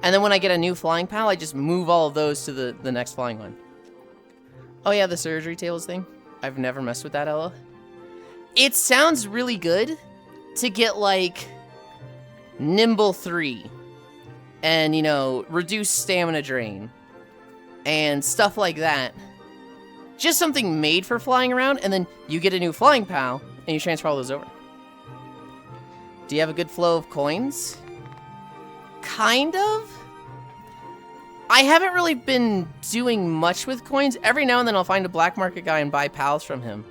And then when I get a new flying pal, I just move all of those to the next flying one. Oh yeah, the surgery tables thing. I've never messed with that, Ella. It sounds really good to get, like, nimble 3. And, you know, reduce stamina drain. And stuff like that. Just something made for flying around, and then you get a new flying pal, and you transfer all those over. Do you have a good flow of coins? Kind of. I haven't really been doing much with coins. Every now and then I'll find a black market guy and buy pals from him.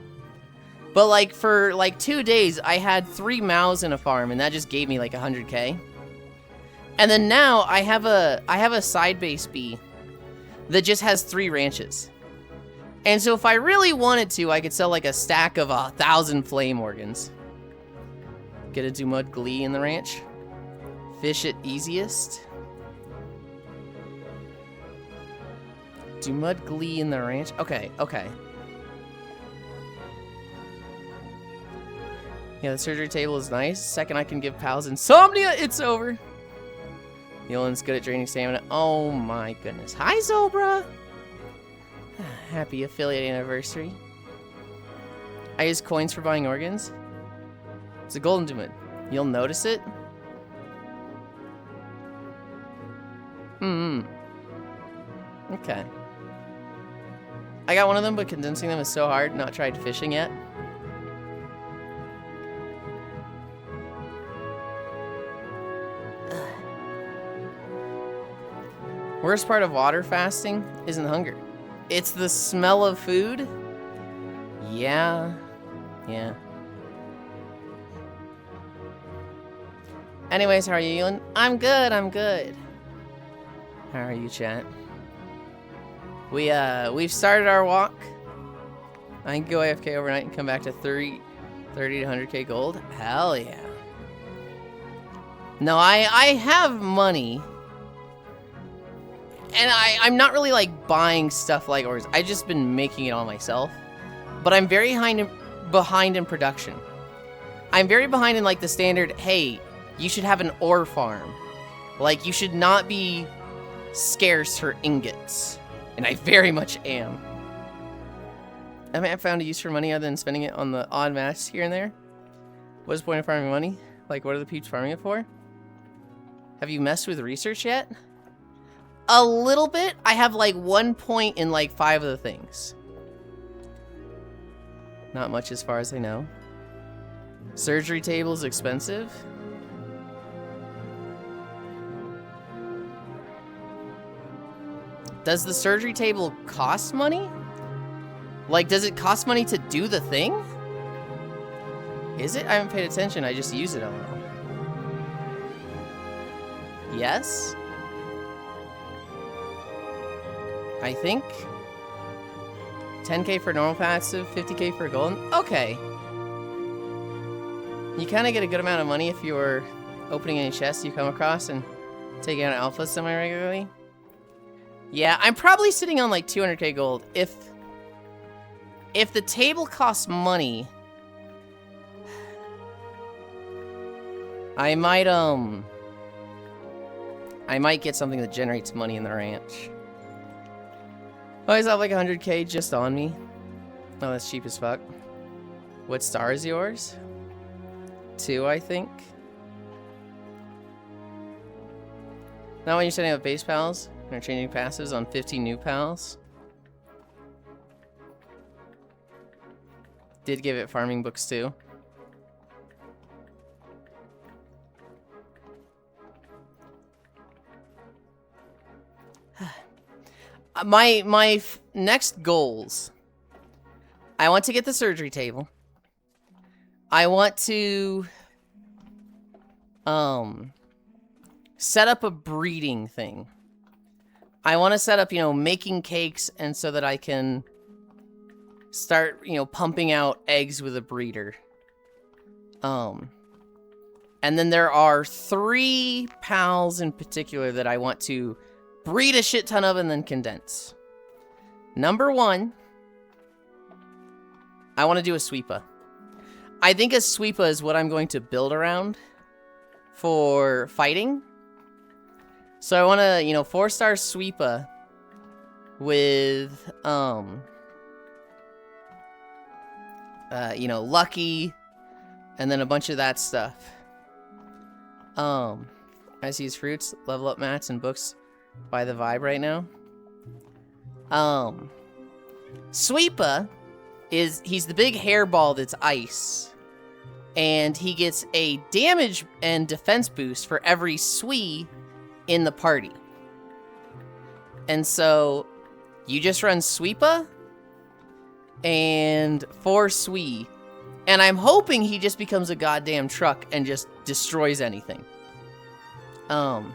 But like for like 2 days, I had 3 mows in a farm, and that just gave me like 100k. And then now I have a side base bee that just has 3 ranches. And so if I really wanted to, I could sell like a stack of 1,000 flame organs. Get a Dumud Glee in the ranch. Fish it easiest. Dumud Glee in the ranch. Okay, okay. Yeah, the surgery table is nice. Second I can give pals insomnia, it's over. Yulind's good at draining stamina. Oh my goodness. Hi, Zobra! Happy affiliate anniversary. I use coins for buying organs. It's a golden Dumud. You'll notice it? Okay. I got one of them, but condensing them is so hard. Not tried fishing yet. Worst part of water fasting isn't hunger. It's the smell of food. Yeah. Yeah. Anyways, how are you, Yulind? I'm good, I'm good. How are you, chat? We've started our walk. I can go AFK overnight and come back to 30 to 100k gold. Hell yeah. No, I have money. And I'm not really like buying stuff like ores. I've just been making it all myself. But I'm very behind in production. I'm very behind in like the standard, hey, you should have an ore farm. Like, you should not be scarce for ingots. And I very much am. I haven't found a use for money other than spending it on the odd match here and there. What's the point of farming money? Like, what are the peeps farming it for? Have you messed with research yet? A little bit. I have like 1 point in like 5 of the things. Not much as far as I know. Surgery table is expensive. Does the surgery table cost money? Like, does it cost money to do the thing? Is it? I haven't paid attention. I just use it a little. Yes? I think 10k for normal passive, 50k for golden. Okay. You kind of get a good amount of money if you're opening any chests you come across and taking out alphas semi-regularly. Yeah, I'm probably sitting on like 200k gold. If the table costs money, I might get something that generates money in the ranch. Oh, I have like 100k just on me. Oh, that's cheap as fuck. What star is yours? 2, I think. Now when you're setting up base pals and are changing passives on 50 new pals. Did give it farming books too. My next goals. I want to get the surgery table. I want to set up a breeding thing. I want to set up, making cakes, and so that I can start, pumping out eggs with a breeder. And then there are 3 pals in particular that I want to breed a shit ton of and then condense. Number 1, I want to do a sweeper. I think a sweeper is what I'm going to build around for fighting. So I want to, 4-star sweeper with, lucky, and then a bunch of that stuff. As use fruits, level up mats and books by the vibe right now. Sweeper he's the big hairball that's ice. And he gets a damage and defense boost for every Swee in the party. And so you just run Sweeper and 4 Swee. And I'm hoping he just becomes a goddamn truck and just destroys anything. And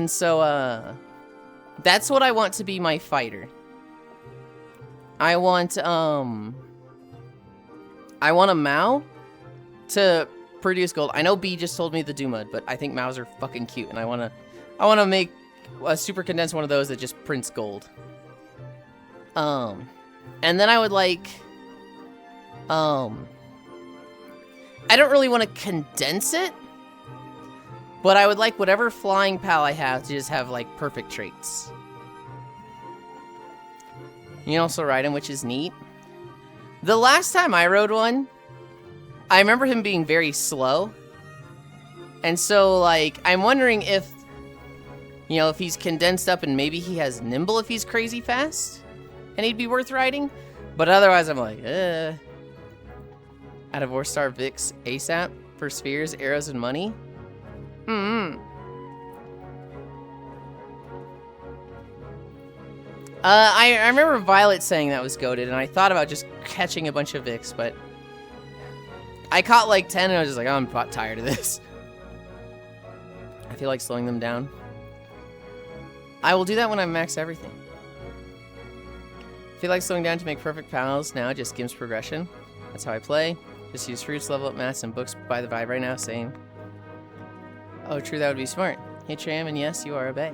so, that's what I want to be my fighter. I want a Mao to produce gold. I know B just told me the Doomud, but I think Maos are fucking cute, and I wanna make a super condensed one of those that just prints gold. And then I would like, I don't really want to condense it, but I would like whatever flying pal I have to just have, like, perfect traits. You can also ride him, which is neat. The last time I rode one, I remember him being very slow. And so, like, I'm wondering if, if he's condensed up and maybe he has nimble if he's crazy fast. And he'd be worth riding. But otherwise, I'm like, Out of 4-star Vix ASAP for spheres, arrows, and money. I remember Violet saying that was goated, and I thought about just catching a bunch of Vix, but I caught like 10, and I was just like, oh, I'm tired of this. I feel like slowing them down. I will do that when I max everything. I feel like slowing down to make perfect pals now just gives progression. That's how I play. Just use fruits, level up mats, and books by the vibe right now, same. Oh, true, that would be smart. Hey, Tram, and yes, you are a bae.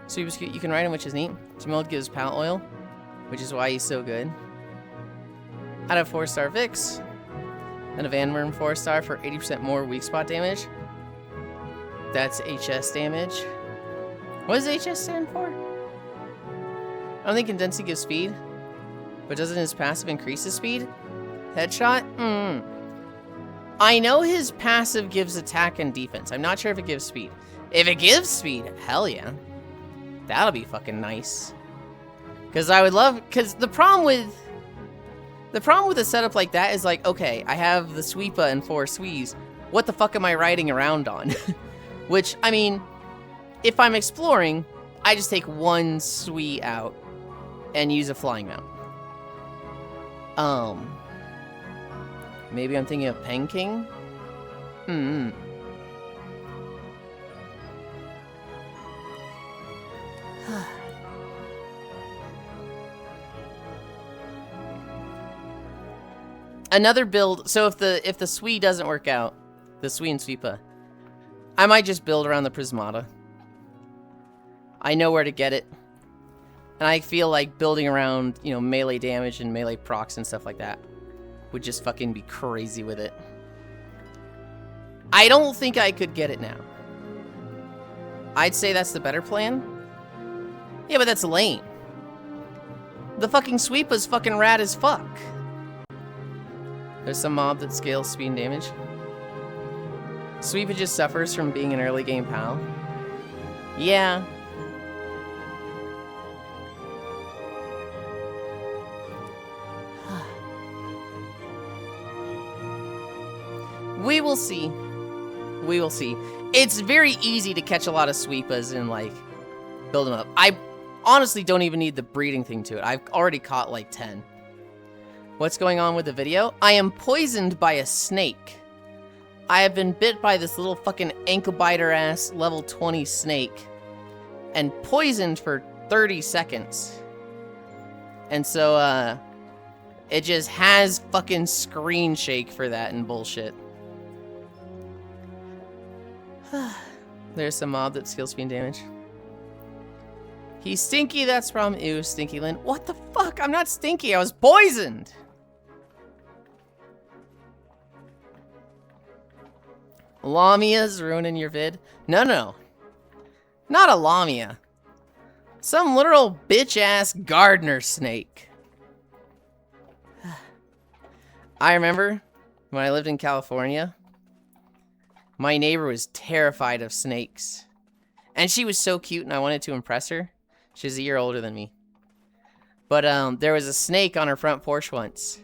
Sweet Biscuit, you can ride him, which is neat. Jamil gives pal oil, which is why he's so good. Out of 4-star Vix. And a Vanworm 4-star for 80% more weak spot damage. That's HS damage. What does HS stand for? I don't think Condensing gives speed. But doesn't his passive increase his speed? Headshot? I know his passive gives attack and defense. I'm not sure if it gives speed. If it gives speed, hell yeah. That'll be fucking nice. Because I would love... Because the problem with a setup like that is like, okay, I have the Sweepa and 4 Swees. What the fuck am I riding around on? Which, I mean, if I'm exploring, I just take one Sui out and use a flying mount. Maybe I'm thinking of Peng King? Another build, so if the Sui doesn't work out, the Sui and Sweepa, I might just build around the Prismata. I know where to get it. And I feel like building around, you know, melee damage and melee procs and stuff like that would just fucking be crazy with it. I don't think I could get it now. I'd say that's the better plan. Yeah, but that's lame. The fucking Sweepa's fucking rad as fuck. There's some mob that scales speed and damage. Sweepa just suffers from being an early game pal. Yeah. We will see. We will see. It's very easy to catch a lot of Sweepas and, like, build them up. I honestly don't even need the breeding thing to it. I've already caught, like, 10. What's going on with the video? I am poisoned by a snake. I have been bit by this little fucking ankle biter ass level 20 snake and poisoned for 30 seconds. And so, it just has fucking screen shake for that and bullshit. There's some mob that steals speed damage. He's stinky, that's from ew, Stinky Lynn. What the fuck? I'm not stinky, I was poisoned! Lamia's ruining your vid? No. Not a Lamia. Some literal bitch-ass gardener snake. I remember when I lived in California, my neighbor was terrified of snakes. And she was so cute and I wanted to impress her. She's a year older than me. But there was a snake on her front porch once.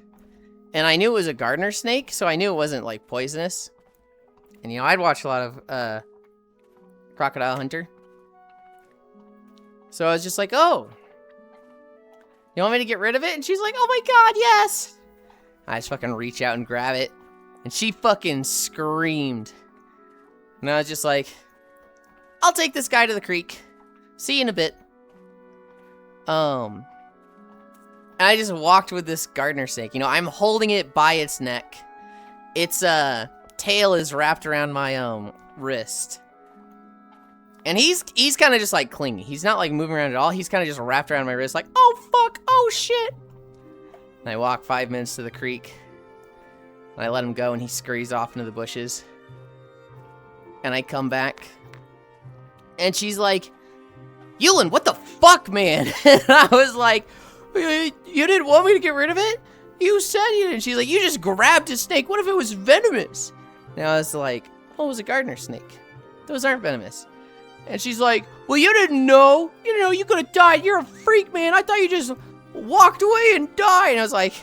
And I knew it was a gardener snake, so I knew it wasn't like poisonous. And, you know, I'd watch a lot of Crocodile Hunter. So I was just like, oh. You want me to get rid of it? And she's like, oh my god, yes! I just fucking reach out and grab it. And she fucking screamed. And I was just like, I'll take this guy to the creek. See you in a bit. And I just walked with this gardener snake. You know, I'm holding it by its neck. Its, tail is wrapped around my wrist, and he's kind of just like clingy. He's not like moving around at all. He's kind of just wrapped around my wrist like, oh fuck, oh shit. And I walk 5 minutes to the creek and I let him go and he scurries off into the bushes, and I come back and she's like, Yulind, what the fuck, man? And I was like, you didn't want me to get rid of it? You said you didn't. She's like, you just grabbed a snake. What if it was venomous? And I was like, oh, it was a gardener snake. Those aren't venomous. And she's like, well, you didn't know. You didn't know, you could have died. You're a freak, man. I thought you just walked away and died. And I was like,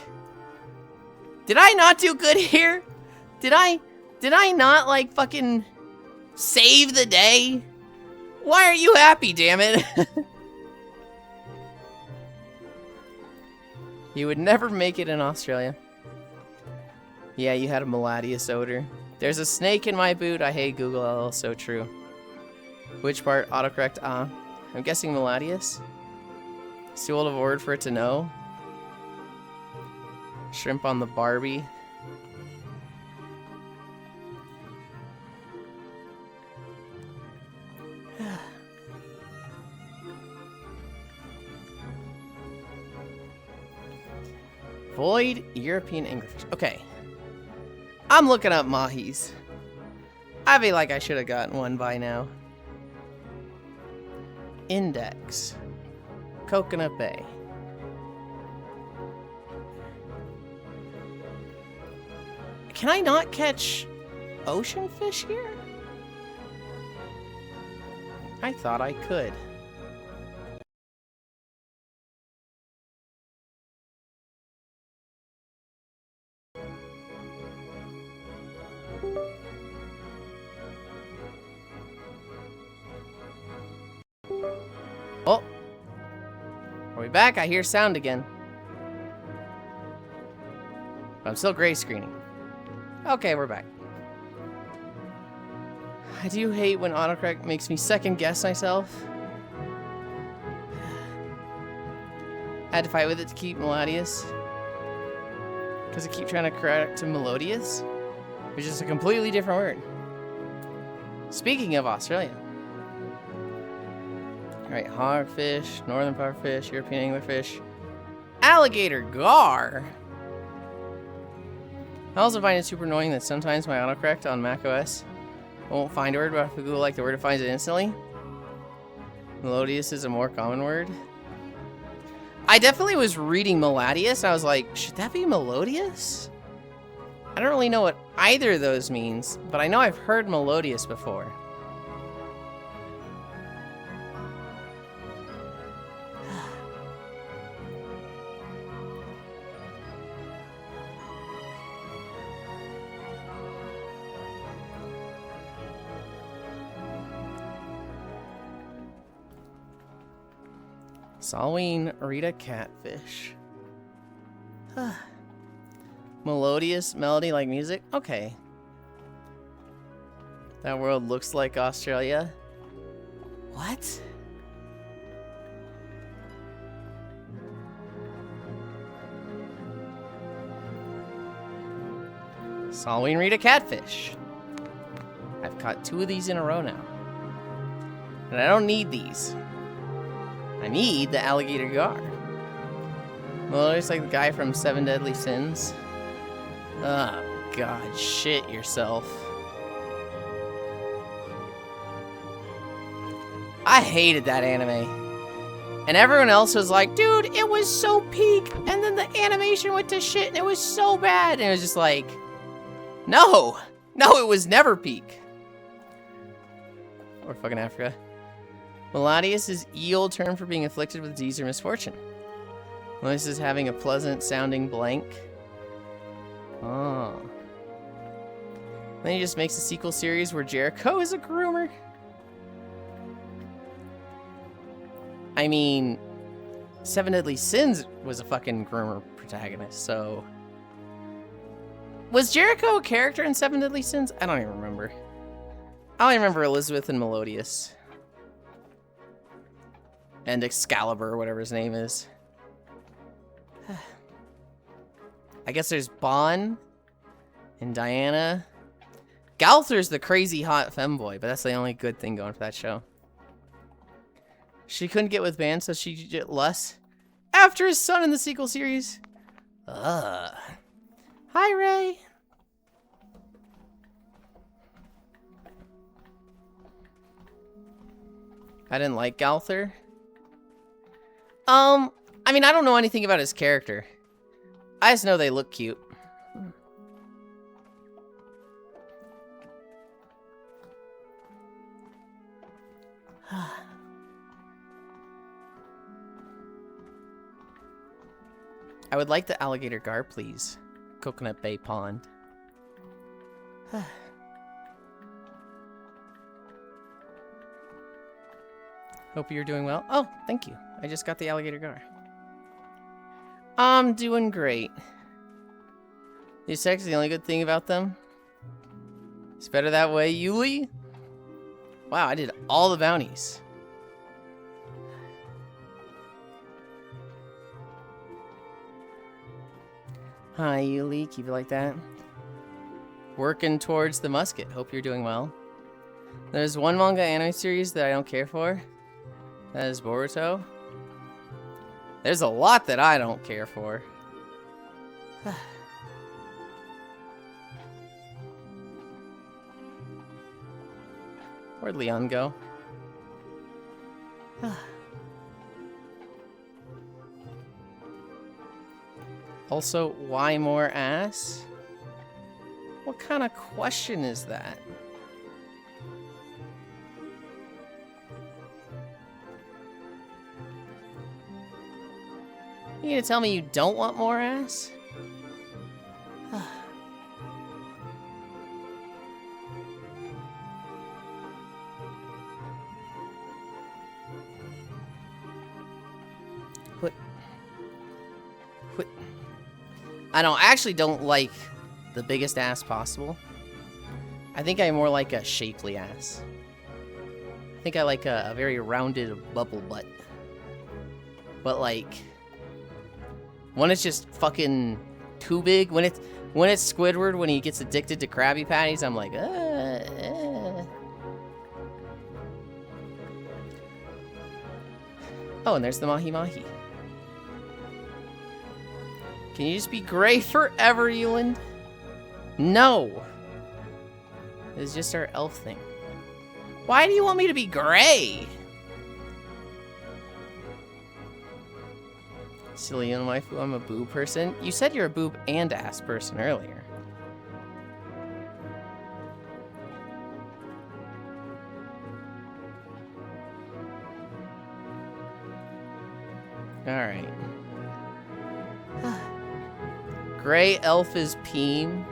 did I not do good here? Did I not, like, fucking save the day? Why aren't you happy, damn it? You would never make it in Australia. Yeah, you had a melodious odor. There's a snake in my boot. I hate Google LL, so true. Which part? Autocorrect, I'm guessing melodious? It's too old of a word for it to know. Shrimp on the Barbie. Void European Anglerfish. Okay. I'm looking up mahis. I feel like I should have gotten one by now. Index. Coconut Bay. Can I not catch ocean fish here? I thought I could. we back? I hear sound again. But I'm still gray screening. Okay, we're back. I do hate when autocorrect makes me second guess myself. I had to fight with it to keep melodious. Because I keep trying to correct to melodious, which is a completely different word. Speaking of Australia. Alright, hogfish, northern pufferfish, European anglerfish, alligator gar. I also find it super annoying that sometimes my autocorrect on macOS won't find a word, but if I Google like the word, it finds it instantly. Melodious is a more common word. I definitely was reading melodious. I was like, should that be melodious? I don't really know what either of those means, but I know I've heard melodious before. Salween Rita catfish. Melodious melody like music? Okay. That world looks like Australia. What? Salween Rita catfish. I've caught 2 of these in a row now. And I don't need these. I need the alligator gar. Well, it's like the guy from 7 Deadly Sins. Oh, God, shit yourself. I hated that anime. And everyone else was like, dude, it was so peak. And then the animation went to shit and it was so bad. And it was just like, no, it was never peak. Or fucking Africa. Melodious is eel term for being afflicted with disease or misfortune. Melodious is having a pleasant sounding blank. Oh. Then he just makes a sequel series where Jericho is a groomer. I mean, 7 Deadly Sins was a fucking groomer protagonist, so... Was Jericho a character in 7 Deadly Sins? I don't even remember. I only remember Elizabeth and Melodious. And Excalibur, whatever his name is. I guess there's Bon and Diana. Galther's the crazy hot femboy, but that's the only good thing going for that show. She couldn't get with Ban, so she did less after his son in the sequel series. Ugh. Hi, Ray. I didn't like Galther. I mean, I don't know anything about his character. I just know they look cute. I would like the alligator gar, please. Coconut Bay Pond. Hope you're doing well. Oh, thank you. I just got the alligator gar. I'm doing great. These texts, the only good thing about them. It's better that way, Yuli. Wow, I did all the bounties. Hi, Yuli. Keep it like that. Working towards the musket. Hope you're doing well. There's one manga anime series that I don't care for. That is Boruto. There's a lot that I don't care for. Where'd Leon go? Also, why more ass? What kind of question is that? You gonna tell me you don't want more ass? Put I actually don't like the biggest ass possible. I think I more like a shapely ass. I think I like a very rounded bubble butt. But like, when it's just fucking too big, when it's Squidward when he gets addicted to Krabby Patties, I'm like, Oh, and there's the Mahi Mahi. Can you just be gray forever, Yulind? No. It's just our elf thing. Why do you want me to be gray? Silly young waifu, I'm a boob person. You said you're a boob and ass person earlier. Alright. Gray elf is Peen.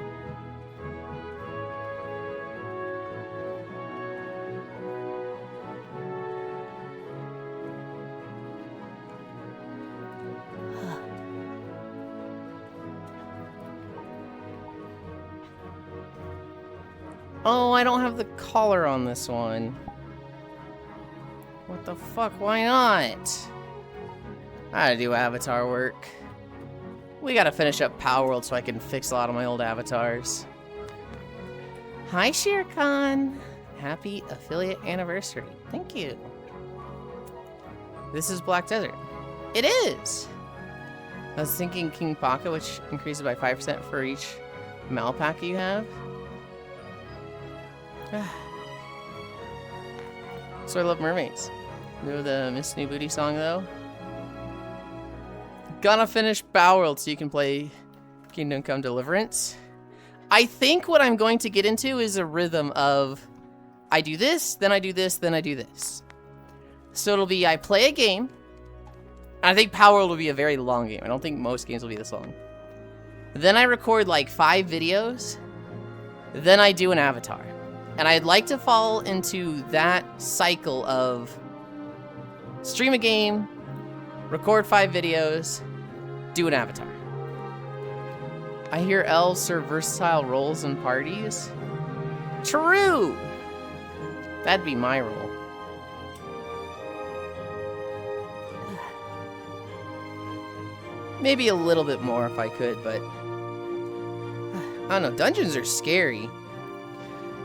Oh, I don't have the collar on this one. What the fuck? Why not? I gotta do avatar work. We gotta finish up Power World so I can fix a lot of my old avatars. Hi, Shere Khan. Happy affiliate anniversary. Thank you. This is Black Desert. It is! I was thinking King Paka, which increases by 5% for each Malpaca you have. So I love mermaids. Know the Miss New Booty song though? Gonna finish Power World so you can play Kingdom Come Deliverance. I think what I'm going to get into is a rhythm of I do this, then I do this, then I do this. So it'll be I play a game. I think Power World will be a very long game. I don't think most games will be this long. Then I record like 5 videos. Then I do an avatar. And I'd like to fall into that cycle of stream a game, record 5 videos, do an avatar. I hear elves serve versatile roles in parties. True! That'd be my role. Maybe a little bit more if I could, but I don't know, dungeons are scary.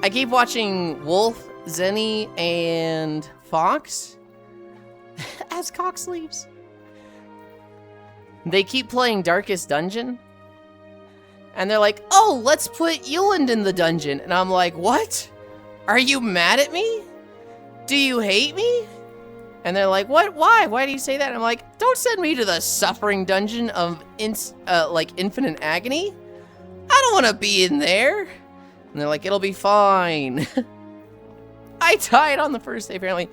I keep watching Wolf, Zenny, and Fox as cock sleeves. They keep playing Darkest Dungeon. And they're like, oh, let's put Yulind in the dungeon. And I'm like, what? Are you mad at me? Do you hate me? And they're like, what? Why? Why do you say that? And I'm like, don't send me to the suffering dungeon of infinite agony. I don't want to be in there. And they're like, it'll be fine. I died on the first day, apparently.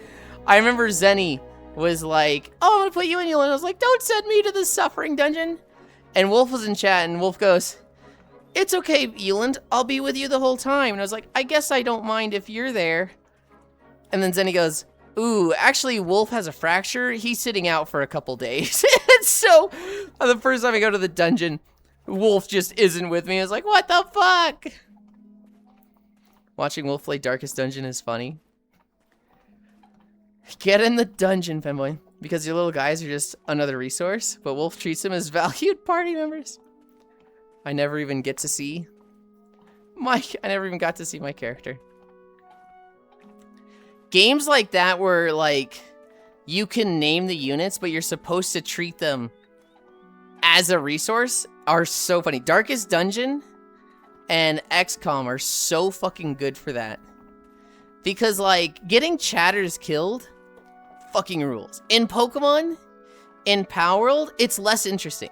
I remember Zenny was like, oh, I'm gonna put you in Yulind. I was like, don't send me to the suffering dungeon. And Wolf was in chat, and Wolf goes, it's okay, Yulind. I'll be with you the whole time. And I was like, I guess I don't mind if you're there. And then Zenny goes, ooh, actually, Wolf has a fracture. He's sitting out for a couple days. And so, the first time I go to the dungeon, Wolf just isn't with me. I was like, what the fuck? Watching Wolf play Darkest Dungeon is funny. Get in the dungeon, fanboy. Because your little guys are just another resource, but Wolf treats them as valued party members. I never even get to see I never even got to see my character. Games like that where, like, you can name the units, but you're supposed to treat them as a resource are so funny. Darkest Dungeon and XCOM are so fucking good for that. Because, like, getting chatters killed fucking rules. In Pokemon, in Power World, it's less interesting.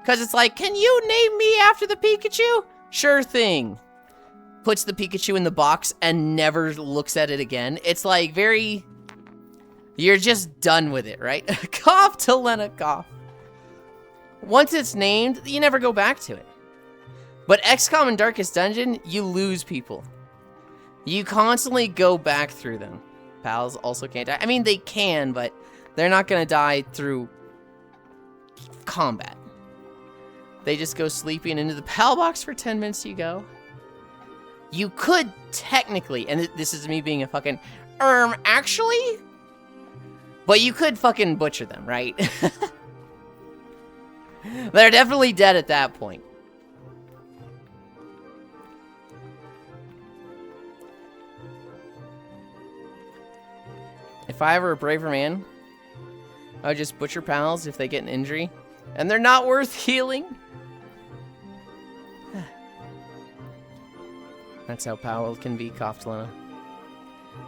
Because it's like, can you name me after the Pikachu? Sure thing. Puts the Pikachu in the box and never looks at it again. It's like very... You're just done with it, right? Cough to Lena cough. Once it's named, you never go back to it. But XCOM and Darkest Dungeon, you lose people. You constantly go back through them. Pals also can't die. I mean, they can, but they're not going to die through combat. They just go sleeping into the PAL box for 10 minutes, you go. You could technically, and this is me being a fucking, actually? But you could fucking butcher them, right? They're definitely dead at that point. If I were a braver man, I would just butcher pals if they get an injury. And they're not worth healing. That's how Powell can be, Koftlina.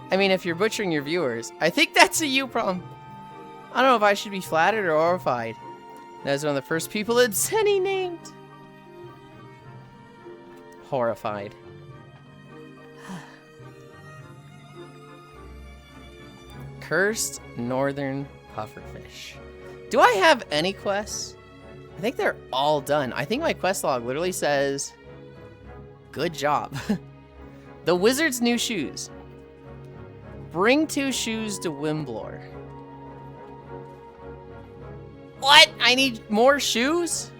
I mean, if you're butchering your viewers, I think that's a you problem. I don't know if I should be flattered or horrified. That was one of the first people that Zenny named. Horrified. Cursed Northern Pufferfish. Do I have any quests? I think they're all done. I think my quest log literally says, good job. The Wizard's new shoes. Bring 2 shoes to Wimblor. What? I need more shoes?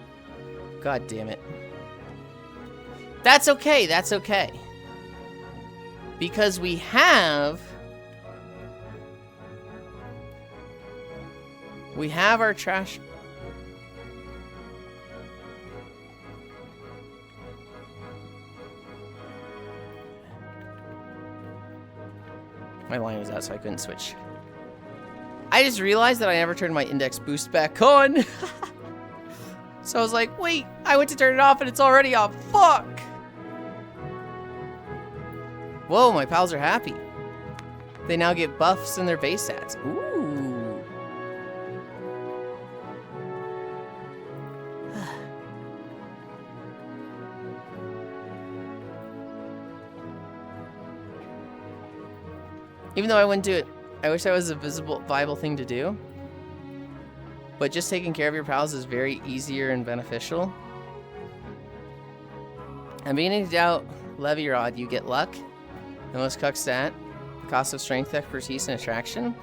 God damn it. That's okay, that's okay. Because we have our trash. My line was out, so I couldn't switch. I just realized that I never turned my index boost back on. So I was like, wait, I went to turn it off and it's already off. Fuck! Whoa, my pals are happy. They now get buffs in their base stats. Ooh. Even though I wouldn't do it, I wish that was a viable thing to do. But just taking care of your pals is very easier and beneficial. And beginning to doubt, levy or odd, you get luck. The most cuck stat, cost of strength, expertise, and attraction.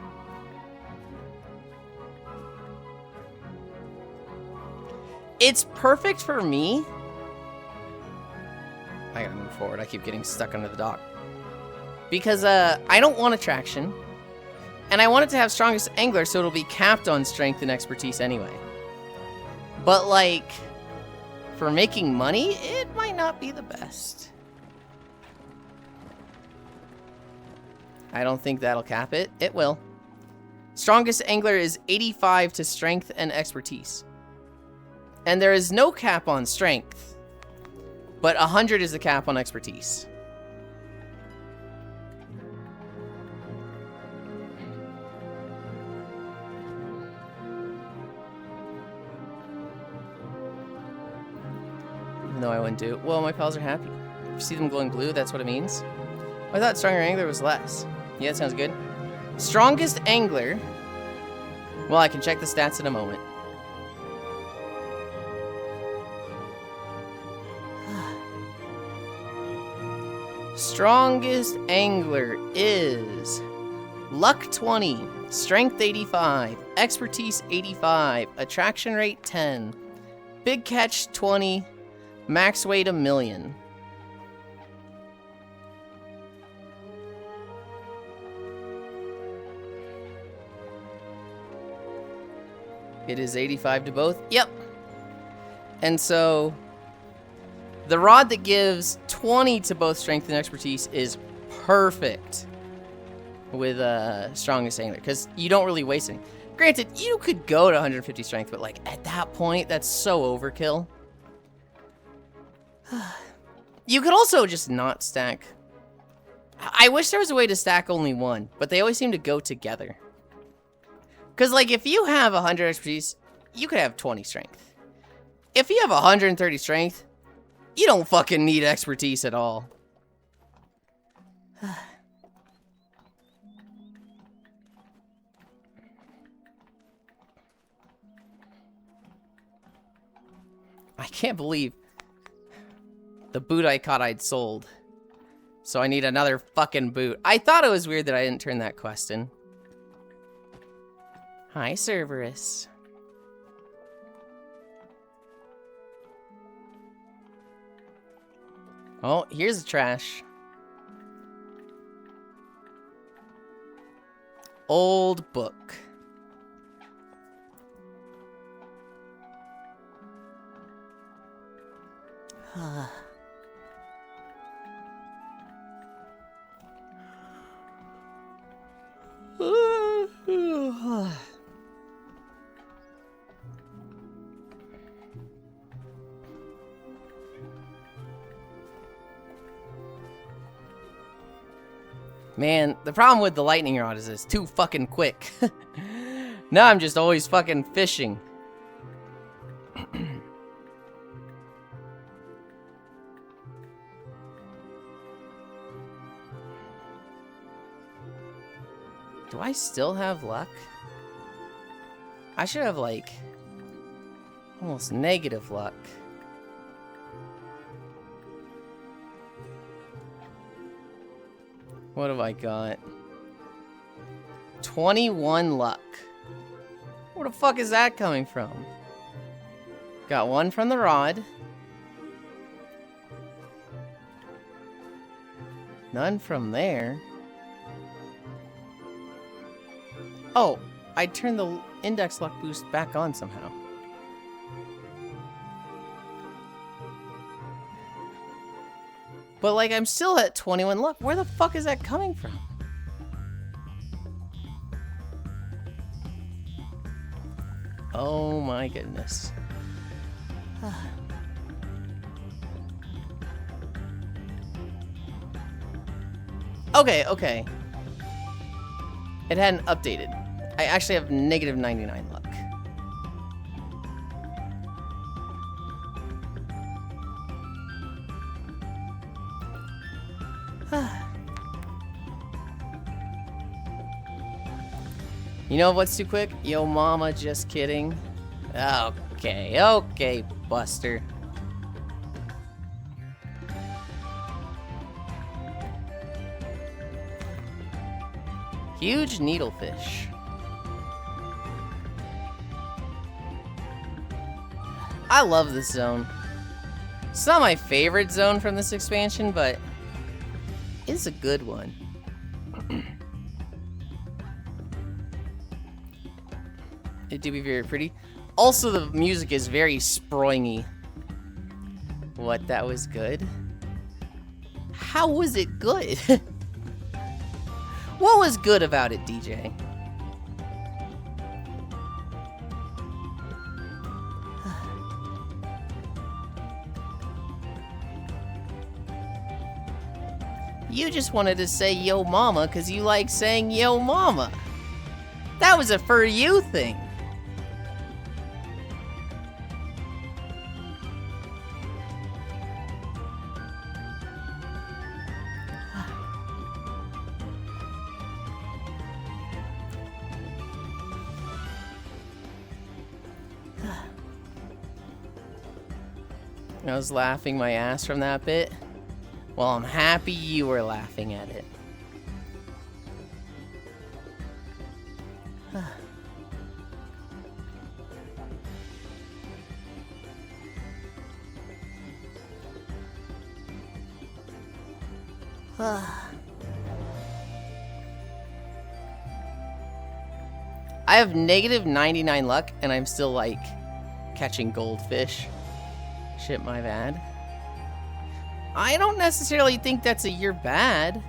It's perfect for me. I gotta move forward. I keep getting stuck under the dock. Because I don't want attraction. And I want it to have strongest angler, so it'll be capped on strength and expertise anyway. But like, for making money, it might not be the best. I don't think that'll cap it. It will. Strongest angler is 85 to strength and expertise. And there is no cap on strength, but 100 is the cap on expertise. Even though I wouldn't do it. Well, my pals are happy. If you see them glowing blue, that's what it means. I thought stronger angler was less. Yeah, that sounds good. Strongest angler. Well, I can check the stats in a moment. Strongest angler is luck 20, strength 85, expertise 85, attraction rate 10, big catch 20, max weight 1,000,000. It is 85 to both. Yep. And so the rod that gives 20 to both strength and expertise is perfect with strongest angler, because you don't really waste any. Granted, you could go to 150 strength, but like at that point, that's so overkill. You could also just not stack. I wish there was a way to stack only one, but they always seem to go together. Because like if you have 100 expertise, you could have 20 strength. If you have 130 strength, you don't fucking need expertise at all. I can't believe the boot I caught I'd sold. So I need another fucking boot. I thought it was weird that I didn't turn that quest in. Hi, Cerberus. Oh, here's the trash. Old book. Man, the problem with the lightning rod is it's too fucking quick. Now I'm just always fucking fishing. Do I still have luck? I should have, like, almost negative luck. What have I got? 21 luck. Where the fuck is that coming from? Got one from the rod. None from there. Oh, I turned the index luck boost back on somehow. But, like, I'm still at 21 luck. Where the fuck is that coming from? Oh my goodness. Okay. It hadn't updated. I actually have negative 99 luck. You know what's too quick? Yo mama, just kidding. Okay, Buster. Huge needlefish. I love this zone. It's not my favorite zone from this expansion, but it's a good one. It do be very pretty. Also, the music is very springy. What, that was good? How was it good? What was good about it, DJ? You just wanted to say yo mama because you like saying yo mama. That was a for you thing. I was laughing my ass from that bit. Well, I'm happy you were laughing at it. I have negative 99 luck, and I'm still, like, catching goldfish. Shit, my bad. I don't necessarily think that's a you're bad.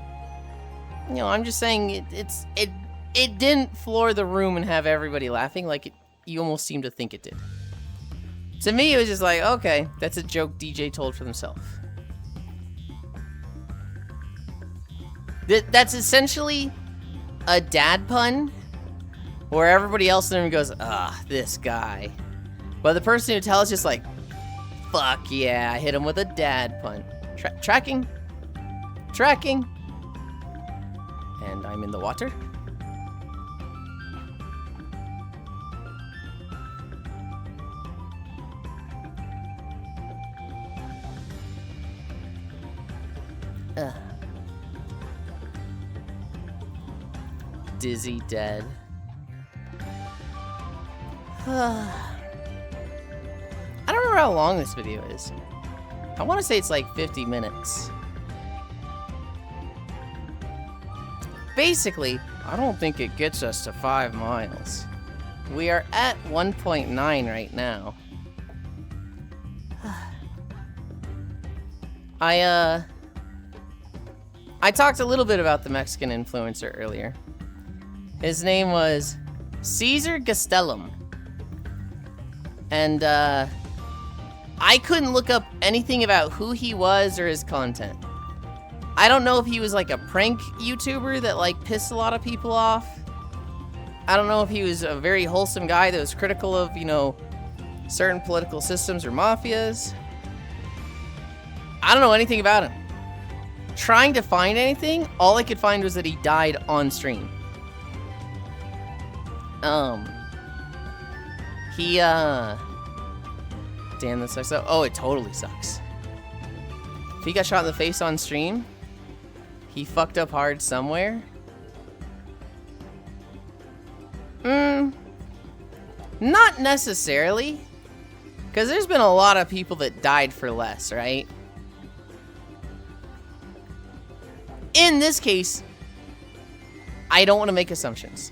You know, I'm just saying it didn't floor the room and have everybody laughing like you almost seem to think it did. To me, it was just like, okay, that's a joke DJ told for himself. That's essentially a dad pun where everybody else in the room goes, this guy. But the person who tells just like, fuck yeah, I hit him with a dad pun. Tracking. And I'm in the water. Dizzy dead. I don't remember how long this video is. I want to say it's like 50 minutes. Basically, I don't think it gets us to 5 miles. We are at 1.9 right now. I talked a little bit about the Mexican influencer earlier. His name was Caesar Gastelum. And, I couldn't look up anything about who he was or his content. I don't know if he was like a prank YouTuber that like pissed a lot of people off. I don't know if he was a very wholesome guy that was critical of, you know, certain political systems or mafias. I don't know anything about him. Trying to find anything, all I could find was that he died on stream. Damn, this sucks. Oh, it totally sucks. If he got shot in the face on stream, he fucked up hard somewhere. Not necessarily. Because there's been a lot of people that died for less, right? In this case, I don't want to make assumptions.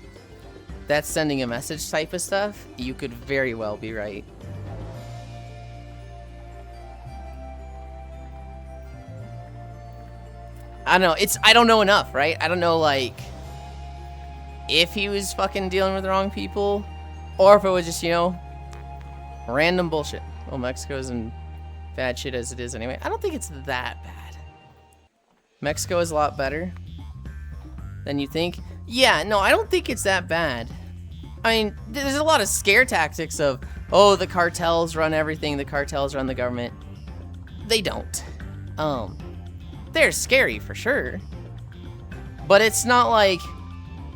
That's sending a message type of stuff. You could very well be right. I don't know. I don't know enough, right? I don't know, like, if he was fucking dealing with the wrong people, or if it was just, you know, random bullshit. Well, Mexico's in bad shit as it is anyway. I don't think it's that bad. Mexico is a lot better than you think. Yeah, no, I don't think it's that bad. I mean, there's a lot of scare tactics of, oh, the cartels run everything, the cartels run the government. They don't. They're scary for sure. But it's not like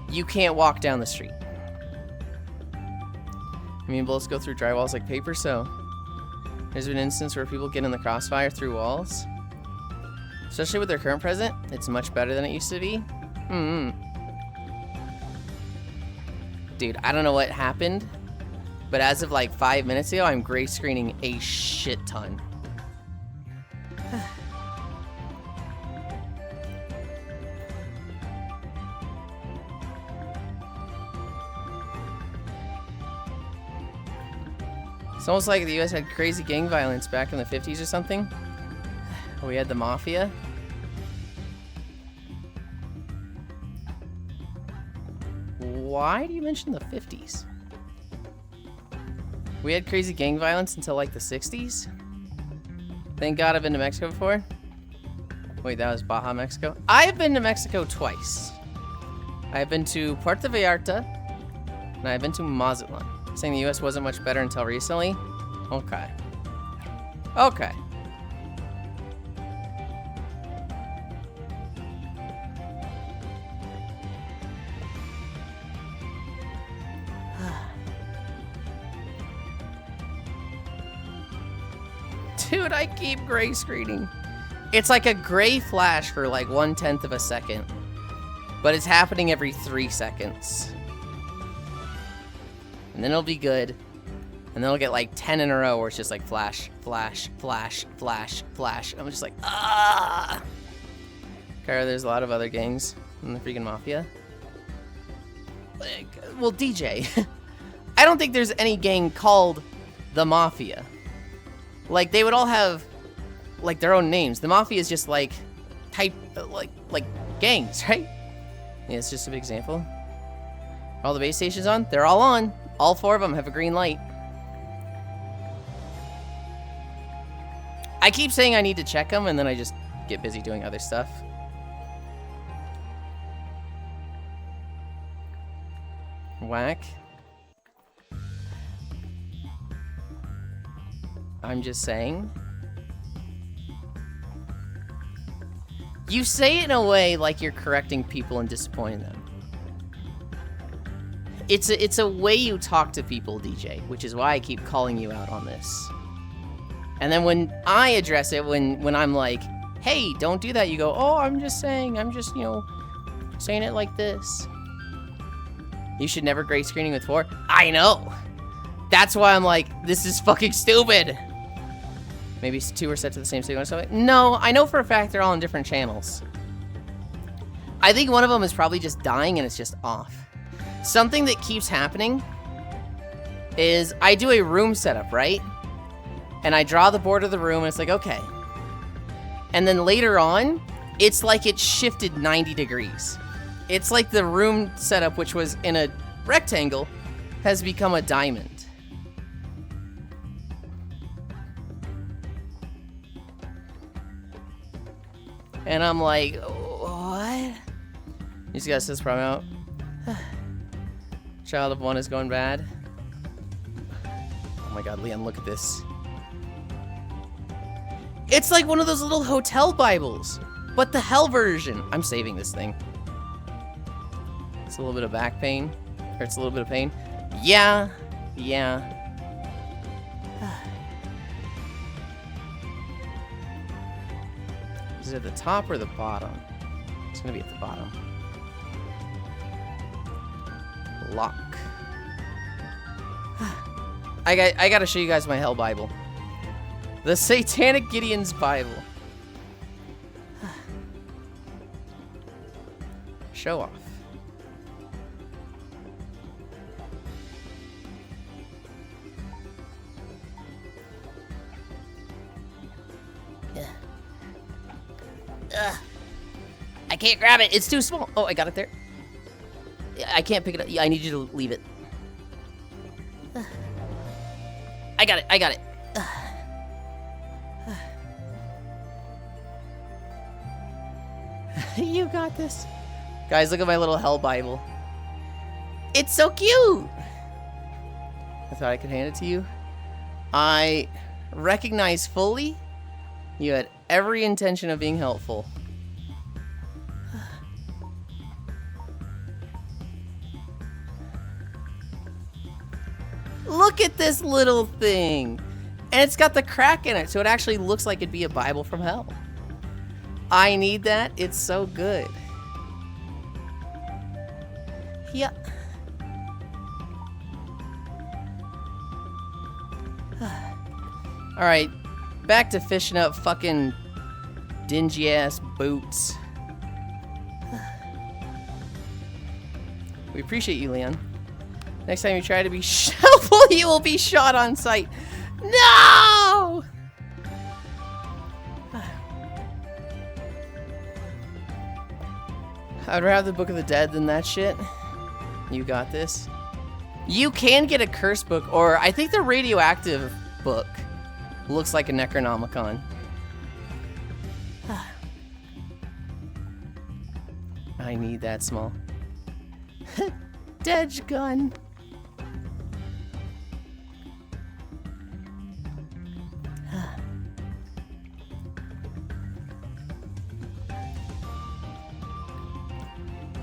you can't walk down the street. I mean, bullets go through drywalls like paper, so there's been an instance where people get in the crossfire through walls. Especially with their current president, it's much better than it used to be. Dude, I don't know what happened, but as of like 5 minutes ago, I'm gray screening a shit ton. It's almost like the US had crazy gang violence back in the 50s or something. We had the mafia. Why do you mention the 50s? We had crazy gang violence until like the 60s? Thank God I've been to Mexico before. Wait, that was Baja, Mexico? I've been to Mexico twice. I've been to Puerto Vallarta, and I've been to Mazatlan. Saying the US wasn't much better until recently? Okay. Okay. Dude, I keep gray screening. It's like a gray flash for like 1/10 of a second. But it's happening every 3 seconds. And then it'll be good. And then I'll get like 10 in a row where it's just like flash, flash, flash, flash, flash. I'm just like, ah! Kara, there's a lot of other gangs in the freaking mafia. Like, well, DJ. I don't think there's any gang called the Mafia. Like, they would all have, like, their own names. The Mafia is just, like, type, like gangs, right? Yeah, it's just a big example. All the base stations on? They're all on. All 4 of them have a green light. I keep saying I need to check them, and then I just get busy doing other stuff. Whack. I'm just saying. You say it in a way like you're correcting people and disappointing them. It's a way you talk to people, DJ, which is why I keep calling you out on this. And then when I address it, when I'm like, hey, don't do that, you go, oh, I'm just saying, you know, saying it like this. You should never gray screening with 4. I know. That's why I'm like, this is fucking stupid. Maybe 2 are set to the same signal or something. No, I know for a fact they're all on different channels. I think one of them is probably just dying and it's just off. Something that keeps happening is I do a room setup, right? And I draw the board of the room and it's like, okay. And then later on, it's like it shifted 90 degrees. It's like the room setup, which was in a rectangle, has become a diamond. And I'm like, what? You just gotta set this problem out. Child of one is going bad. Oh my god, Leon, look at this. It's like one of those little hotel Bibles, but the hell version. I'm saving this thing. It's a little bit of back pain. Or it's a little bit of pain. Yeah. Yeah. Is it at the top or the bottom? It's gonna be at the bottom. Lock. I gotta show you guys my Hell Bible. The Satanic Gideon's Bible. Show off. I can't grab it. It's too small. Oh, I got it there. I can't pick it up. I need you to leave it. I got it. I got it. You got this. Guys, look at my little Hell Bible. It's so cute. I thought I could hand it to you. I recognize fully you had every intention of being helpful. Look at this little thing. And it's got the crack in it, so it actually looks like it'd be a Bible from hell. I need that. It's so good. Yeah. Alright. Back to fishing up fucking dingy ass boots. We appreciate you, Leon. Next time you try to be helpful, you will be shot on sight. No! I'd rather the Book of the Dead than that shit. You got this. You can get a curse book, or I think the radioactive book looks like a Necronomicon. I need that small. Dedge gun.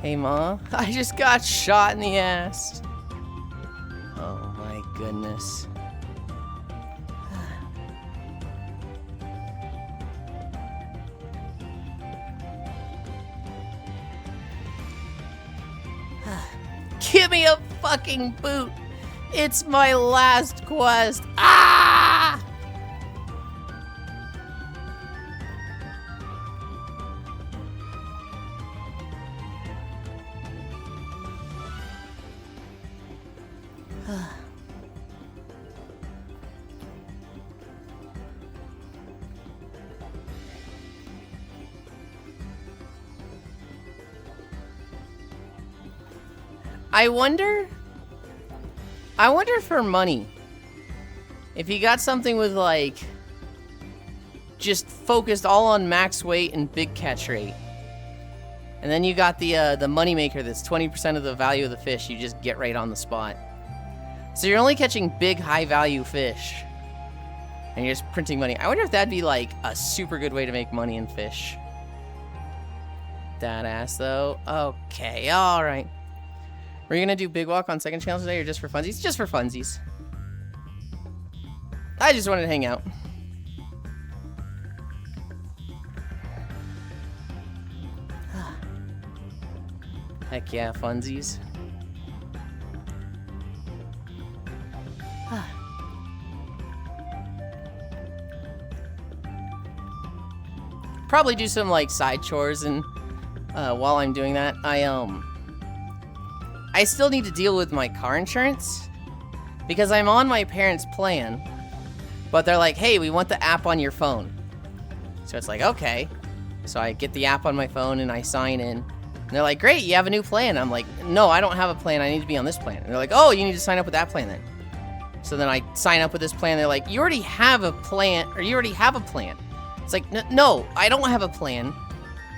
Hey, Ma. I just got shot in the ass. Oh, my goodness. Give me a fucking boot. It's my last quest. Ah! I wonder for money, if you got something with like, just focused all on max weight and big catch rate, and then you got the money maker that's 20% of the value of the fish, you just get right on the spot. So you're only catching big, high value fish, and you're just printing money. I wonder if that'd be like a super good way to make money in fish. That ass though. Okay, all right. We're you gonna do Big Walk on second channel today, or just for funsies? Just for funsies. I just wanted to hang out. Heck yeah, funsies. probably do some like side chores, and while I'm doing that, I still need to deal with my car insurance because I'm on my parents' plan, but they're like, hey, we want the app on your phone. So it's like, okay. So I get the app on my phone and I sign in. And they're like, great, you have a new plan. I'm like, no, I don't have a plan. I need to be on this plan. And they're like, oh, you need to sign up with that plan then. So then I sign up with this plan. They're like, you already have a plan, or you already have a plan. It's like, no, I don't have a plan.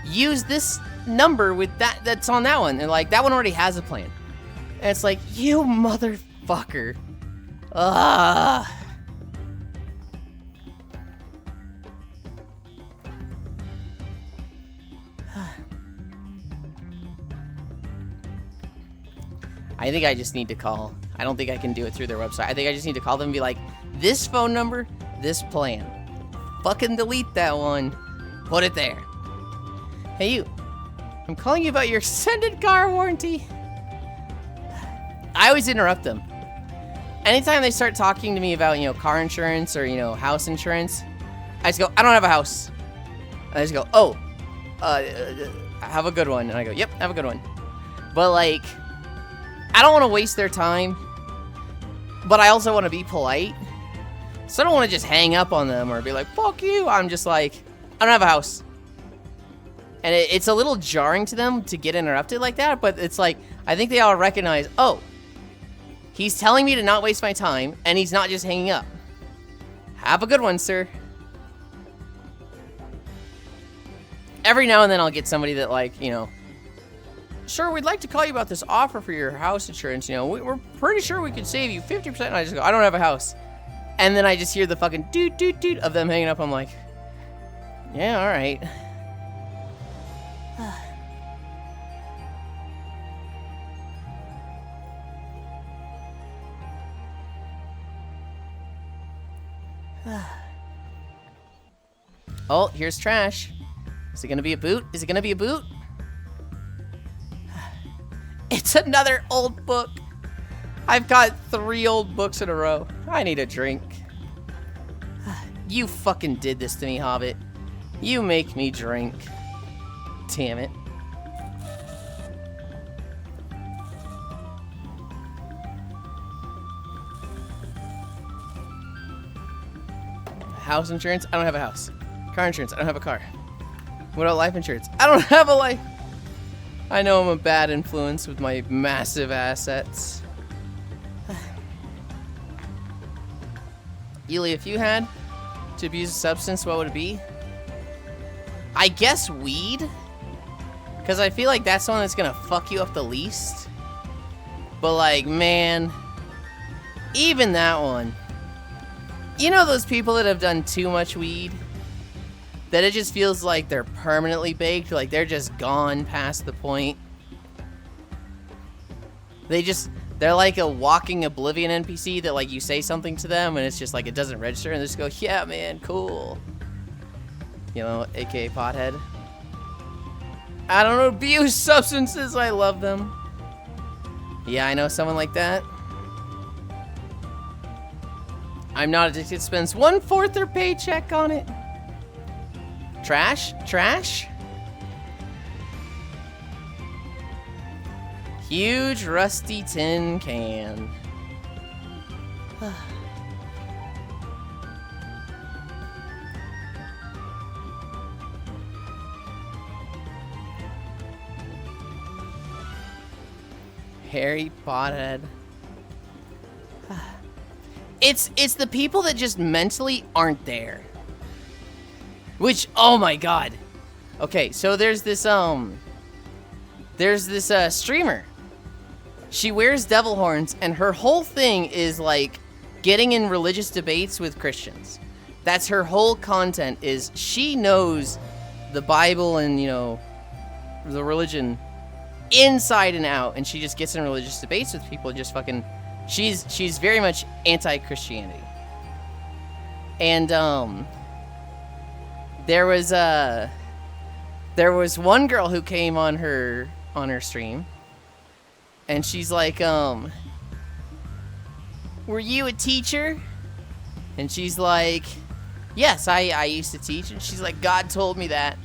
Use this number with that's on that one. And like, that one already has a plan. And it's like, you motherfucker. Ugh. I think I just need to call. I don't think I can do it through their website. I think I just need to call them and be like, this phone number, this plan. Fucking delete that one. Put it there. Hey, you. I'm calling you about your extended car warranty. I always interrupt them. Anytime they start talking to me about, car insurance or, house insurance, I just go, I don't have a house. And I just go, oh, have a good one. And I go, yep, have a good one. But, like, I don't want to waste their time, but I also want to be polite. So I don't want to just hang up on them or be like, fuck you. I'm just like, I don't have a house. And it's a little jarring to them to get interrupted like that, but it's like, I think they all recognize, oh, he's telling me to not waste my time, and he's not just hanging up. Have a good one, sir. Every now and then I'll get somebody that, like, sure, we'd like to call you about this offer for your house insurance. We're pretty sure we could save you 50%. And I just go, I don't have a house. And then I just hear the fucking doot, doot, doot of them hanging up. I'm like, yeah, all right. Oh, here's trash. Is it gonna be a boot? Is it gonna be a boot? It's another old book. I've got 3 old books in a row. I need a drink. You fucking did this to me, Hobbit. You make me drink. Damn it. House insurance? I don't have a house. Car insurance? I don't have a car. What about life insurance? I don't have a life. I know I'm a bad influence with my massive assets. Yuli, if you had to abuse a substance, what would it be? I guess weed. Because I feel like that's the one that's going to fuck you up the least. But like, man, even that one. You know those people that have done too much weed? That it just feels like they're permanently baked, like they're just gone past the point. They're like a walking oblivion NPC that like you say something to them and it's just like it doesn't register and they just go, yeah man, cool. AKA pothead. I don't abuse substances, I love them. Yeah, I know someone like that. I'm not addicted to spends 1/4 their paycheck on it. Trash? Trash? Huge rusty tin can. Harry Pothead. It's the people that just mentally aren't there. Which, oh my god. Okay, so there's this streamer. She wears devil horns, and her whole thing is like getting in religious debates with Christians. That's her whole content, is she knows the Bible and, the religion inside and out, and she just gets in religious debates with people, just fucking, she's very much anti-Christianity. And, there was one girl who came on her stream, and she's like, were you a teacher? And she's like, yes, I used to teach. And she's like, God told me that.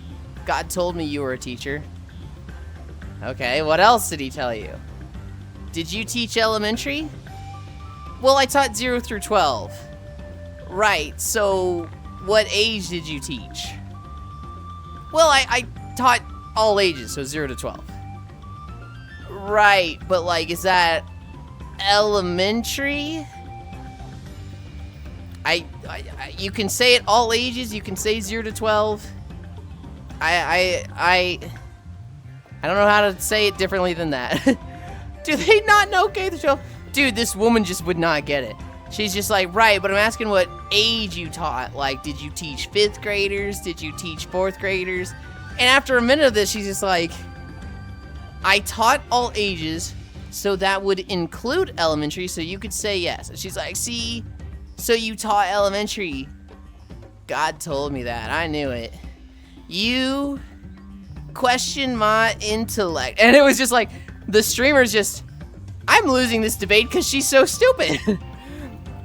God told me you were a teacher. Okay, what else did he tell you? Did you teach elementary? Well, I taught 0 through 12. Right, so what age did you teach? Well, I taught all ages, so 0 to 12. Right, but like, is that elementary? You can say it all ages, you can say 0 to 12. I don't know how to say it differently than that. Do they not know K through 12? Dude, this woman just would not get it. She's just like, right, but I'm asking what age you taught. Like, did you teach 5th graders? Did you teach 4th graders? And after a minute of this, she's just like, I taught all ages, so that would include elementary, so you could say yes. And she's like, see, so you taught elementary. God told me that. I knew it. You question my intellect. And it was just like, the streamer's just, I'm losing this debate because she's so stupid.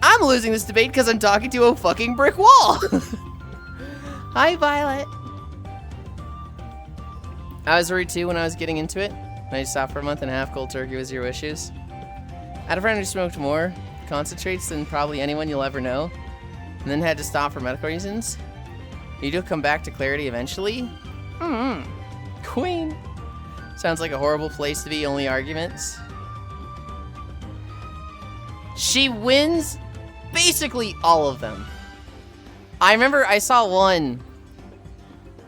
I'm losing this debate because I'm talking to a fucking brick wall. Hi, Violet. I was worried too when I was getting into it. I stopped for a month and a half cold turkey with 0 issues. I had a friend who smoked more concentrates than probably anyone you'll ever know, and then had to stop for medical reasons. You do come back to clarity eventually. Queen. Sounds like a horrible place to be, only arguments. She wins basically all of them. I remember I saw one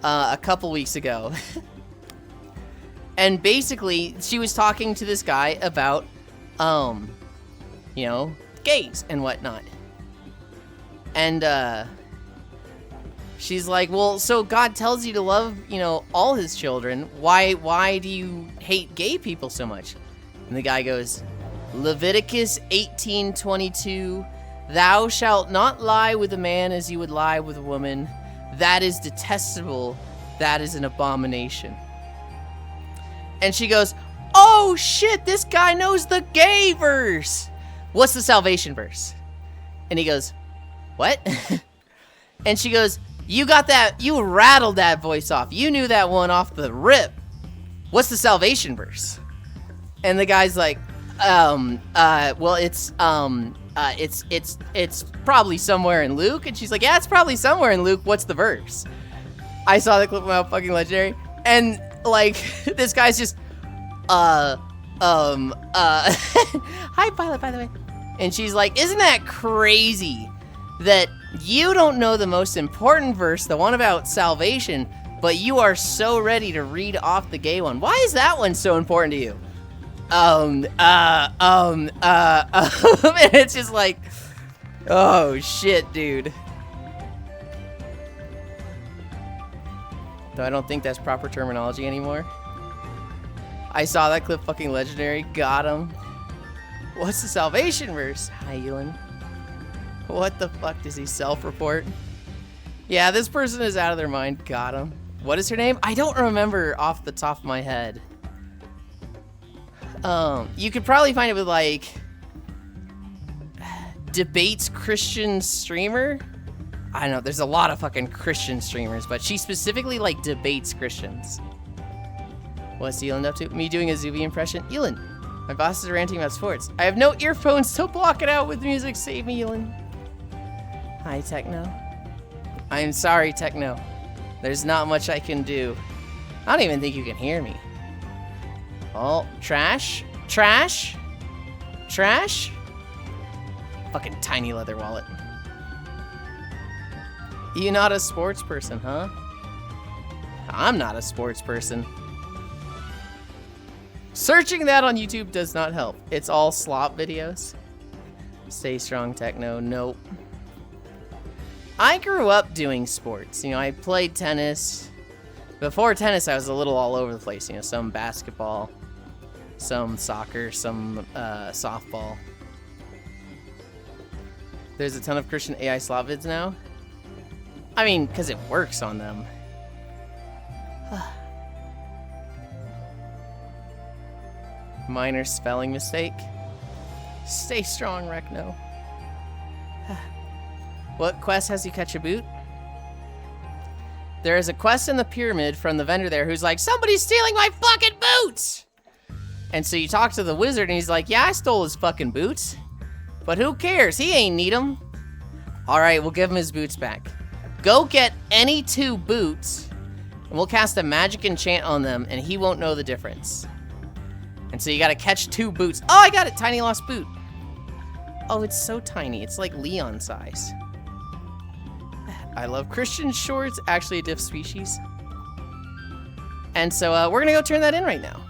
a couple weeks ago. And basically, she was talking to this guy about, you know, gays and whatnot. And, she's like, well, so God tells you to love, you know, all his children. Why do you hate gay people so much? And the guy goes, Leviticus 18:22, thou shalt not lie with a man as you would lie with a woman. That is detestable. That is an abomination. And she goes, oh shit, this guy knows the gay verse. What's the salvation verse? And he goes, what? And she goes, you got that, you rattled that voice off. You knew that one off the rip. What's the salvation verse? And the guy's like, well, it's probably somewhere in Luke. And she's like, yeah, it's probably somewhere in Luke. What's the verse? I saw the clip about fucking legendary. And like, this guy's just, hi Violet, by the way. And she's like, isn't that crazy that you don't know the most important verse, the one about salvation, but you are so ready to read off the gay one? Why is that one so important to you? And it's just like, oh shit, dude. Though I don't think that's proper terminology anymore. I saw that clip, fucking legendary. Got him. What's the salvation verse? Hi, Yulind. What the fuck does he self-report? Yeah, this person is out of their mind. Got him. What is her name? I don't remember off the top of my head. You could probably find it with like debates Christian streamer. I don't know, there's a lot of fucking Christian streamers, but she specifically like debates Christians. What's Yulind up to? Me doing a Zuby impression? Yulind, my boss is ranting about sports. I have no earphones, so block it out with music. Save me, Yulind. Hi, Techno. I'm sorry, Techno. There's not much I can do. I don't even think you can hear me. Oh, trash? Trash? Trash? Fucking tiny leather wallet. You not a sports person, huh? I'm not a sports person. Searching that on YouTube does not help. It's all slop videos. Stay strong, Techno. Nope. I grew up doing sports. You know, I played tennis. Before tennis, I was a little all over the place. You know, some basketball, some soccer, some softball. There's a ton of Christian AI slop vids now. I mean, because it works on them. Minor spelling mistake. Stay strong, Recno. What quest has you catch a boot? there is a quest in the pyramid from the vendor there who's like, somebody's stealing my fucking boots! And so you talk to the wizard and he's like, yeah, I stole his fucking boots. But who cares? He ain't need them. All right, we'll give him his boots back. Go get any 2 boots and we'll cast a magic enchant on them and he won't know the difference. And so you gotta catch 2 boots. Oh, I got it, tiny lost boot. Oh, it's so tiny. It's like Leon size. I love Christian shorts, actually a diff species. And so we're gonna go turn that in right now.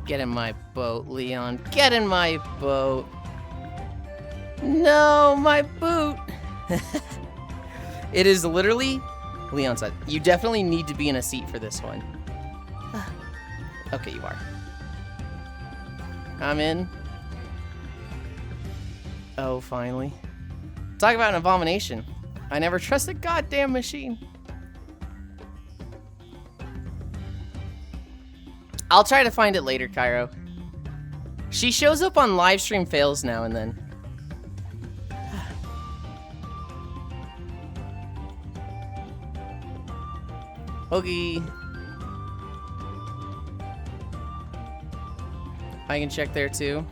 Get in my boat, Leon. Get in my boat. No, my boot. It is literally Leon's side. You definitely need to be in a seat for this one. Okay, you are. I'm in. Oh, finally. Talk about an abomination. I never trust a goddamn machine. I'll try to find it later, Cairo. She shows up on live stream fails now and then. Okay. I can check there too.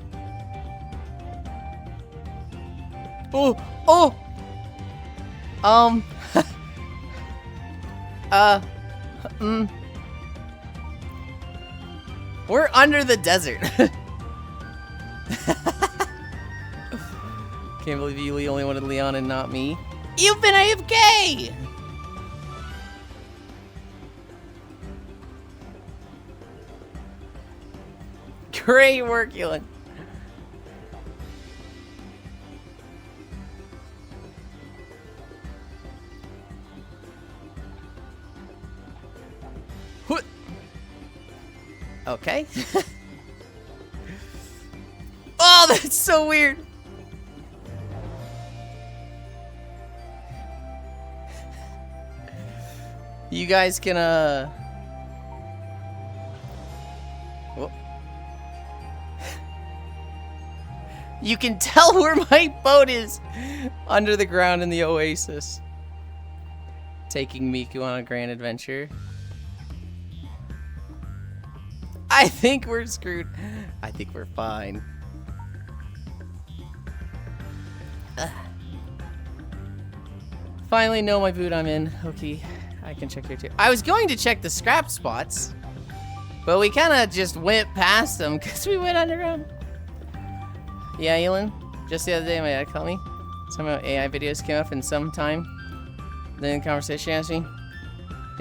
Oh, oh. We're under the desert. Can't believe you only wanted Leon and not me. You've been AFK! Great work, Yulind. Okay. Oh, that's so weird. You guys can, Whoop. You can tell where my boat is under the ground in the oasis. Taking Miku on a grand adventure. I think we're screwed. I think we're fine. Finally know my boot I'm in. Okay, I can check here too. I was going to check the scrap spots, but we kind of just went past them because we went underground. Yeah, Yulind, just the other day my dad called me. Some AI videos came up in some time. Then in conversation asked me, "You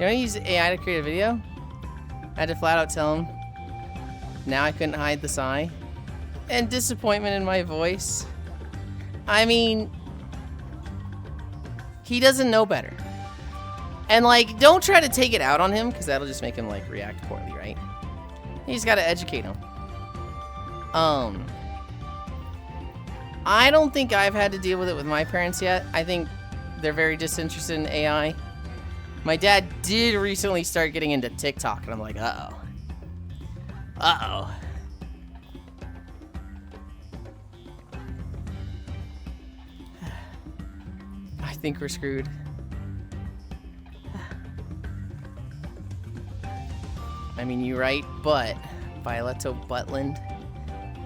want to use AI to create a video?" I had to flat out tell him. Now I couldn't hide the sigh and disappointment in my voice. I mean, he doesn't know better. And like, don't try to take it out on him because that'll just make him like react poorly, right? You just gotta educate him. I don't think I've had to deal with it with my parents yet. I think they're very disinterested in AI. My dad did recently start getting into TikTok and I'm like, uh-oh. Uh-oh. I think we're screwed. I mean, you're right, but Violetto Butland.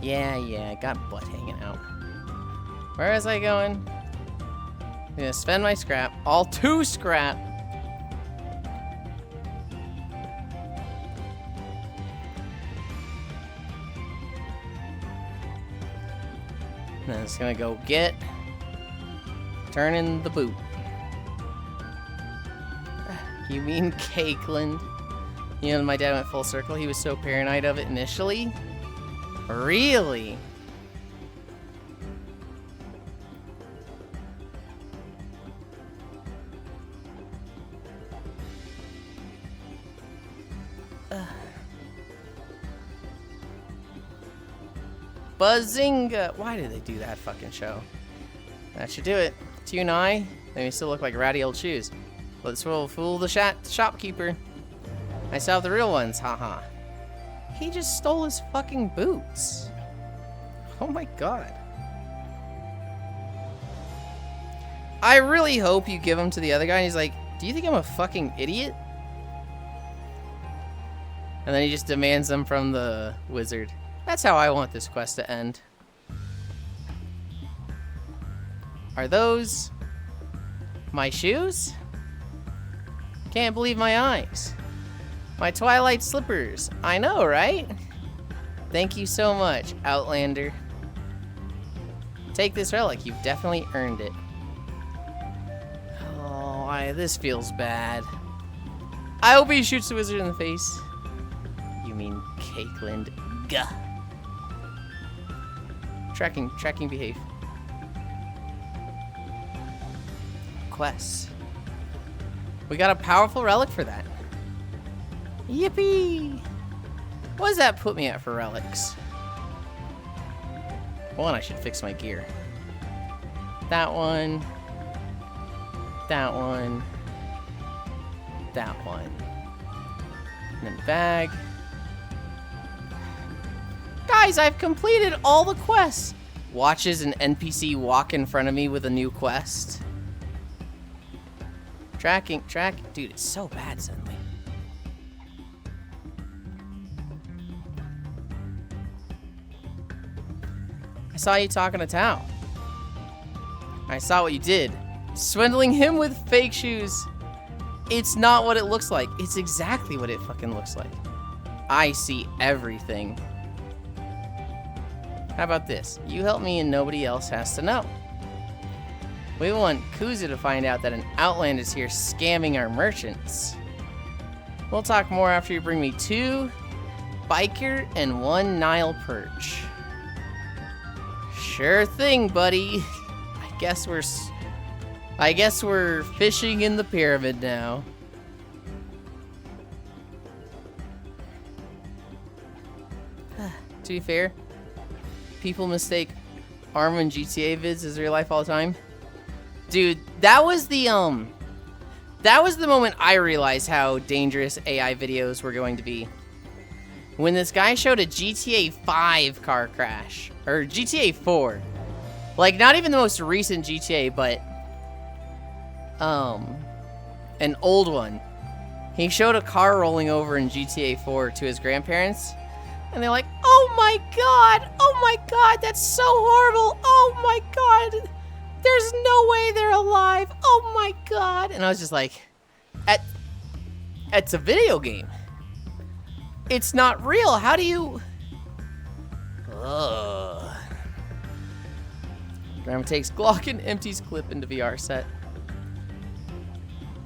Yeah, I got butt hanging out. Where was I going? I'm gonna spend my scrap. All 2 scrap. And I'm just gonna go get, turn in the boot. You mean Cakeland? You know, my dad went full circle. He was so paranoid of it initially. Really? Buzzinga! Why did they do that fucking show? That should do it. To you and I, they may still look like ratty old shoes. Let's roll fool the shopkeeper. I still have the real ones, haha. He just stole his fucking boots. Oh my god. I really hope you give them to the other guy and he's like, do you think I'm a fucking idiot? And then he just demands them from the wizard. That's how I want this quest to end. Are those my shoes? Can't believe my eyes. My twilight slippers. I know, right? Thank you so much, Outlander. Take this relic. You've definitely earned it. Oh, this feels bad. I hope he shoots the wizard in the face. You mean Cakeland? Gah. Tracking, behave. Quests. We got a powerful relic for that. Yippee! What does that put me at for relics? One, I should fix my gear. That one. That one. That one. And then bag. Guys, I've completed all the quests. Watches an NPC walk in front of me with a new quest. Tracking. Dude, it's so bad suddenly. I saw you talking to Tao. I saw what you did. Swindling him with fake shoes. It's not what it looks like. It's exactly what it fucking looks like. I see everything. How about this? You help me and nobody else has to know. We want Kuza to find out that an Outland is here scamming our merchants. We'll talk more after you bring me 2 biker and 1 Nile perch. Sure thing, buddy. I guess we're fishing in the pyramid now. To be fair, people mistake Arma and GTA vids as real life all the time. Dude, that was the moment I realized how dangerous AI videos were going to be. When this guy showed a GTA 5 car crash, or GTA 4. Like, not even the most recent GTA, but an old one. He showed a car rolling over in GTA 4 to his grandparents, and they're like, oh my god, that's so horrible, oh my god, there's no way they're alive, oh my god. And I was just like, it's a video game. It's not real. How do you... Ugh. Grandma takes Glock and empties clip into VR set.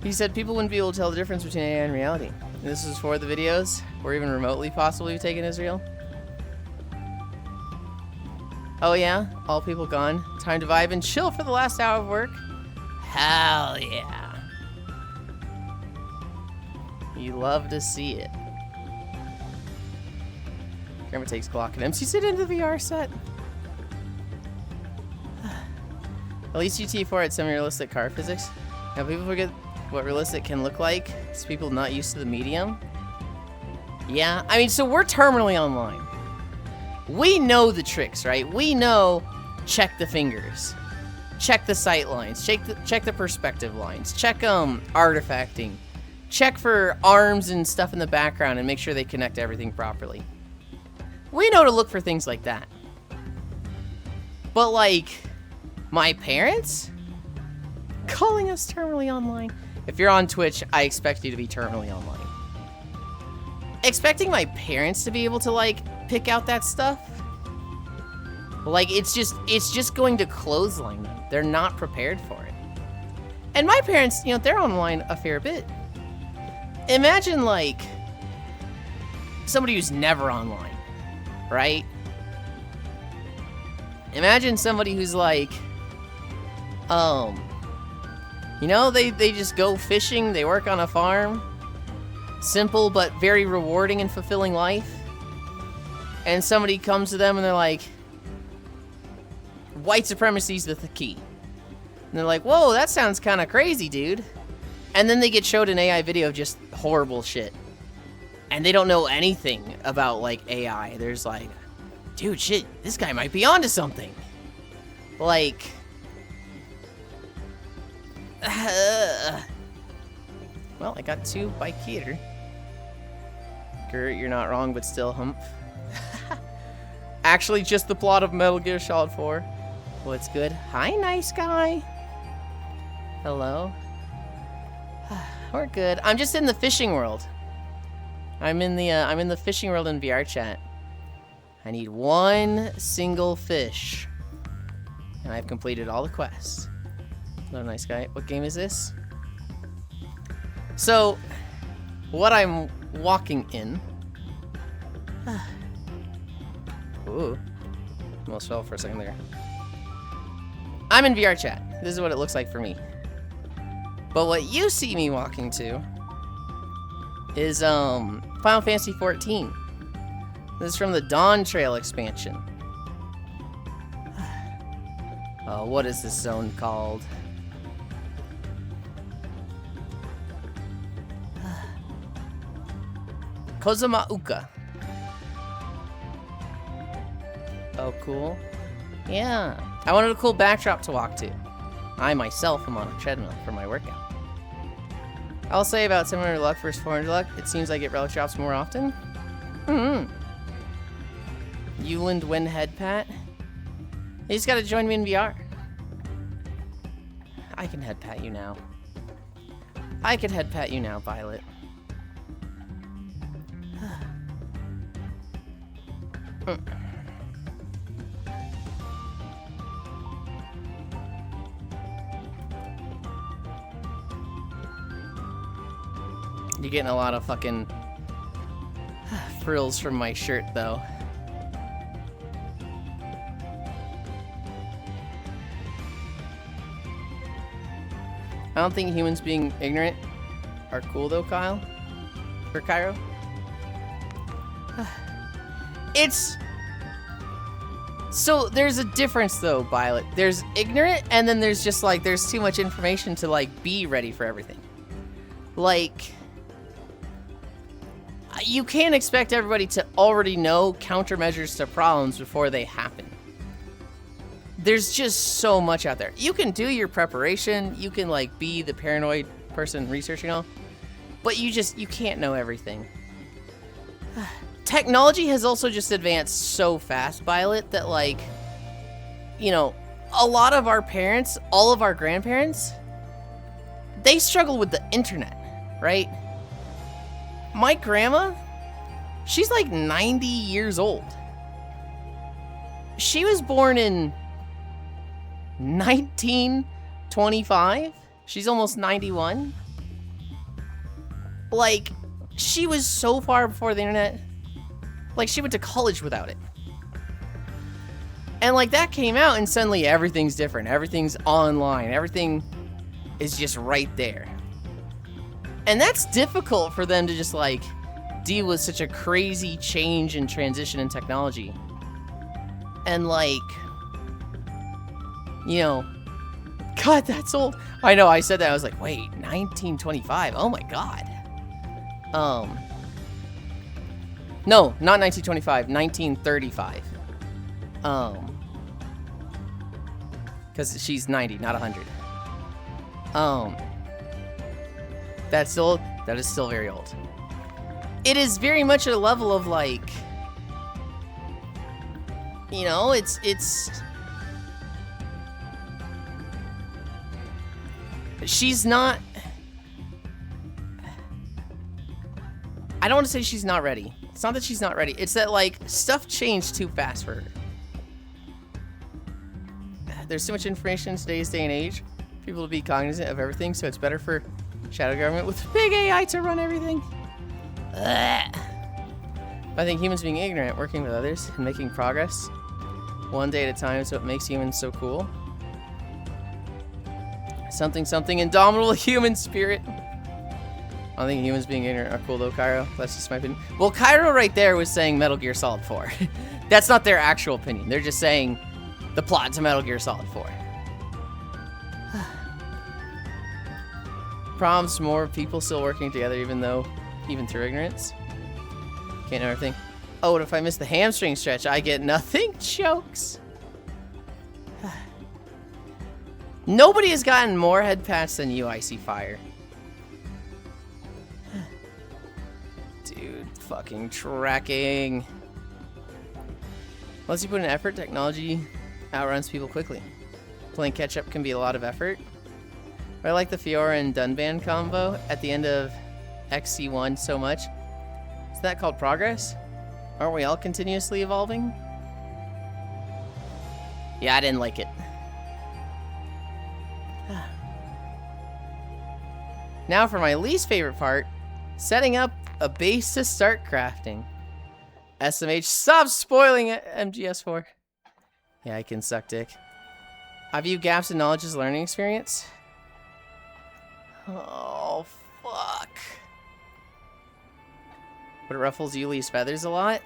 He said people wouldn't be able to tell the difference between AI and reality. And this is for the videos, or even remotely possibly taken as real. Oh yeah? All people gone. Time to vibe and chill for the last hour of work. Hell yeah. You love to see it. Grandma takes Glock and empties it into the VR set. At least GTA 4 had semi-realistic car physics. Now people forget what realistic can look like. It's people not used to the medium. Yeah, I mean, so we're terminally online. We know the tricks, right? We know check the fingers, check the sight lines, check the perspective lines, check artifacting, check for arms and stuff in the background and make sure they connect everything properly. We know to look for things like that. But like, my parents? Calling us terminally online. If you're on Twitch, I expect you to be terminally online. Expecting my parents to be able to like pick out that stuff? Like, it's just going to clothesline them. They're not prepared for it. And my parents, you know, they're online a fair bit. Imagine like somebody who's never online, right? Imagine somebody who's like, you know, they just go fishing, they work on a farm. Simple but very rewarding and fulfilling life. And somebody comes to them and they're like, white supremacy's the key. And they're like, whoa, that sounds kind of crazy, dude. And then they get showed an AI video of just horrible shit. And they don't know anything about, like, AI. There's like, dude, shit, this guy might be onto something. Like... well, I got 2 by Keter. Gert, you're not wrong, but still hump. Actually, just the plot of Metal Gear Solid 4. What's good? Hi, nice guy. Hello. We're good. I'm just in the fishing world. I'm in the fishing world in VR chat. I need 1 single fish. And I've completed all the quests. Hello, nice guy. What game is this? So, what I'm walking in... Ooh. Almost fell for a second there. I'm in VR chat. This is what it looks like for me. But what you see me walking to is Final Fantasy XIV. This is from the Dawn Trail expansion. What is this zone called? Kozumauka. Oh, cool. Yeah. I wanted a cool backdrop to walk to. I myself am on a treadmill for my workout. I'll say about 700 luck versus 400 luck. It seems I get relic drops more often. Yulind win head pat. You just gotta join me in VR. I can head pat you now. I can head pat you now, Violet. You're getting a lot of fucking frills from my shirt, though. I don't think humans being ignorant are cool, though, Kyle. Or Cairo. It's... So, there's a difference, though, Violet. There's ignorant, and then there's just, like, there's too much information to, like, be ready for everything. Like... You can't expect everybody to already know countermeasures to problems before they happen. There's just so much out there. You can do your preparation, you can like be the paranoid person researching all, but you can't know everything. Technology has also just advanced so fast, Violet, that like, you know, a lot of our parents, all of our grandparents, they struggle with the internet, right? My grandma, she's like 90 years old. She was born in 1925. She's almost 91. Like, she was so far before the internet. Like, she went to college without it. And like, that came out and suddenly everything's different. Everything's online. Everything is just right there. And that's difficult for them to just like deal with such a crazy change and transition in technology. And like, you know, God, that's old. I know, I said that, I was like, wait, 1925, oh my God. No, not 1925, 1935. Because she's 90, not 100. That is still very old. It is very much at a level of like, you know, it's she's not, I don't want to say she's not ready. It's not that she's not ready. It's that like stuff changed too fast for her. There's too much information in today's day and age. People to be cognizant of everything, so it's better for shadow government with big AI to run everything. Ugh. I think humans being ignorant, working with others, and making progress one day at a time is what makes humans so cool. Something indomitable human spirit. I don't think humans being ignorant are cool though, Cairo. That's just my opinion. Well, Cairo right there was saying Metal Gear Solid 4. That's not their actual opinion. They're just saying the plot to Metal Gear Solid 4. Problems, more people still working together even through ignorance. Can't know everything. Oh, what if I miss the hamstring stretch? I get nothing? Jokes. Nobody has gotten more head pats than you, Icy Fire. Dude, fucking tracking. Unless you put in effort, technology outruns people quickly. Playing catch-up can be a lot of effort. But I like the Fiora and Dunban combo at the end of XC1 so much. Is that called progress? Aren't we all continuously evolving? Yeah, I didn't like it. Now for my least favorite part, setting up a base to start crafting. SMH, stop spoiling it, MGS4. Yeah, I can suck dick. I view gaps in knowledge as a learning experience. Oh, fuck. But it ruffles Yuli's feathers a lot?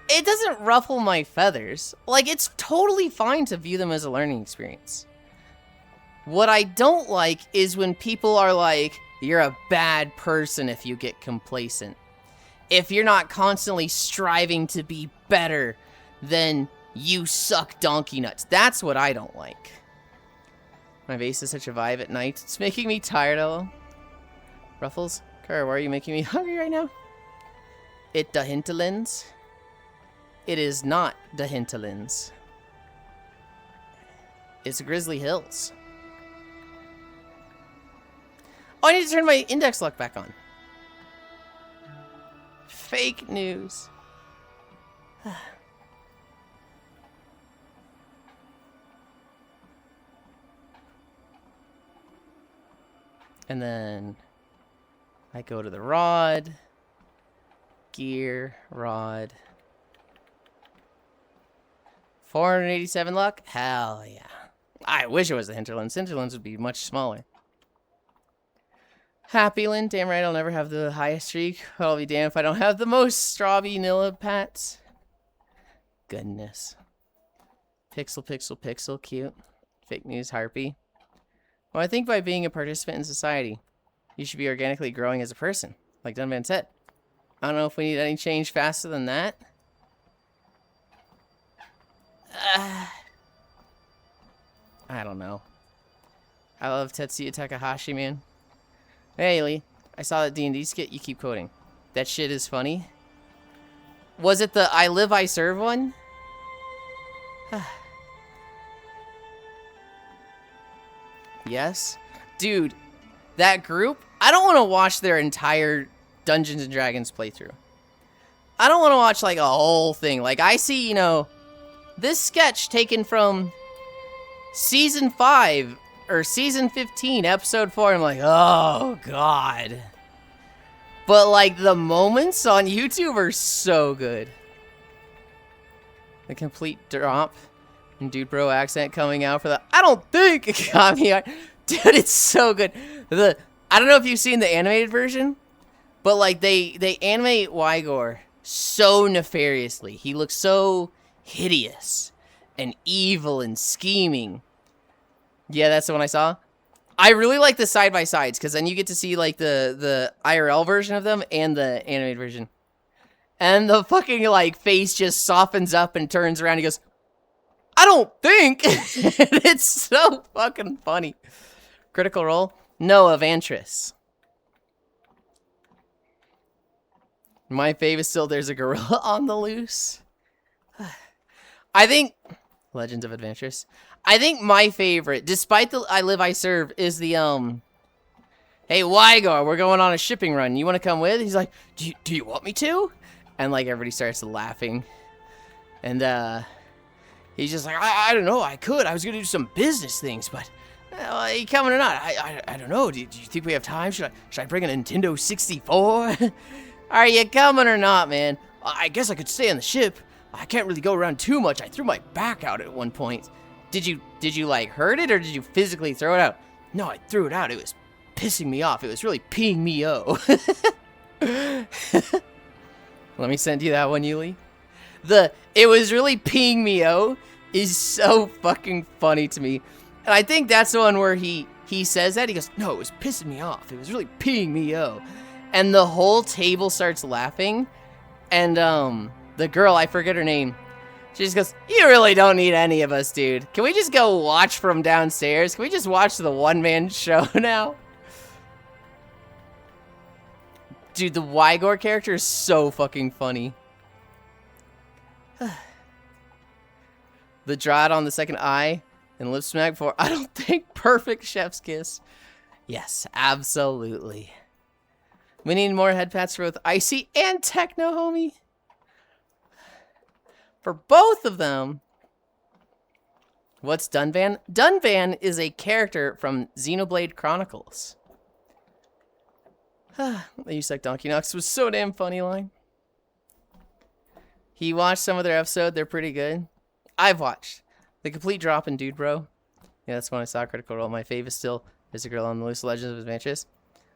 It doesn't ruffle my feathers. Like, it's totally fine to view them as a learning experience. What I don't like is when people are like, you're a bad person if you get complacent. If you're not constantly striving to be better, then you suck donkey nuts. That's what I don't like. My base is such a vibe at night. It's making me tired, LOL. Ruffles? Kara, why are you making me hungry right now? It the hinterlands? It is not the hinterlands. It's Grizzly Hills. Oh, I need to turn my index luck back on. Fake news. And then I go to the rod, gear, rod. 487 luck? Hell yeah. I wish it was the hinterlands. Hinterlands would be much smaller. Happyland, damn right I'll never have the highest streak. I'll be damned if I don't have the most strawby Nilla pats. Goodness. Pixel, pixel, pixel, cute. Fake news, harpy. Well, I think by being a participant in society, you should be organically growing as a person, like Dunban said. I don't know if we need any change faster than that. I don't know. I love Tetsuya Takahashi, man. Hey, Lee. I saw that D&D skit you keep quoting. That shit is funny. Was it the I Live, I Serve one? Yes? Dude, that group, I don't want to watch their entire Dungeons and Dragons playthrough. I don't want to watch, like, a whole thing. Like, I see, you know, this sketch taken from Season 5 or Season 15, Episode 4. I'm like, oh, God. But, like, the moments on YouTube are so good. The complete drop and dude bro accent coming out for the I don't think it got me. Dude, it's so good. I don't know if you've seen the animated version, but like they animate Wygor so nefariously. He looks so hideous and evil and scheming. Yeah, that's the one I saw. I really like the side-by-sides because then you get to see like the IRL version of them and the animated version. And the fucking like face just softens up and turns around and he goes, I don't think. It's so fucking funny. Critical Role? No, Evantris. My fave is still There's a Gorilla on the Loose. I think Legends of Adventures. I think my favorite, despite the I Live, I Serve, is the hey Wygor, we're going on a shipping run. You want to come with? He's like, do you want me to? And like everybody starts laughing. And he's just like, I don't know, I was gonna do some business things, but are you coming or not? I don't know. Do you think we have time? Should I bring a Nintendo 64? Are you coming or not, man? I guess I could stay on the ship. I can't really go around too much. I threw my back out at one point. Did you like hurt it or did you physically throw it out? No, I threw it out. It was pissing me off. It was really peeing me Let me send you that one, Yuli. It was really peeing me is so fucking funny to me. And I think that's the one where he says that. He goes, no, it was pissing me off. It was really peeing me And the whole table starts laughing. And the girl, I forget her name, she just goes, "You really don't need any of us, dude. Can we just go watch from downstairs? Can we just watch the one-man show now?" Dude, the Wygor character is so fucking funny. The drought on the second eye and lip smack before, I don't think, perfect chef's kiss. Yes, absolutely. We need more head pats for both Icy and Techno, homie. For both of them. What's Dunvan? Dunvan is a character from Xenoblade Chronicles. You suck Donkey Knox was so damn funny line. He watched some of their episode. They're pretty good. I've watched The Complete Drop in Dude Bro. Yeah, that's when I saw Critical Role. My fave is still There's a Girl on the Loose Legends of Adventures.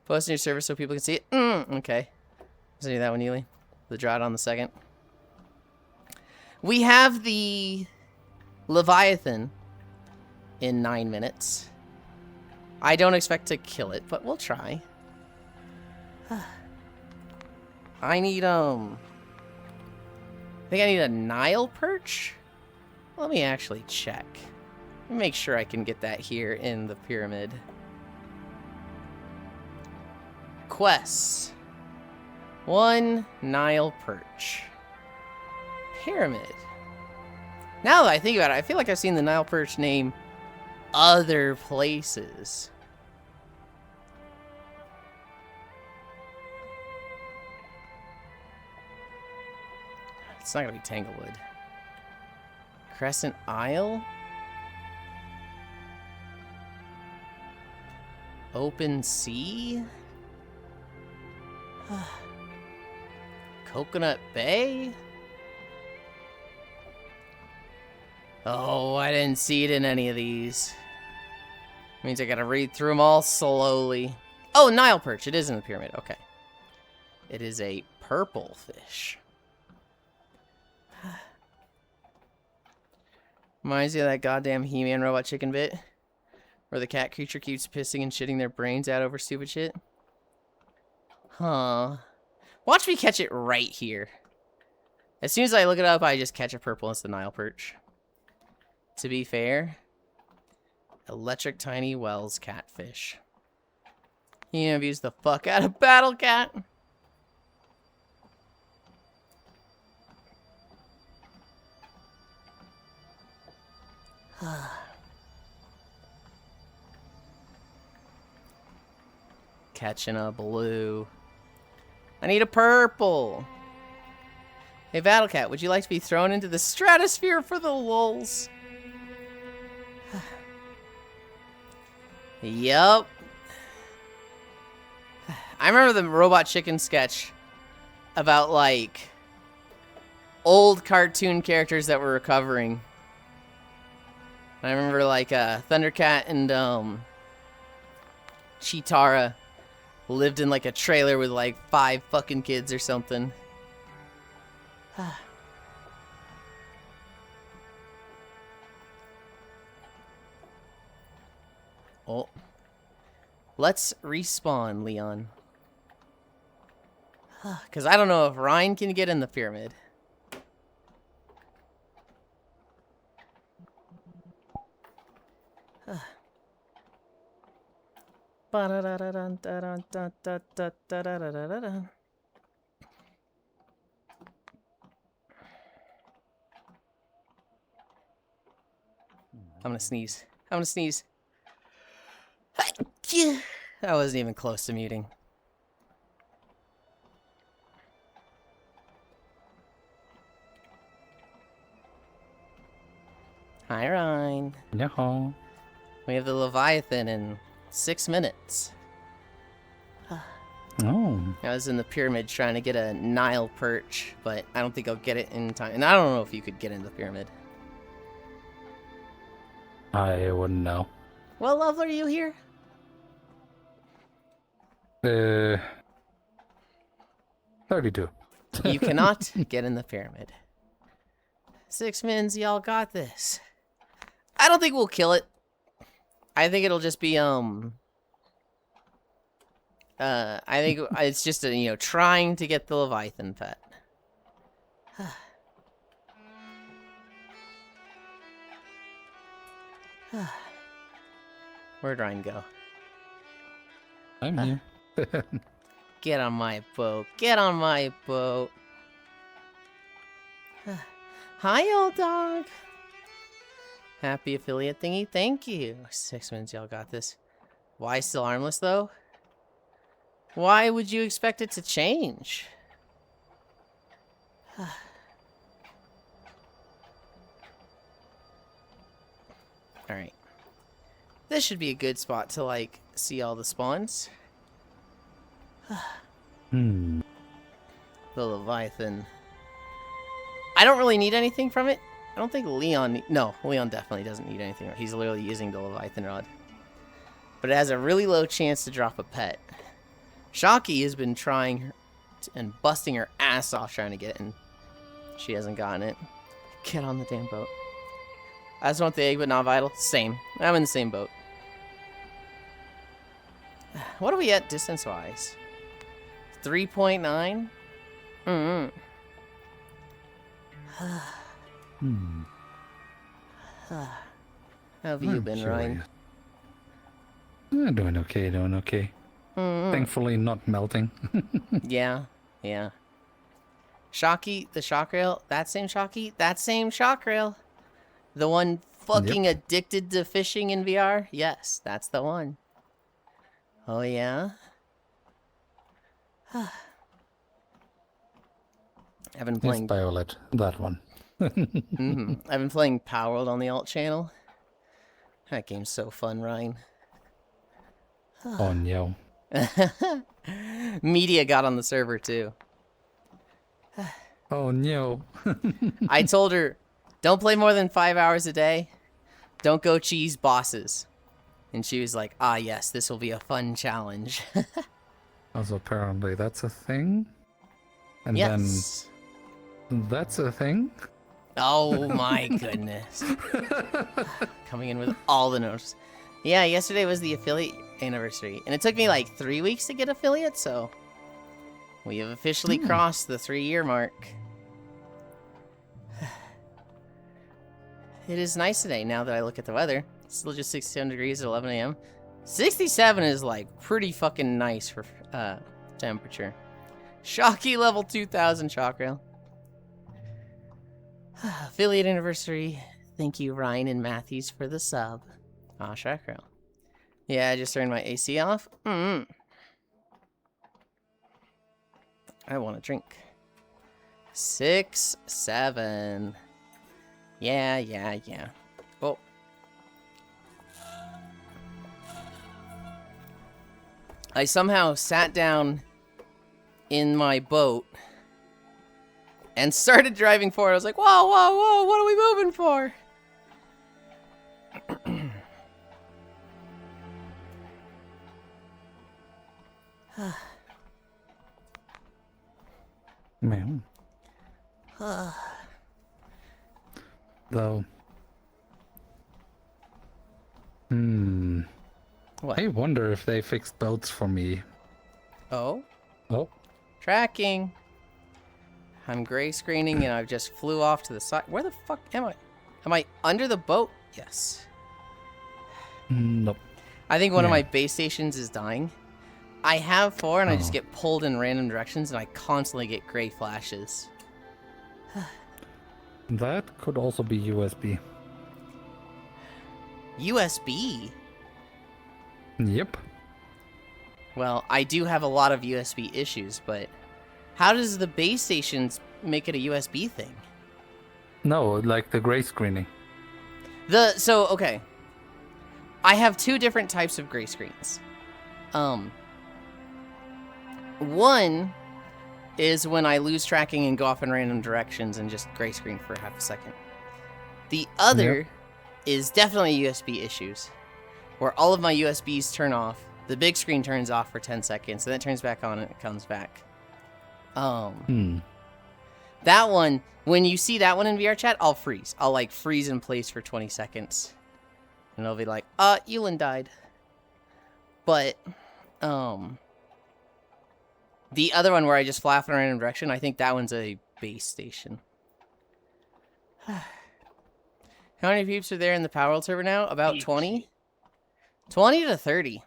Post in your service so people can see it. Okay. Let's do that one, Yulind. The drought on the second. We have the Leviathan in 9 minutes. I don't expect to kill it, but we'll try. I need, I think I need a Nile perch? Let me actually check. Let me make sure I can get that here in the pyramid. Quests. 1 Nile perch. Pyramid. Now that I think about it, I feel like I've seen the Nile perch name other places. It's not gonna be Tanglewood. Crescent Isle? Open Sea? Coconut Bay? Oh, I didn't see it in any of these. Means I gotta read through them all slowly. Oh, Nile perch. It is in the pyramid. Okay. It is a purple fish. Reminds me of that goddamn He-Man robot chicken bit, where the cat creature keeps pissing and shitting their brains out over stupid shit. Huh. Watch me catch it right here. As soon as I look it up, I just catch a purple. It's the Nile perch. To be fair, electric tiny Wells catfish. He interviews the fuck out of Battle Cat. Catching a blue. I need a purple. Hey, Battle Cat, would you like to be thrown into the stratosphere for the lulz? Yup. I remember the Robot Chicken sketch about, like, old cartoon characters that were recovering. I remember, like, Thundercat and, Chitara lived in, like, a trailer with, like, 5 fucking kids or something. Oh. Let's respawn, Leon. Because I don't know if Ryan can get in the pyramid. I'm gonna sneeze. I'm gonna sneeze. That wasn't even close to muting. Hi, Ryan. No. We have the Leviathan in 6 minutes. Oh. I was in the pyramid trying to get a Nile perch, but I don't think I'll get it in time. And I don't know if you could get in the pyramid. I wouldn't know. What level are you here? 32. You cannot get in the pyramid. 6 mins, y'all got this. I don't think we'll kill it. I think it'll just be, I think it's just trying to get the Leviathan pet. Where'd Ryan go? I'm here. Get on my boat. Get on my boat. Hi, old dog. Happy affiliate thingy. Thank you. 6 minutes, y'all got this. Why still armless, though? Why would you expect it to change? Alright. This should be a good spot to, like, see all the spawns. Hmm. The Leviathan. I don't really need anything from it. I don't think Leon... No, Leon definitely doesn't need anything. He's literally using the Leviathan rod. But it has a really low chance to drop a pet. Shocky has been trying and busting her ass off trying to get it, and she hasn't gotten it. Get on the damn boat. I just want the egg, but not vital. Same. I'm in the same boat. What are we at distance-wise? 3.9? Mm-hmm. How have you been, Ryan? Doing okay, doing okay. Thankfully not melting. Yeah, yeah. Shocky, the shock rail, that same Shocky, that same shock rail. The one fucking addicted to fishing in VR? Yes, that's the one. Oh, yeah? I've been playing... It's Violet, that one. I've been playing Power World on the alt channel. That game's so fun, Ryan. Oh, no. Media got on the server, too. Oh, no. I told her, don't play more than 5 hours a day. Don't go cheese bosses. And she was like, ah, yes, this will be a fun challenge. Also, apparently that's a thing. And Yes. then that's a thing. Oh my goodness. Coming in with all the notes. Yeah, yesterday was the affiliate anniversary. And it took me like 3 weeks to get affiliate, so we have officially crossed the 3-year mark. It is nice today now that I look at the weather. It's still just 67 degrees at 11 a.m. 67 is like pretty fucking nice for temperature. Shocky level 2000 shock rail. Affiliate anniversary. Thank you, Ryan and Matthews, for the sub. Ah, shock rail. Yeah, I just turned my AC off. I want a drink. 6, 7. Yeah. Oh. I somehow sat down in my boat and started driving forward. I was like, whoa, what are we moving for? Man. Though. What? I wonder if they fixed boats for me. Oh? Oh. Tracking. I'm gray screening and I just flew off to the side. Where the fuck am I? Am I under the boat? Yes. Nope. I think one of my base stations is dying. I have 4 and I just get pulled in random directions and I constantly get gray flashes. That could also be USB. USB? Yep. Well, I do have a lot of USB issues, but how does the base stations make it a USB thing? No, like the gray screening. Okay. I have 2 different types of gray screens. One is when I lose tracking and go off in random directions and just gray screen for half a second. The other is definitely USB issues, where all of my USBs turn off, the big screen turns off for 10 seconds, and then it turns back on and it comes back. That one, when you see that one in VR chat, I'll freeze. I'll like freeze in place for 20 seconds. And it'll be like, Yulind died. But, The other one where I just fly off in a random direction, I think that one's a base station. How many peeps are there in the Power World server now? About 20? 20 to 30.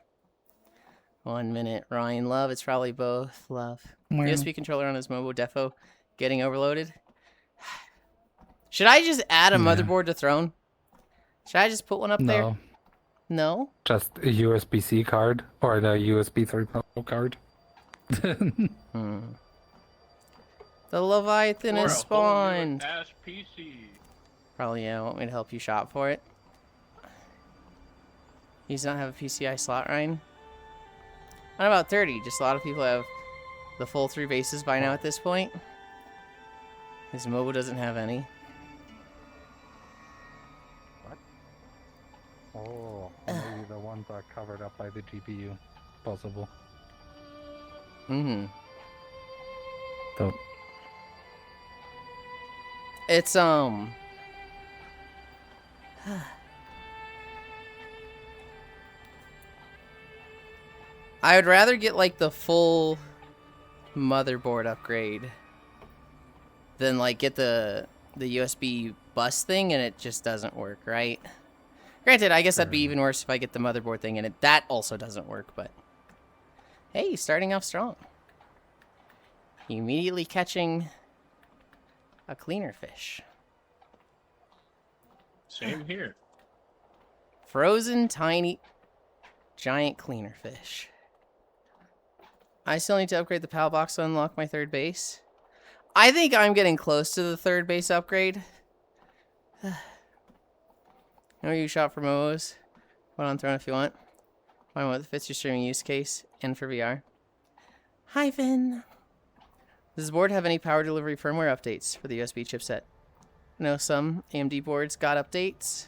1 minute. Ryan, love. It's probably both. Love. Well. USB controller on his mobile defo getting overloaded. Should I just add a motherboard to Throne? Should I just put one up there? No? Just a USB-C card or the USB 3.0 card. The Leviathan is spawned. PC. Probably, yeah. Want me to help you shop for it? He does not have a PCI slot, Ryan. Not about 30. Just a lot of people have the full 3 bases by now at this point. His mobile doesn't have any. What? Oh, maybe the ones are covered up by the GPU. Possible. Mm-hmm. So, It's, I would rather get, like, the full motherboard upgrade than, like, get the USB bus thing and it just doesn't work, right? Granted, I guess that'd be even worse if I get the motherboard thing and that also doesn't work, but... Hey, starting off strong. Immediately catching a cleaner fish. Same here. Frozen, tiny, giant cleaner fish. I still need to upgrade the PAL box to unlock my 3rd base. I think I'm getting close to the 3rd base upgrade. Know you shop for MOOs. Put on Throne if you want. Find one that fits your streaming use case and for VR. Hi, Finn. Does the board have any power delivery firmware updates for the USB chipset? No, some AMD boards got updates.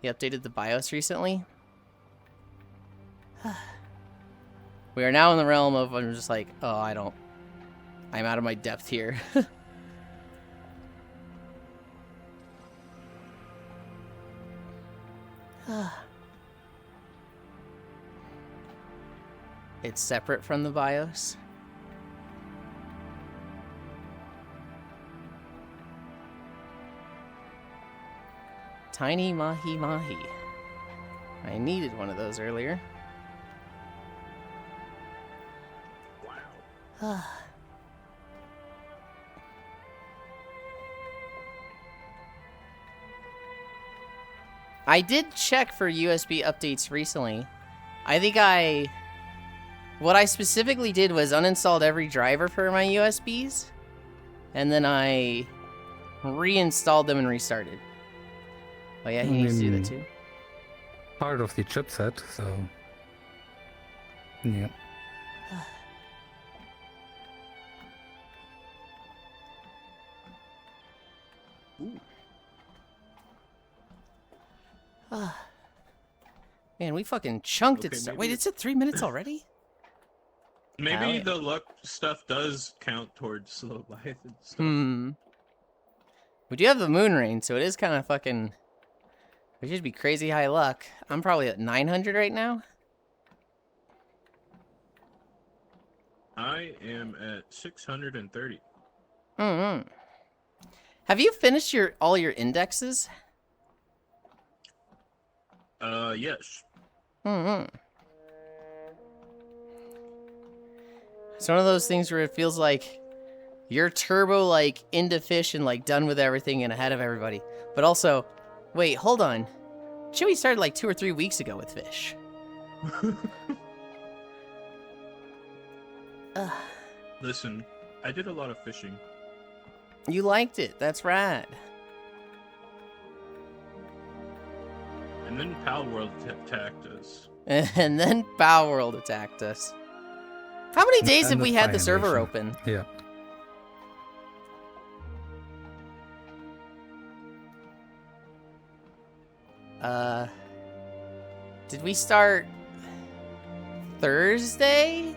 He updated the BIOS recently. We are now in the realm of I'm just like, oh, I'm out of my depth here. It's separate from the BIOS. Tiny mahi mahi. I needed one of those earlier. Wow. I did check for USB updates recently. I think what I specifically did was uninstalled every driver for my USBs, and then I reinstalled them and restarted. Oh yeah, he needs to do that too. part of the chipset, so yeah. Man, we fucking chunked it. Okay, Wait, maybe- it's at 3 minutes already? Maybe Wow. the luck stuff does count towards the Leviathan stuff. We do have the moon rain, so it is kind of fucking... We should be crazy high luck. I'm probably at 900 right now. I am at 630. Have you finished all your indexes? Yes. It's one of those things where it feels like you're turbo, like, into fish and, like, done with everything and ahead of everybody. But also, wait, hold on. Chewy started, like, 2 or 3 weeks ago with fish. Listen, I did a lot of fishing. You liked it. That's rad. And then Pal World attacked us. And then Power World attacked us. How many days And have we had the Fire server Nation. open? Yeah. Did we start Thursday?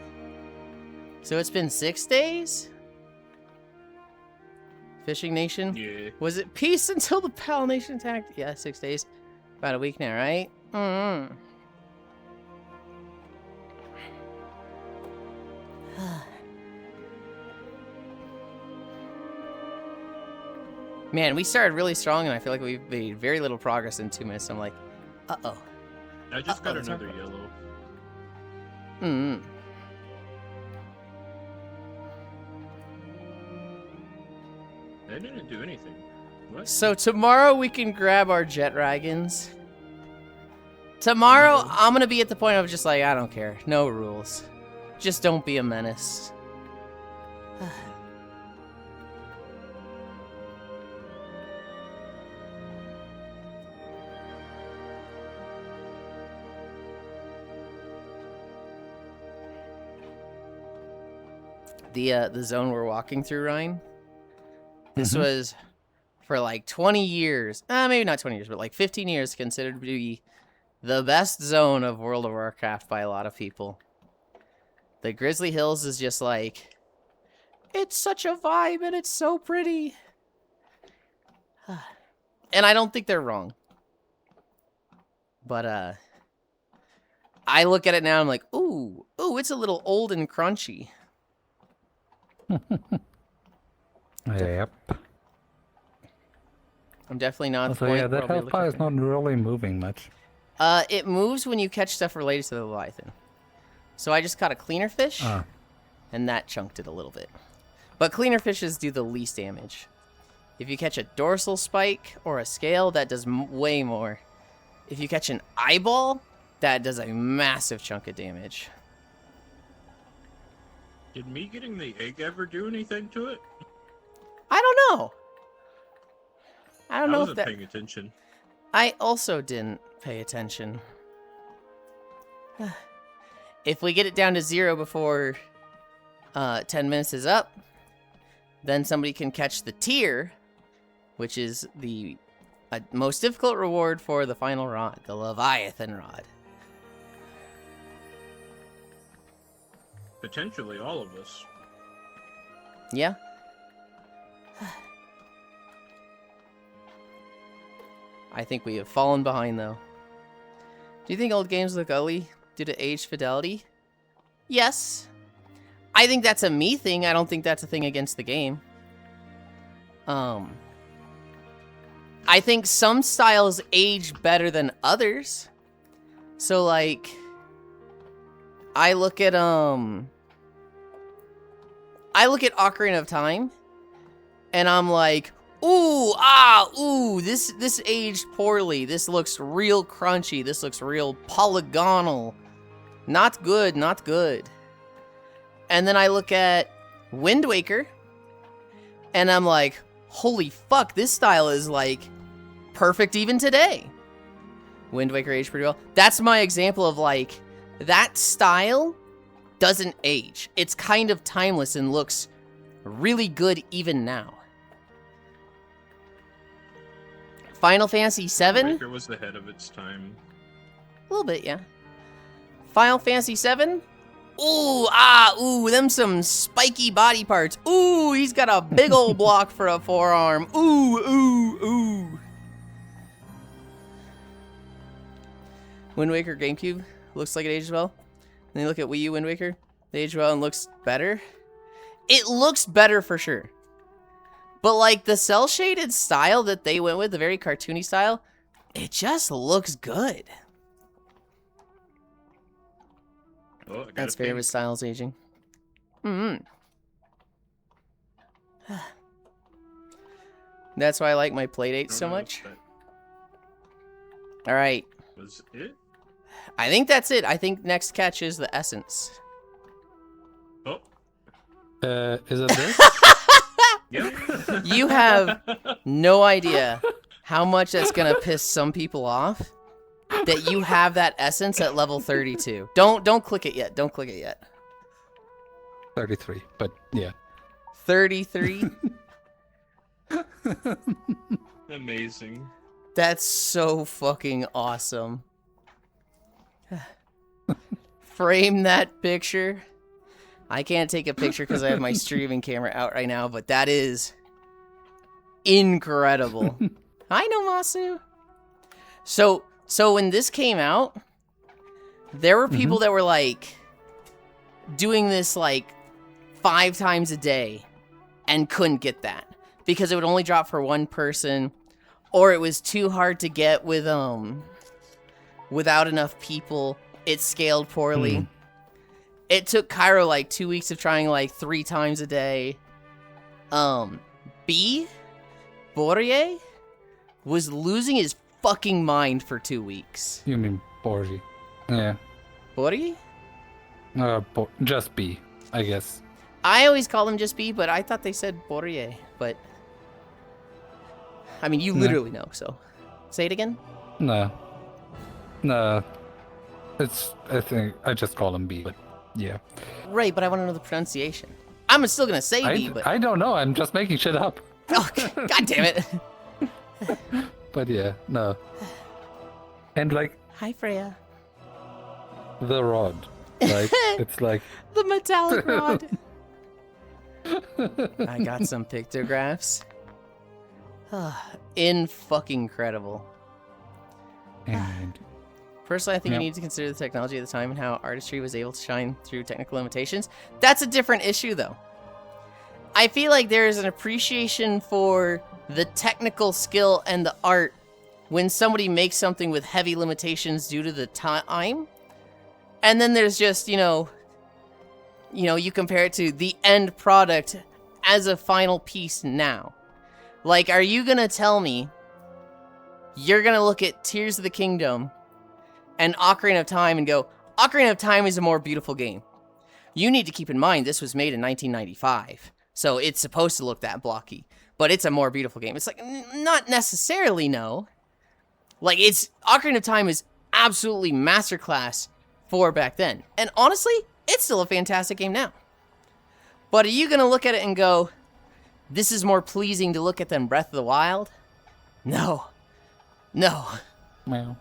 So it's been 6 days? Fishing Nation? Yeah. Was it peace until the Pal Nation attacked? Yeah, 6 days. About a week now, right? Man, we started really strong, and I feel like we've made very little progress in 2 minutes. I'm like, uh-oh. I just got Uh-oh, another yellow. Mm-hmm. They didn't do anything. What? So tomorrow we can grab our jet dragons. Tomorrow, No. I'm gonna be at the point of just like, I don't care. No rules. Just don't be a menace. The zone we're walking through, Ryan. This Mhm. was for like 20 years, maybe not 20 years, but like 15 years, considered to be the best zone of World of Warcraft by a lot of people. The Grizzly Hills is just like, it's such a vibe and it's so pretty. And I don't think they're wrong. But I look at it now, I'm like, ooh, it's a little old and crunchy. Yep. I'm definitely not at the So point yeah, where that I'll be health bar is looking not really moving much. It moves when you catch stuff related to the Leviathan. So I just caught a cleaner fish, Ah. and that chunked it a little bit. But cleaner fishes do the least damage. If you catch a dorsal spike or a scale, that does way more. If you catch an eyeball, that does a massive chunk of damage. Did me getting the egg ever do anything to it? I don't know. I don't I know wasn't if that... paying attention. I also didn't pay attention. If we get it down to 0 before 10 minutes is up, then somebody can catch the tier, which is the most difficult reward for the final rod, the Leviathan rod. Potentially all of us. Yeah? I think we have fallen behind, though. Do you think old games look ugly due to age fidelity? Yes. I think that's a me thing. I don't think that's a thing against the game. I think some styles age better than others. So, like, I look at Ocarina of Time, and I'm like, this aged poorly. This looks real crunchy. This looks real polygonal. Not good, not good. And then I look at Wind Waker, and I'm like, holy fuck, this style is like perfect even today. Wind Waker aged pretty well. That's my example of like, that style doesn't age. It's kind of timeless and looks really good even now. Final Fantasy VII? Baker was ahead of its time. A little bit, yeah. Final Fantasy VII? Them some spiky body parts. Ooh, he's got a big old block for a forearm. Ooh. Wind Waker GameCube looks like it aged well. Then you look at Wii U Wind Waker, it aged well and looks better. It looks better for sure. But like the cel-shaded style that they went with, the very cartoony style, it just looks good. Oh, I got That's a pink. favorite styles aging. That's why I like my Playdates so Don't know much. if that Alright. was it? I think that's it. I think next catch is the essence. Oh, Is it this? yep. You have no idea how much that's gonna piss some people off that you have that essence at level 32. Don't click it yet. Don't click it yet. 33, but yeah. 33? Amazing. That's so fucking awesome. Frame that picture. I can't take a picture because I have my streaming camera out right now, but that is incredible. I know, Masu. So when this came out, there were people that were like doing this like 5 times a day and couldn't get that. because it would only drop for one person, or it was too hard to get with without enough people. It scaled poorly. It took Cairo like 2 weeks of trying like 3 times a day. B, Borje, was losing his fucking mind for 2 weeks. You mean Borgi? Yeah. Borje? Just B, I guess. I always call him just B, but I thought they said Borje. But I mean, you literally know. So say it again. No. I think I just call him B, but yeah. Right, but I want to know the pronunciation. I'm still gonna say B, but I don't know. I'm just making shit up. oh, god damn it! But yeah, no. And like Hi, Freya. the rod, like it's like The metallic rod. I got some pictographs. In fucking incredible. and Personally, I think you need to consider the technology at the time and how artistry was able to shine through technical limitations. That's a different issue, though. I feel like there is an appreciation for the technical skill and the art when somebody makes something with heavy limitations due to the time. And then there's just, you compare it to the end product as a final piece now. Like, are you gonna tell me you're gonna look at Tears of the Kingdom and Ocarina of Time and go, Ocarina of Time is a more beautiful game? You need to keep in mind this was made in 1995, so it's supposed to look that blocky, but it's a more beautiful game. It's like, not necessarily, no. Like, Ocarina of Time is absolutely masterclass for back then. And honestly, it's still a fantastic game now. But are you gonna look at it and go, this is more pleasing to look at than Breath of the Wild? No. No. meow.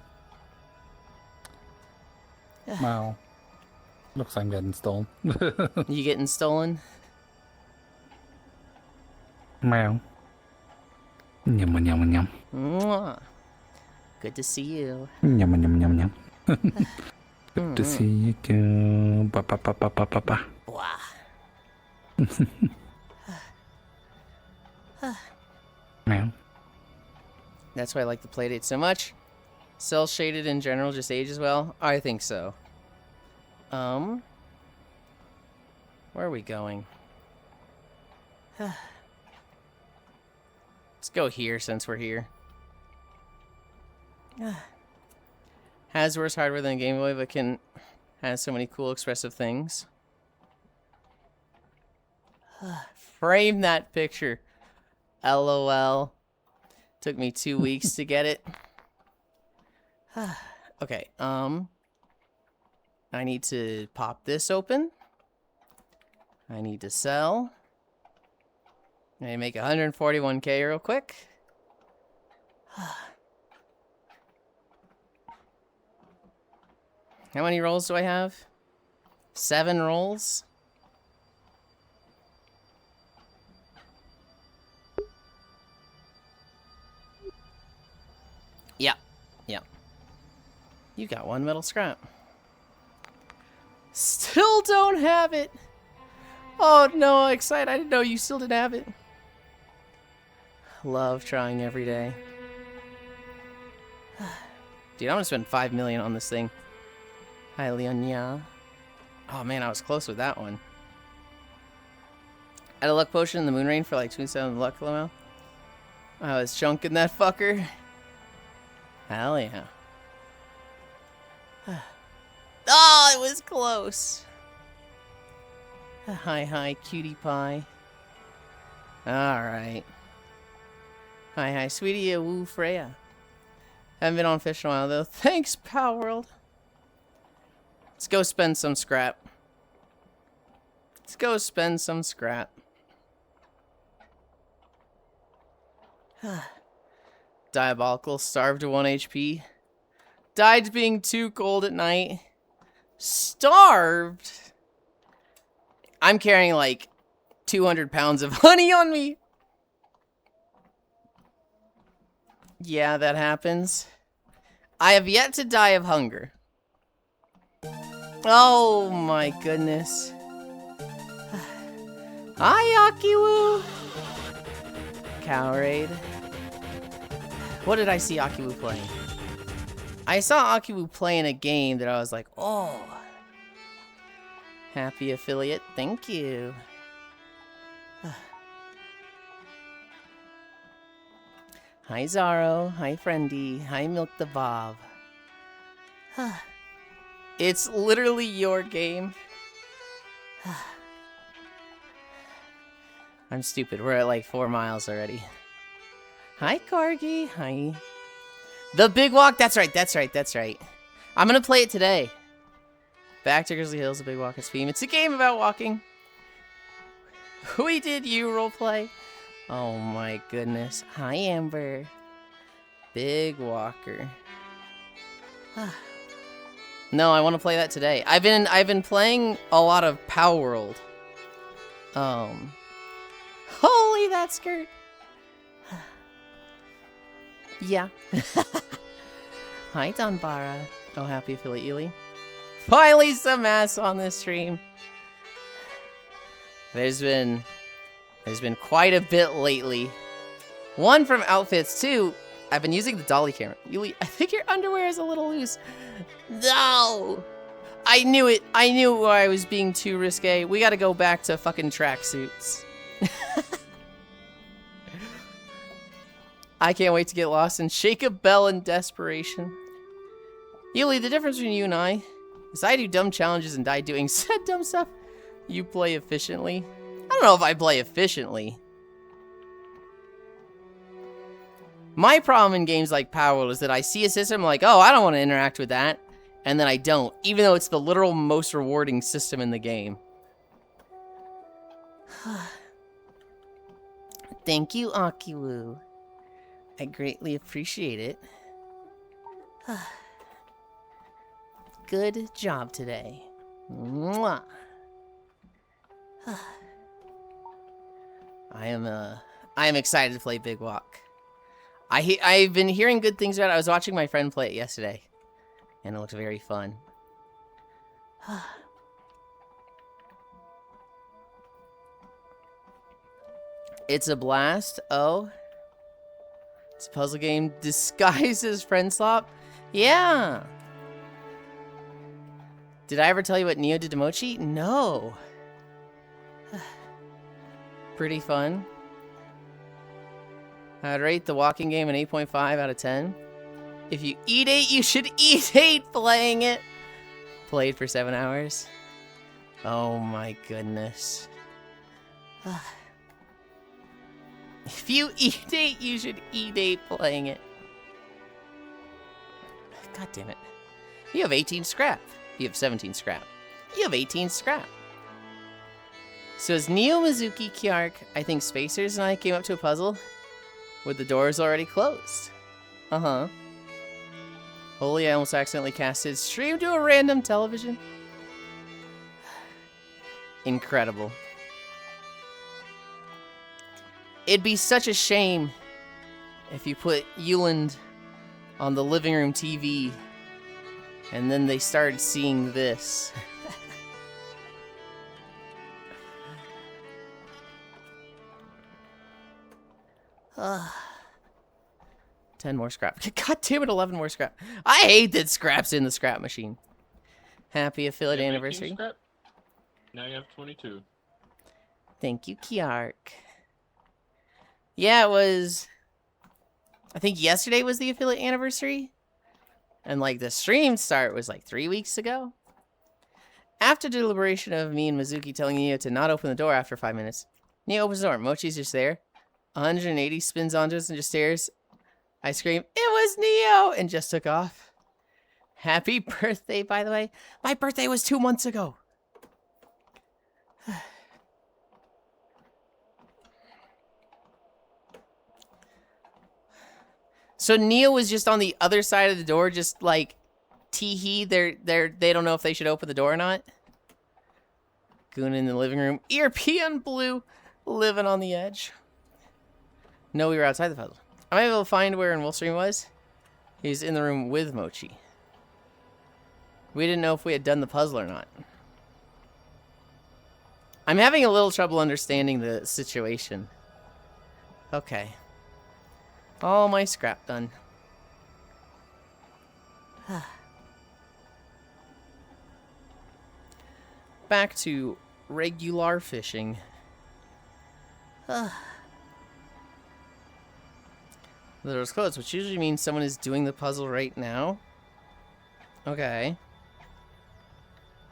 Wow. Looks like I'm getting stolen. You getting stolen? Meow. Yum yum yum. Mwah. Good to see you. Yum yum yum yum. Good to see you too. Ba ba ba ba ba ba ba. Blah. Meow. That's why I like the playdate so much. Cell shaded in general just ages well? I think so. Where are we going? Let's go here since we're here. Has worse hardware than Game Boy, but has so many cool expressive things. Frame that picture. LOL. Took me 2 weeks to get it. Okay, I need to pop this open. I need to sell. I need to make 141K real quick. How many rolls do I have? 7 rolls? Yeah. You got 1 metal scrap. Still don't have it. Oh no, excited. I didn't know you still didn't have it. Love trying every day. Dude, I'm gonna spend 5 million on this thing. Hi, Leonia. Oh man, I was close with that one. I had a luck potion in the moon rain for like 27 luck amount. I was chunking that fucker. Hell yeah. Oh, it was close. Hi, cutie pie. Alright. Hi, sweetie, woo, Freya. Haven't been on fish in a while, though. Thanks, Power World. Let's go spend some scrap. Diabolical, starved to 1 HP. Died being too cold at night. Starved? I'm carrying like 200 pounds of honey on me. Yeah, that happens. I have yet to die of hunger. Oh my goodness. Hi, Akiwu. cow raid. What did I see Akiwu playing? I saw Akiwu playing a game that I was like, oh. Happy affiliate, thank you. Hi Zaro, hi Friendy, hi Milk the Bob. It's literally your game. I'm stupid, we're at like 4 miles already. Hi Corgi, hi. The Big Walk, that's right. I'm gonna play it today. Back to Grizzly Hills, The Big Walk is theme. It's a game about walking. We did you roleplay. Oh my goodness. Hi Amber. Big Walker. No, I want to play that today. I've been playing a lot of Pow World. Holy that skirt. Yeah. Hi Donbara. Oh, happy affiliate Ely. Finally some ass on this stream. There's been quite a bit lately. One from outfits, too. I've been using the dolly camera. Yuli, I think your underwear is a little loose. No! I knew it. I knew I was being too risque. We gotta go back to fucking tracksuits. I can't wait to get lost and shake a bell in desperation. Yuli, the difference between you and I is I do dumb challenges and die doing said dumb stuff. You play efficiently. I don't know if I play efficiently. My problem in games like Power World is that I see a system like, oh, I don't want to interact with that. And then I don't, even though it's the literal most rewarding system in the game. Thank you, Akiwu. I greatly appreciate it. Good job today. Mwah. I am excited to play Big Walk. I've been hearing good things about it. I was watching my friend play it yesterday, and it looks very fun. It's a blast. Oh, it's a puzzle game disguised as friend swap. Yeah. Did I ever tell you what Neo did to Mochi? No. Pretty fun. I'd rate the walking game an 8.5 out of 10. If you eat 8, you should eat 8 playing it. Played for 7 hours. Oh my goodness. If you eat 8, you should eat 8 playing it. God damn it. You have 18 scrap. You have 17 scrap. You have 18 scrap. So as Neo, Mizuki, Kiark, I think Spacers and I came up to a puzzle with the doors already closed. Uh-huh. Holy, I almost accidentally casted stream to a random television. Incredible. It'd be such a shame if you put Yulind on the living room TV and then they started seeing this. 10 more scrap. God damn it, 11 more scrap. I hate that scrap's in the scrap machine. Happy affiliate anniversary. Scrap? Now you have 22. Thank you, Kiark. Yeah, it was... I think yesterday was the affiliate anniversary. And, like, the stream start was, like, 3 weeks ago. After deliberation of me and Mizuki telling Neo to not open the door after 5 minutes, Neo opens the door. Mochi's just there. 180 spins onto us and just stares. I scream, "It was Neo!" and just took off. Happy birthday, by the way. My birthday was 2 months ago. So Neo was just on the other side of the door, just like, tee-hee, they don't know if they should open the door or not. Goon in the living room. European Blue, living on the edge. No, we were outside the puzzle. Am I able to find where in Wolfstream was? He's in the room with Mochi. We didn't know if we had done the puzzle or not. I'm having a little trouble understanding the situation. Okay. All my scrap done. Back to regular fishing. The door's closed, which usually means someone is doing the puzzle right now. Okay.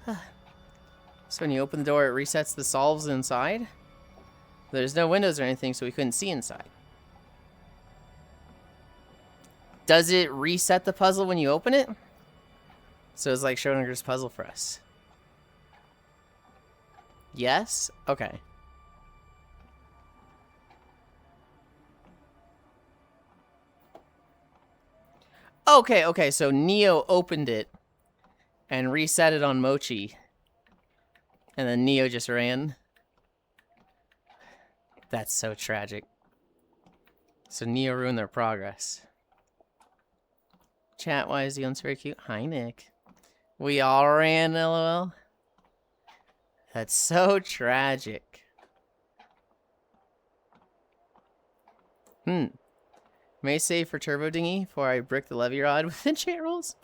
So when you open the door, it resets the solves inside. There's no windows or anything, so we couldn't see inside. Does it reset the puzzle when you open it? So it's like Schrodinger's puzzle for us. Yes? Okay. Okay, so Neo opened it and reset it on Mochi. And then Neo just ran. That's so tragic. So Neo ruined their progress. Chat, why is the one's very cute? Hi, Nick. We all ran, LOL. That's so tragic. May save for Turbo Dinghy before I brick the levy rod with enchant rolls.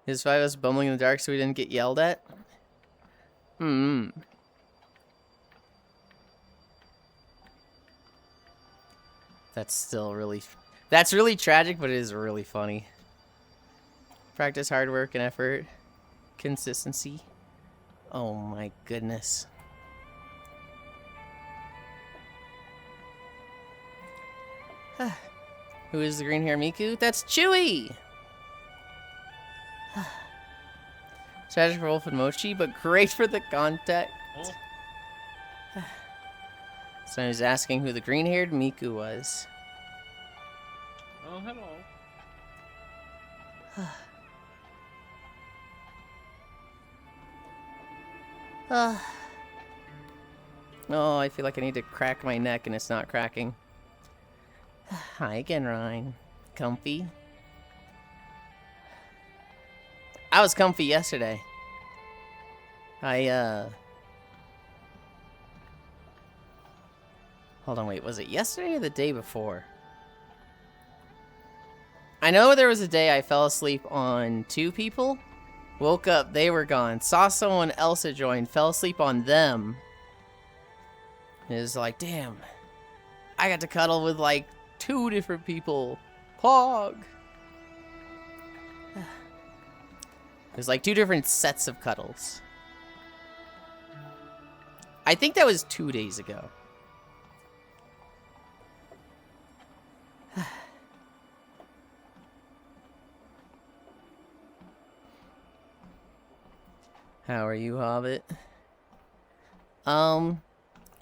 His 5 of us bumbling in the dark so we didn't get yelled at. That's still really... That's really tragic, but it is really funny. Practice hard work and effort. Consistency. Oh my goodness. Who is the green hair Miku? That's Chewy! Tragic for Wolf and Mochi, but great for the contact. Oh. So I was asking who the green-haired Miku was. Oh, hello. Oh, I feel like I need to crack my neck and it's not cracking. Hi again, Ryan. Comfy? I was comfy yesterday. Hold on, wait, was it yesterday or the day before? I know there was a day I fell asleep on 2 people. Woke up, they were gone. Saw someone else had joined, fell asleep on them. It was like, damn. I got to cuddle with like 2 different people. Pog. It was like 2 different sets of cuddles. I think that was 2 days ago. How are you, Hobbit? I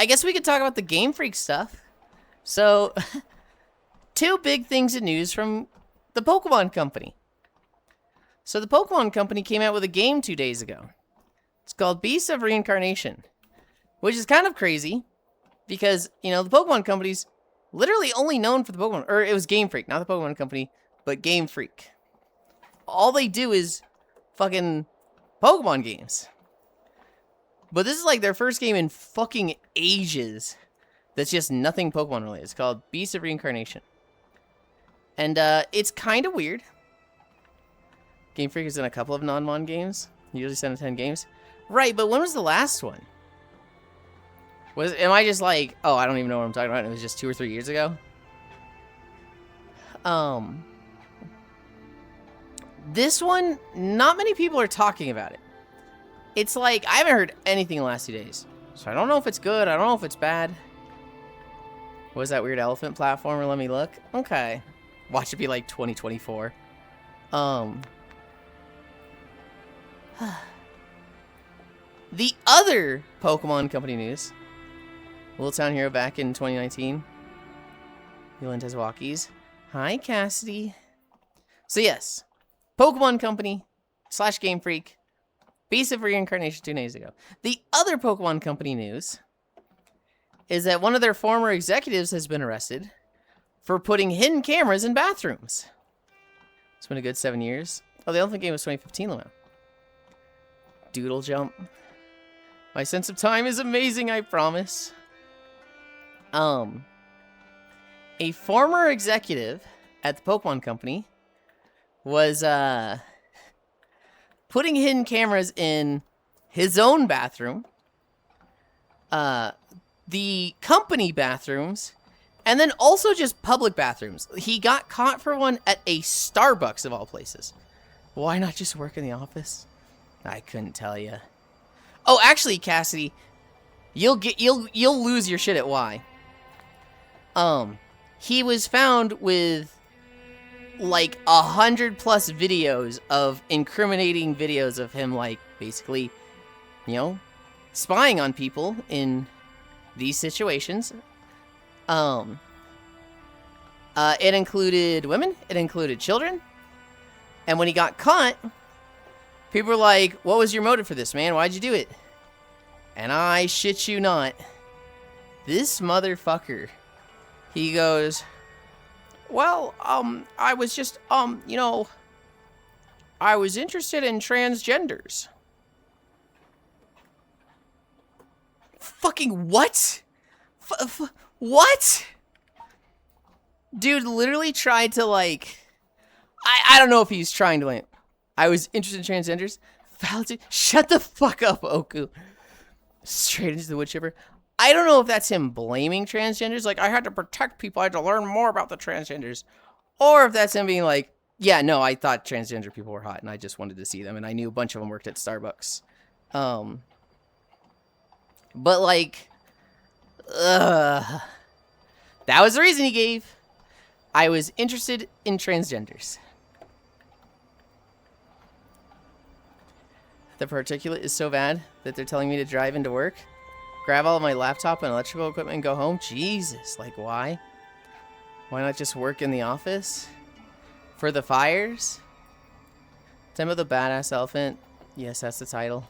guess we could talk about the Game Freak stuff. So, 2 big things in news from the Pokemon Company. So the Pokemon Company came out with a game 2 days ago. It's called Beasts of Reincarnation, which is kind of crazy because, you know, the Pokemon Company's literally only known for the Pokemon, or it was Game Freak, not the Pokemon Company, but Game Freak. All they do is fucking Pokemon games. But this is like their first game in fucking ages that's just nothing Pokemon related. It's called Beasts of Reincarnation. And it's kind of weird. Game Freak has done a couple of non-mon games. Usually 7 to 10 games. Right, but when was the last one? Am I just like, oh, I don't even know what I'm talking about. It was just 2 or 3 years ago. This one, not many people are talking about it. It's like, I haven't heard anything in the last 2 days. So I don't know if it's good. I don't know if it's bad. What was that weird elephant platformer? Let me look. Okay. Watch it be like 2024. The other Pokemon Company news. Little Town Hero back in 2019. Yulind has walkies. Hi, Cassidy. So yes, Pokemon Company / Game Freak. Beast of Reincarnation 2 days ago. The other Pokemon Company news is that one of their former executives has been arrested for putting hidden cameras in bathrooms. It's been a good 7 years. Oh, the elephant game was 2015, Lamau. Doodle jump. My sense of time is amazing, I promise. A former executive at the Pokemon Company was putting hidden cameras in his own bathroom, the company bathrooms, and then also just public bathrooms. He got caught for one at a Starbucks of all places. Why not just work in the office? I couldn't tell you. Oh, actually, Cassidy, you'll lose your shit at why. He was found with like 100+ videos of incriminating videos of him, like, basically, you know, spying on people in these situations. It included women, it included children, and when he got caught, people were like, what was your motive for this, man? Why'd you do it? And I shit you not, this motherfucker, he goes, well, I was just, you know, I was interested in transgenders. Fucking what? What? Dude literally tried to, like, I don't know if he's trying to, like, I was interested in transgenders. Shut the fuck up, Oku. Straight into the wood chipper. I don't know if that's him blaming transgenders, like, I had to protect people, I had to learn more about the transgenders. Or if that's him being like, yeah, no, I thought transgender people were hot, and I just wanted to see them, and I knew a bunch of them worked at Starbucks. But, like, that was the reason he gave. I was interested in transgenders. The particulate is so bad that they're telling me to drive into work, grab all of my laptop and electrical equipment and go home. Jesus, like, why? Why not just work in the office? For the fires? Temple the Badass Elephant. Yes, that's the title.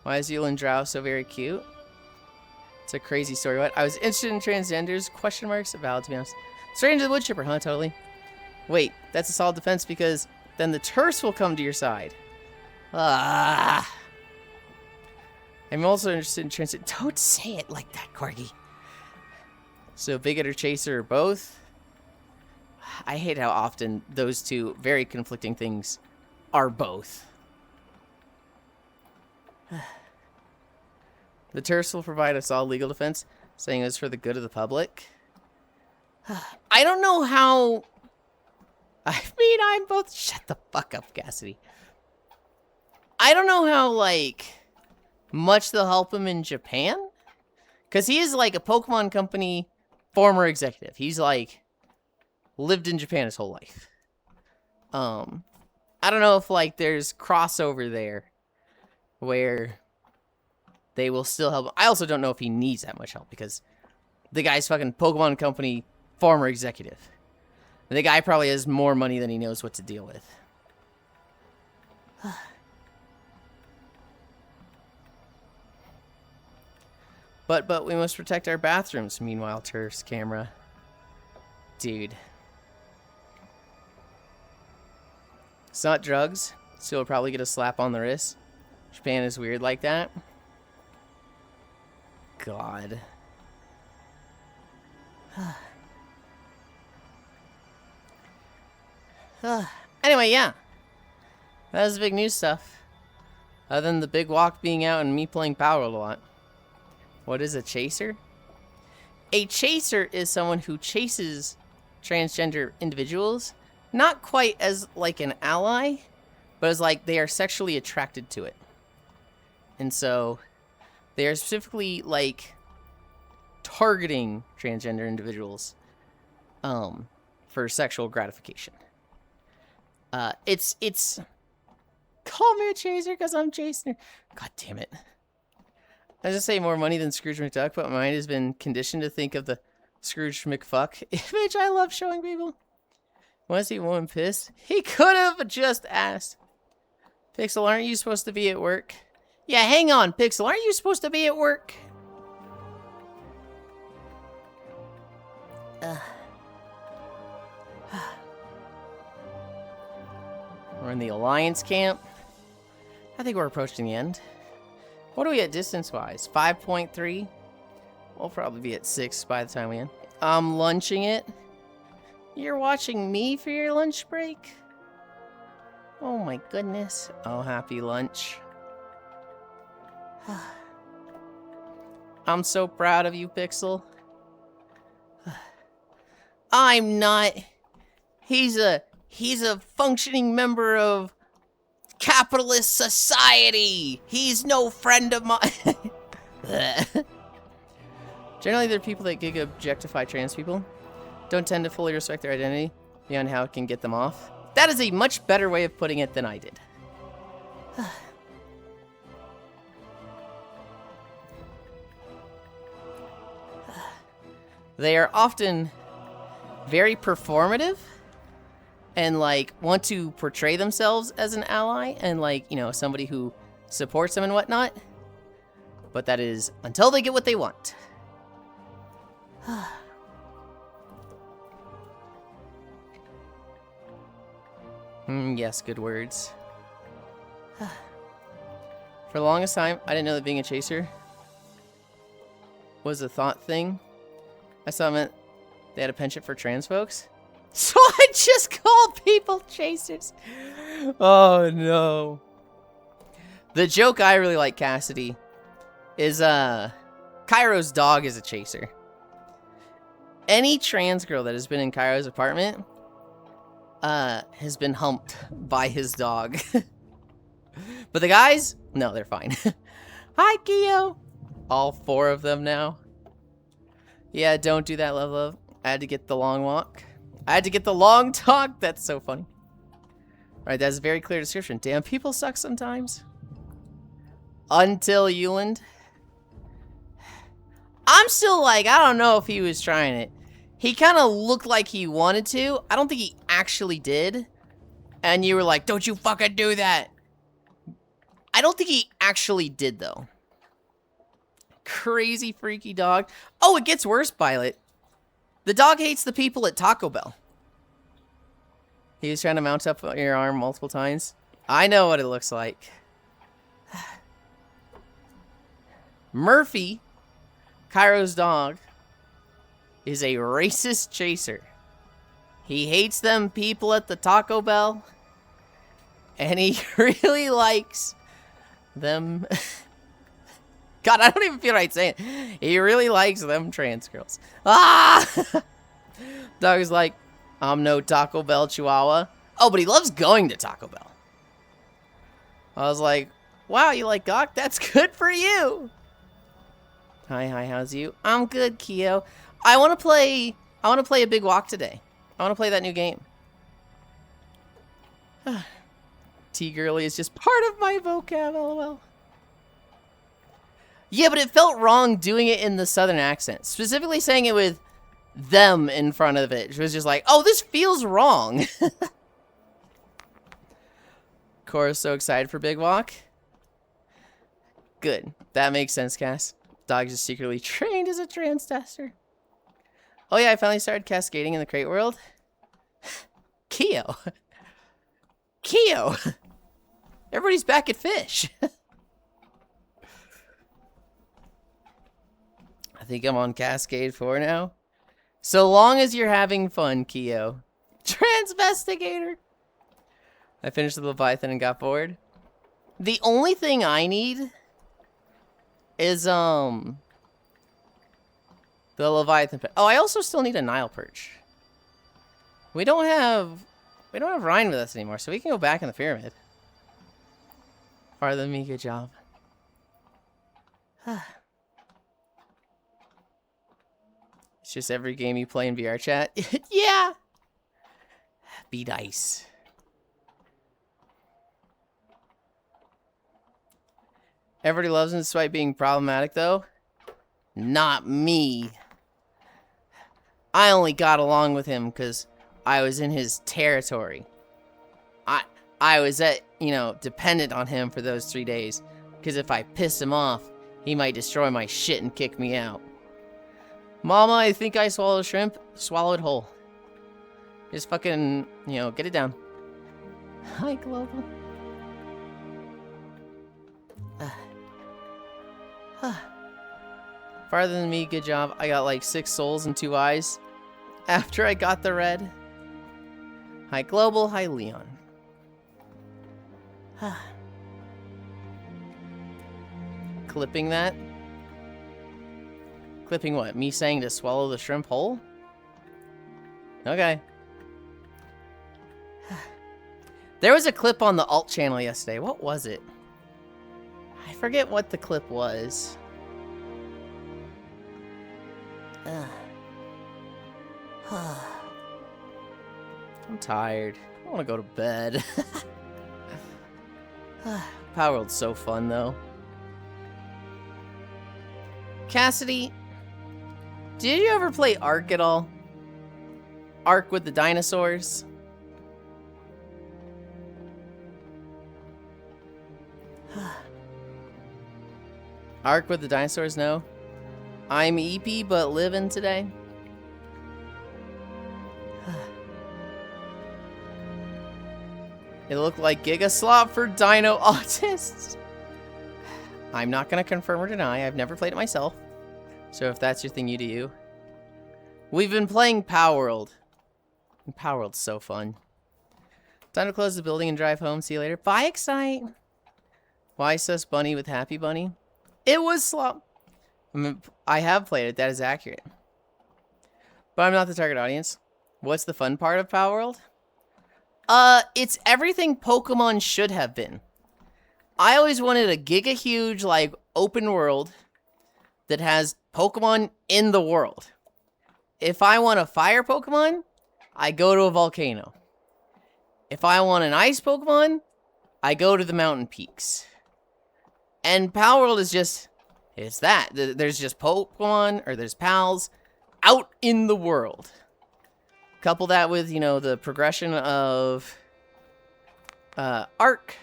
Why is Yulind Drow so very cute? It's a crazy story. What? I was interested in transgenders? Question marks? Valid, to be honest. Straight into the wood chipper, huh? Totally. Wait, that's a solid defense because then the terse will come to your side. Ah. I'm also interested in transit. Don't say it like that, Corgi. So, Bigot or Chaser or both? I hate how often those two very conflicting things are both. The terse will provide a solid legal defense, saying it's for the good of the public. I don't know how... I mean, I'm both... Shut the fuck up, Cassidy. I don't know how, like, much they'll help him in Japan. Because he is, like, a Pokemon Company former executive. He's, like, lived in Japan his whole life. I don't know if, like, there's crossover there where they will still help. I also don't know if he needs that much help because the guy's fucking Pokemon Company former executive. And the guy probably has more money than he knows what to deal with. But we must protect our bathrooms. Meanwhile, Turf's camera. Dude. It's not drugs, so he'll probably get a slap on the wrist. Japan is weird like that. God. Anyway, yeah. That was the big news stuff. Other than the big walk being out and me playing Power World a lot. What is a chaser? A chaser is someone who chases transgender individuals, not quite as like an ally, but as like they are sexually attracted to it. And so they are specifically like targeting transgender individuals for sexual gratification. It's call me a chaser because I'm chasing her. God damn it. I just say more money than Scrooge McDuck, but my mind has been conditioned to think of the Scrooge McFuck image I love showing people. Want to see a woman pissed? He could have just asked. Pixel, aren't you supposed to be at work? Yeah, hang on, Pixel, aren't you supposed to be at work? We're in the Alliance camp. I think we're approaching the end. What are we at distance-wise? 5.3? We'll probably be at 6 by the time we end. I'm lunching it. You're watching me for your lunch break? Oh my goodness. Oh, happy lunch. I'm so proud of you, Pixel. I'm not. He's a functioning member of capitalist society. He's no friend of mine. Generally, there are people that gig objectify trans people. Don't tend to fully respect their identity beyond how it can get them off. That is a much better way of putting it than I did. They are often very performative and, like, want to portray themselves as an ally and, like, you know, somebody who supports them and whatnot. But that is until they get what they want. Yes, good words. For the longest time, I didn't know that being a chaser was a thought thing. I saw it meant they had a penchant for trans folks. So I just called people chasers. Oh no. The joke I really like, Cassidy, is Cairo's dog is a chaser. Any trans girl that has been in Cairo's apartment has been humped by his dog. But the guys, no, they're fine. Hi, Kyo. All 4 of them now. Yeah, don't do that, love. I had to get the long walk. I had to get the long talk. That's so funny. Alright, that's a very clear description. Damn, people suck sometimes. Until Yulind. I'm still like, I don't know if he was trying it. He kind of looked like he wanted to. I don't think he actually did. And you were like, don't you fucking do that. I don't think he actually did, though. Crazy freaky dog. Oh, it gets worse, Violet. The dog hates the people at Taco Bell. He was trying to mount up your arm multiple times. I know what it looks like. Murphy, Cairo's dog, is a racist chaser. He hates them people at the Taco Bell. And he really likes them. God, I don't even feel right saying it. He really likes them trans girls. Ah! Dog's like, I'm no Taco Bell Chihuahua. Oh, but he loves going to Taco Bell. I was like, wow, you like Gawk? That's good for you. Hi, how's you? I'm good, Kyo. I want to play a big walk today. I want to play that new game. T-girly is just part of my vocab, lol. Yeah, but it felt wrong doing it in the southern accent. Specifically saying it with them in front of it. It was just like, oh, this feels wrong. Cora's so excited for Big Walk. Good. That makes sense, Cass. Dog's just secretly trained as a trans tester. Oh yeah, I finally started cascading in the crate world. Kyo. Kyo. Everybody's back at fish. I think I'm on Cascade 4 now. So long as you're having fun, Kyo. Transvestigator. I finished the Leviathan and got bored. The only thing I need is, the Leviathan. Oh, I also still need a Nile perch. We don't have Ryan with us anymore, so we can go back in the pyramid. Farther than me, good job. It's just every game you play in VR chat. Yeah! Be nice. Everybody loves him despite being problematic, though. Not me. I only got along with him because I was in his territory. I was dependent on him for those 3 days. Because if I piss him off, he might destroy my shit and kick me out. Mama, I think I swallowed a shrimp. Swallow it whole. Just fucking, get it down. Hi, Global. Farther than me, good job. I got like 6 souls and 2 eyes after I got the red. Hi, Global. Hi, Leon. Clipping that? Clipping what? Me saying to swallow the shrimp whole? Okay. There was a clip on the alt channel yesterday. What was it? I forget what the clip was. I'm tired. I want to go to bed. Power World's so fun, though. Cassidy, did you ever play Ark at all? Ark with the dinosaurs? Ark with the dinosaurs, no? I'm EP, but living today. It looked like Giga Slop for Dino Autists. I'm not going to confirm or deny. I've never played it myself. So if that's your thing, you do you. We've been playing Power World. And Power World's so fun. Time to close the building and drive home. See you later. Bye, Excite. Why sus Bunny with Happy Bunny? It was Slop. I have played it. That is accurate. But I'm not the target audience. What's the fun part of Power World? It's everything Pokemon should have been. I always wanted a giga huge, like, open world that has Pokemon in the world. If I want a fire Pokemon, I go to a volcano. If I want an ice Pokemon, I go to the mountain peaks. And Power World is just, it's that. There's just Pokemon, or there's pals, out in the world. Couple that with, you know, the progression of Arc.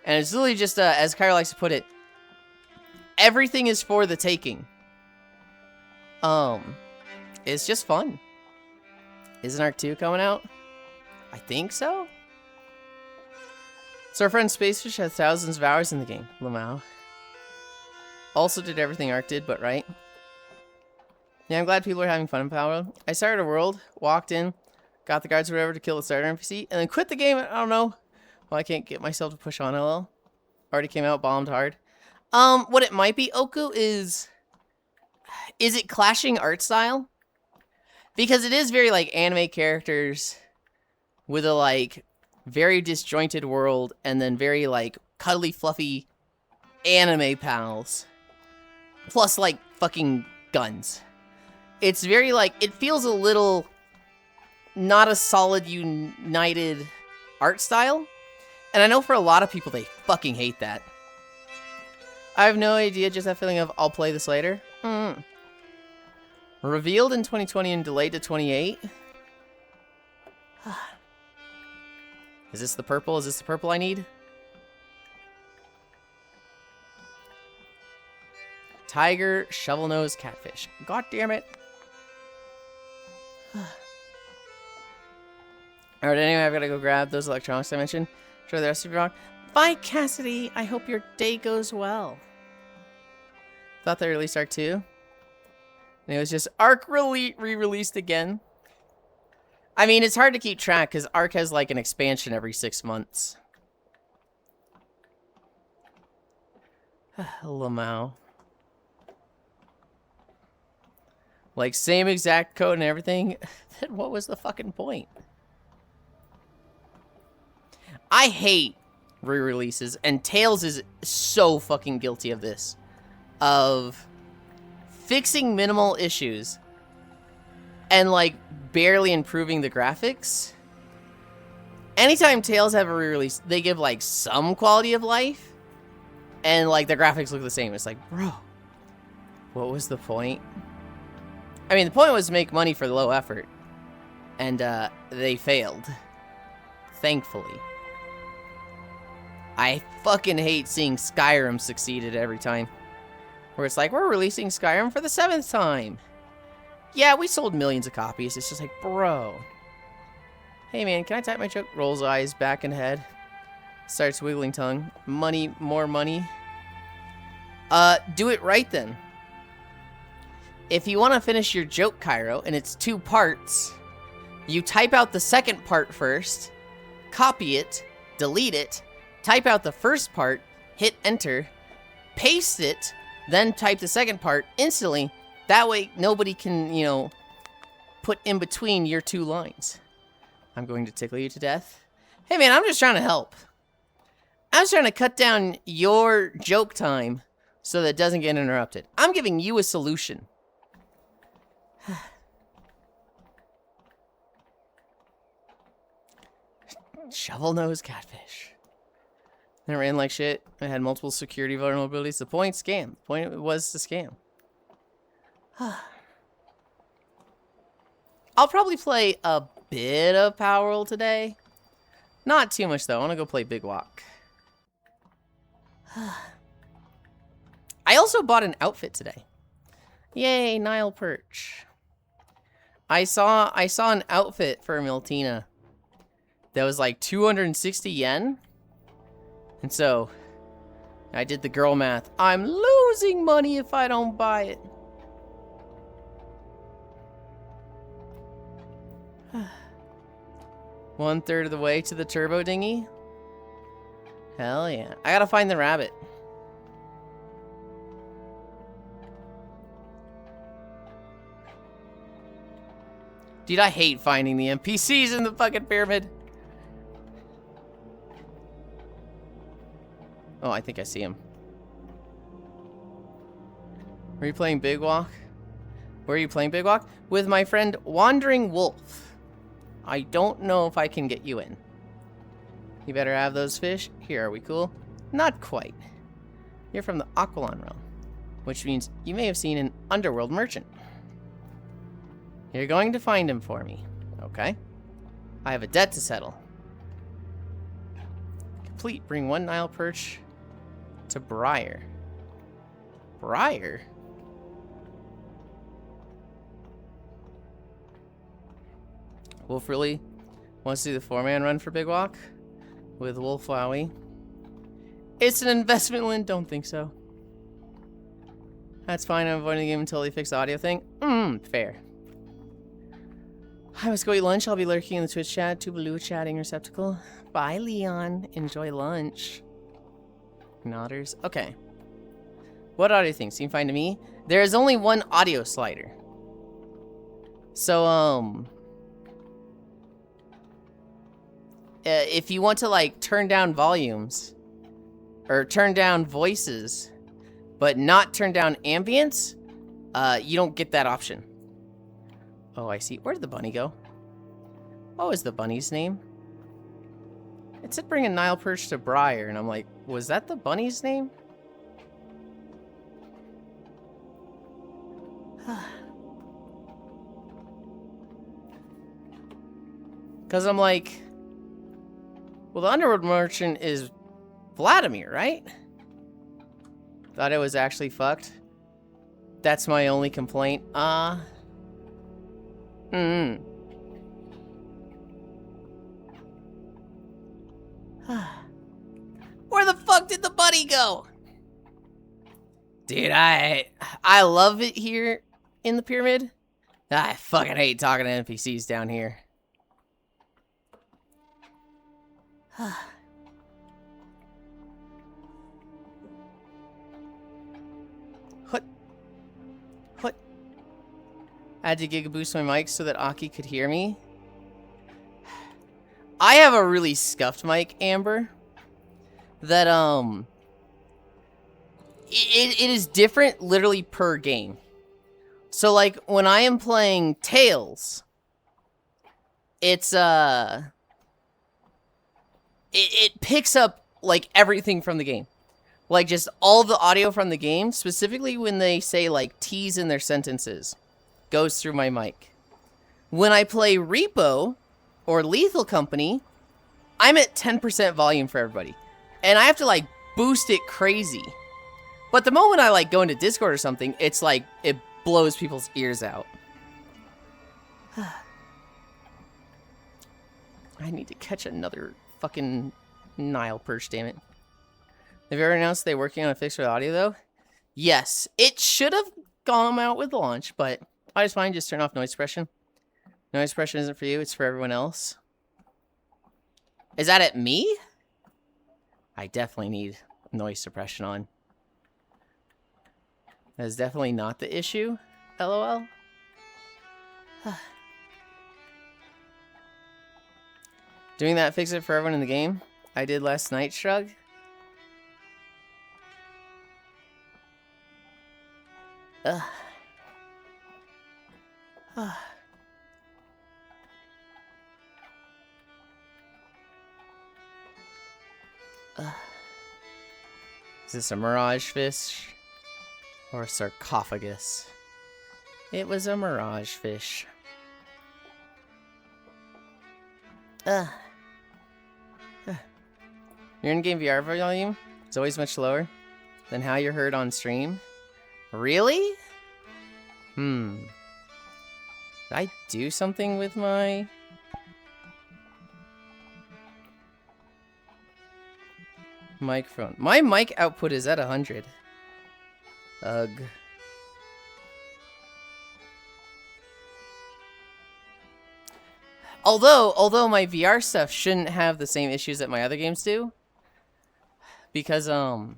And it's literally just, as Kyra likes to put it, everything is for the taking. It's just fun. Isn't Arc 2 coming out? I think so. So our friend Spacefish has thousands of hours in the game. Lamau. Also did everything Arc did, but right. Yeah, I'm glad people are having fun in Power World. I started a world, walked in, got the guards or whatever to kill the starter NPC, and then quit the game. I don't know. Well, I can't get myself to push on LL. Already came out, bombed hard. What it might be, Oku, is it clashing art style? Because it is very, like, anime characters with a, like, very disjointed world, and then very, like, cuddly, fluffy anime pals. Plus, like, fucking guns. It's very, like, it feels a little not a solid, united art style. And I know for a lot of people, they fucking hate that. I have no idea, just that feeling of, I'll play this later. Revealed in 2020 and delayed to 28. Is this the purple? Is this the purple I need? Tiger, shovel-nose, catfish. God damn it. Alright, anyway, I've got to go grab those electronics I mentioned. Enjoy the rest of your vlog. Bye, Cassidy. I hope your day goes well. Thought they released Arc 2. And it was just Arc re-released again. I mean, it's hard to keep track because Arc has like an expansion every 6 months. Lamau. Like, same exact code and everything. Then what was the fucking point? I hate re-releases, and Tails is so fucking guilty of this. Of fixing minimal issues and, like, barely improving the graphics. Anytime Tails have a re-release, they give, like, some quality of life, and, like, the graphics look the same. It's like, bro, what was the point? I mean, the point was to make money for the low effort. And, they failed. Thankfully. I fucking hate seeing Skyrim succeeded every time. Where it's like, we're releasing Skyrim for the 7th time. Yeah, we sold millions of copies. It's just like, bro. Hey, man, can I type my joke? Rolls eyes, back and head. Starts wiggling tongue. Money, more money. Do it right then. if you want to finish your joke, Cairo, and it's 2 parts, you type out the second part first, copy it, delete it, type out the first part, hit enter, paste it, then type the second part instantly. That way, nobody can, you know, put in between your 2 lines. I'm going to tickle you to death. Hey man, I'm just trying to help. I'm just trying to cut down your joke time so that it doesn't get interrupted. I'm giving you a solution. Shovel nose catfish. And it ran like shit. It had multiple security vulnerabilities. The point, scam. The point was to scam. I'll probably play a bit of Power World today. Not too much though. I want to go play Big Walk. I also bought an outfit today. Yay, Nile Perch. I saw an outfit for Miltina that was like 260 yen. And so I did the girl math. I'm losing money if I don't buy it. 1/3 of the way to the turbo dinghy. Hell yeah. I gotta find the rabbit. Dude, I hate finding the NPCs in the fucking pyramid. Oh, I think I see him. Are you playing Big Walk? Where are you playing Big Walk? With my friend Wandering Wolf. I don't know if I can get you in. You better have those fish. Here, are we cool? Not quite. You're from the Aqualon realm, which means you may have seen an underworld merchant. You're going to find him for me, okay? I have a debt to settle. Complete. Bring 1 Nile Perch to Briar. Briar? Wolf really wants to do the 4-man run for Big Walk with Wolf Wowie. It's an investment, Lynn. Don't think so. That's fine. I'm avoiding the game until they fix the audio thing. Fair. I must go eat lunch. I'll be lurking in the Twitch chat. Tubaloo chatting receptacle. Bye, Leon. Enjoy lunch. Nodders. Okay. What audio thing? Seem fine to me? There is only 1 audio slider. So, if you want to, like, turn down volumes, or turn down voices, but not turn down ambience, you don't get that option. Oh, I see. Where did the bunny go? What was the bunny's name? It said bring a Nile Perch to Briar, and I'm like, was that the bunny's name? Because I'm like, well, the Underworld Merchant is Vladimir, right? Thought it was actually fucked. That's my only complaint. Where the fuck did the bunny go? Dude, I love it here in the pyramid. I fucking hate talking to NPCs down here. What? I had to giga boost my mic so that Aki could hear me. I have a really scuffed mic, Amber. That it is different literally per game. So like when I am playing Tales, it's it picks up like everything from the game. Like just all the audio from the game, specifically when they say like T's in their sentences, goes through my mic. When I play Repo or Lethal Company, I'm at 10% volume for everybody. And I have to like boost it crazy. But the moment I like go into Discord or something, it's like it blows people's ears out. I need to catch another fucking Nile Perch, damn it. Have you ever announced they're working on a fix for the audio though? Yes. It should have calm out with launch, but I was fine. Just turn off noise suppression. Noise suppression isn't for you, it's for everyone else. Is that at me? I definitely need noise suppression on. That is definitely not the issue. LOL. Doing that fix it for everyone in the game? I did last night, Shrug. Ugh. Is this a mirage fish? Or a sarcophagus? It was a mirage fish. Your in-game VR volume is always much lower than how you're heard on stream. Really? Did I do something with my... microphone? My mic output is at 100. Ugh. Although my VR stuff shouldn't have the same issues that my other games do. Because, I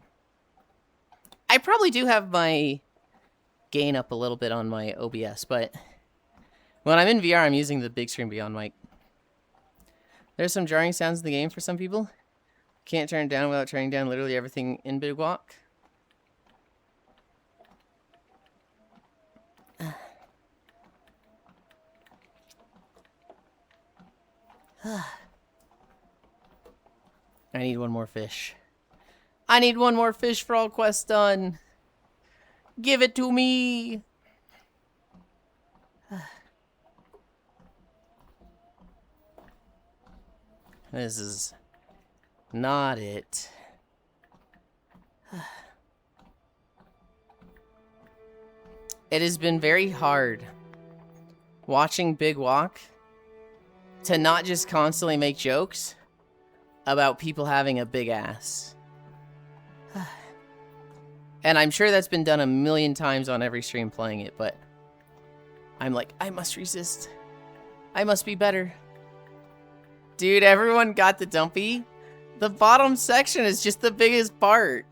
probably do have my gain up a little bit on my OBS, but when I'm in VR, I'm using the big screen beyond mic. There's some jarring sounds in the game for some people. Can't turn it down without turning down literally everything in Big Walk. I need one more fish. I need one more fish for all quests done. Give it to me. This is not it. It has been very hard watching Big Walk to not just constantly make jokes about people having a big ass. And I'm sure that's been done a million times on every stream playing it, but I'm like, I must resist. I must be better. Dude, everyone got the dumpy. The bottom section is just the biggest part.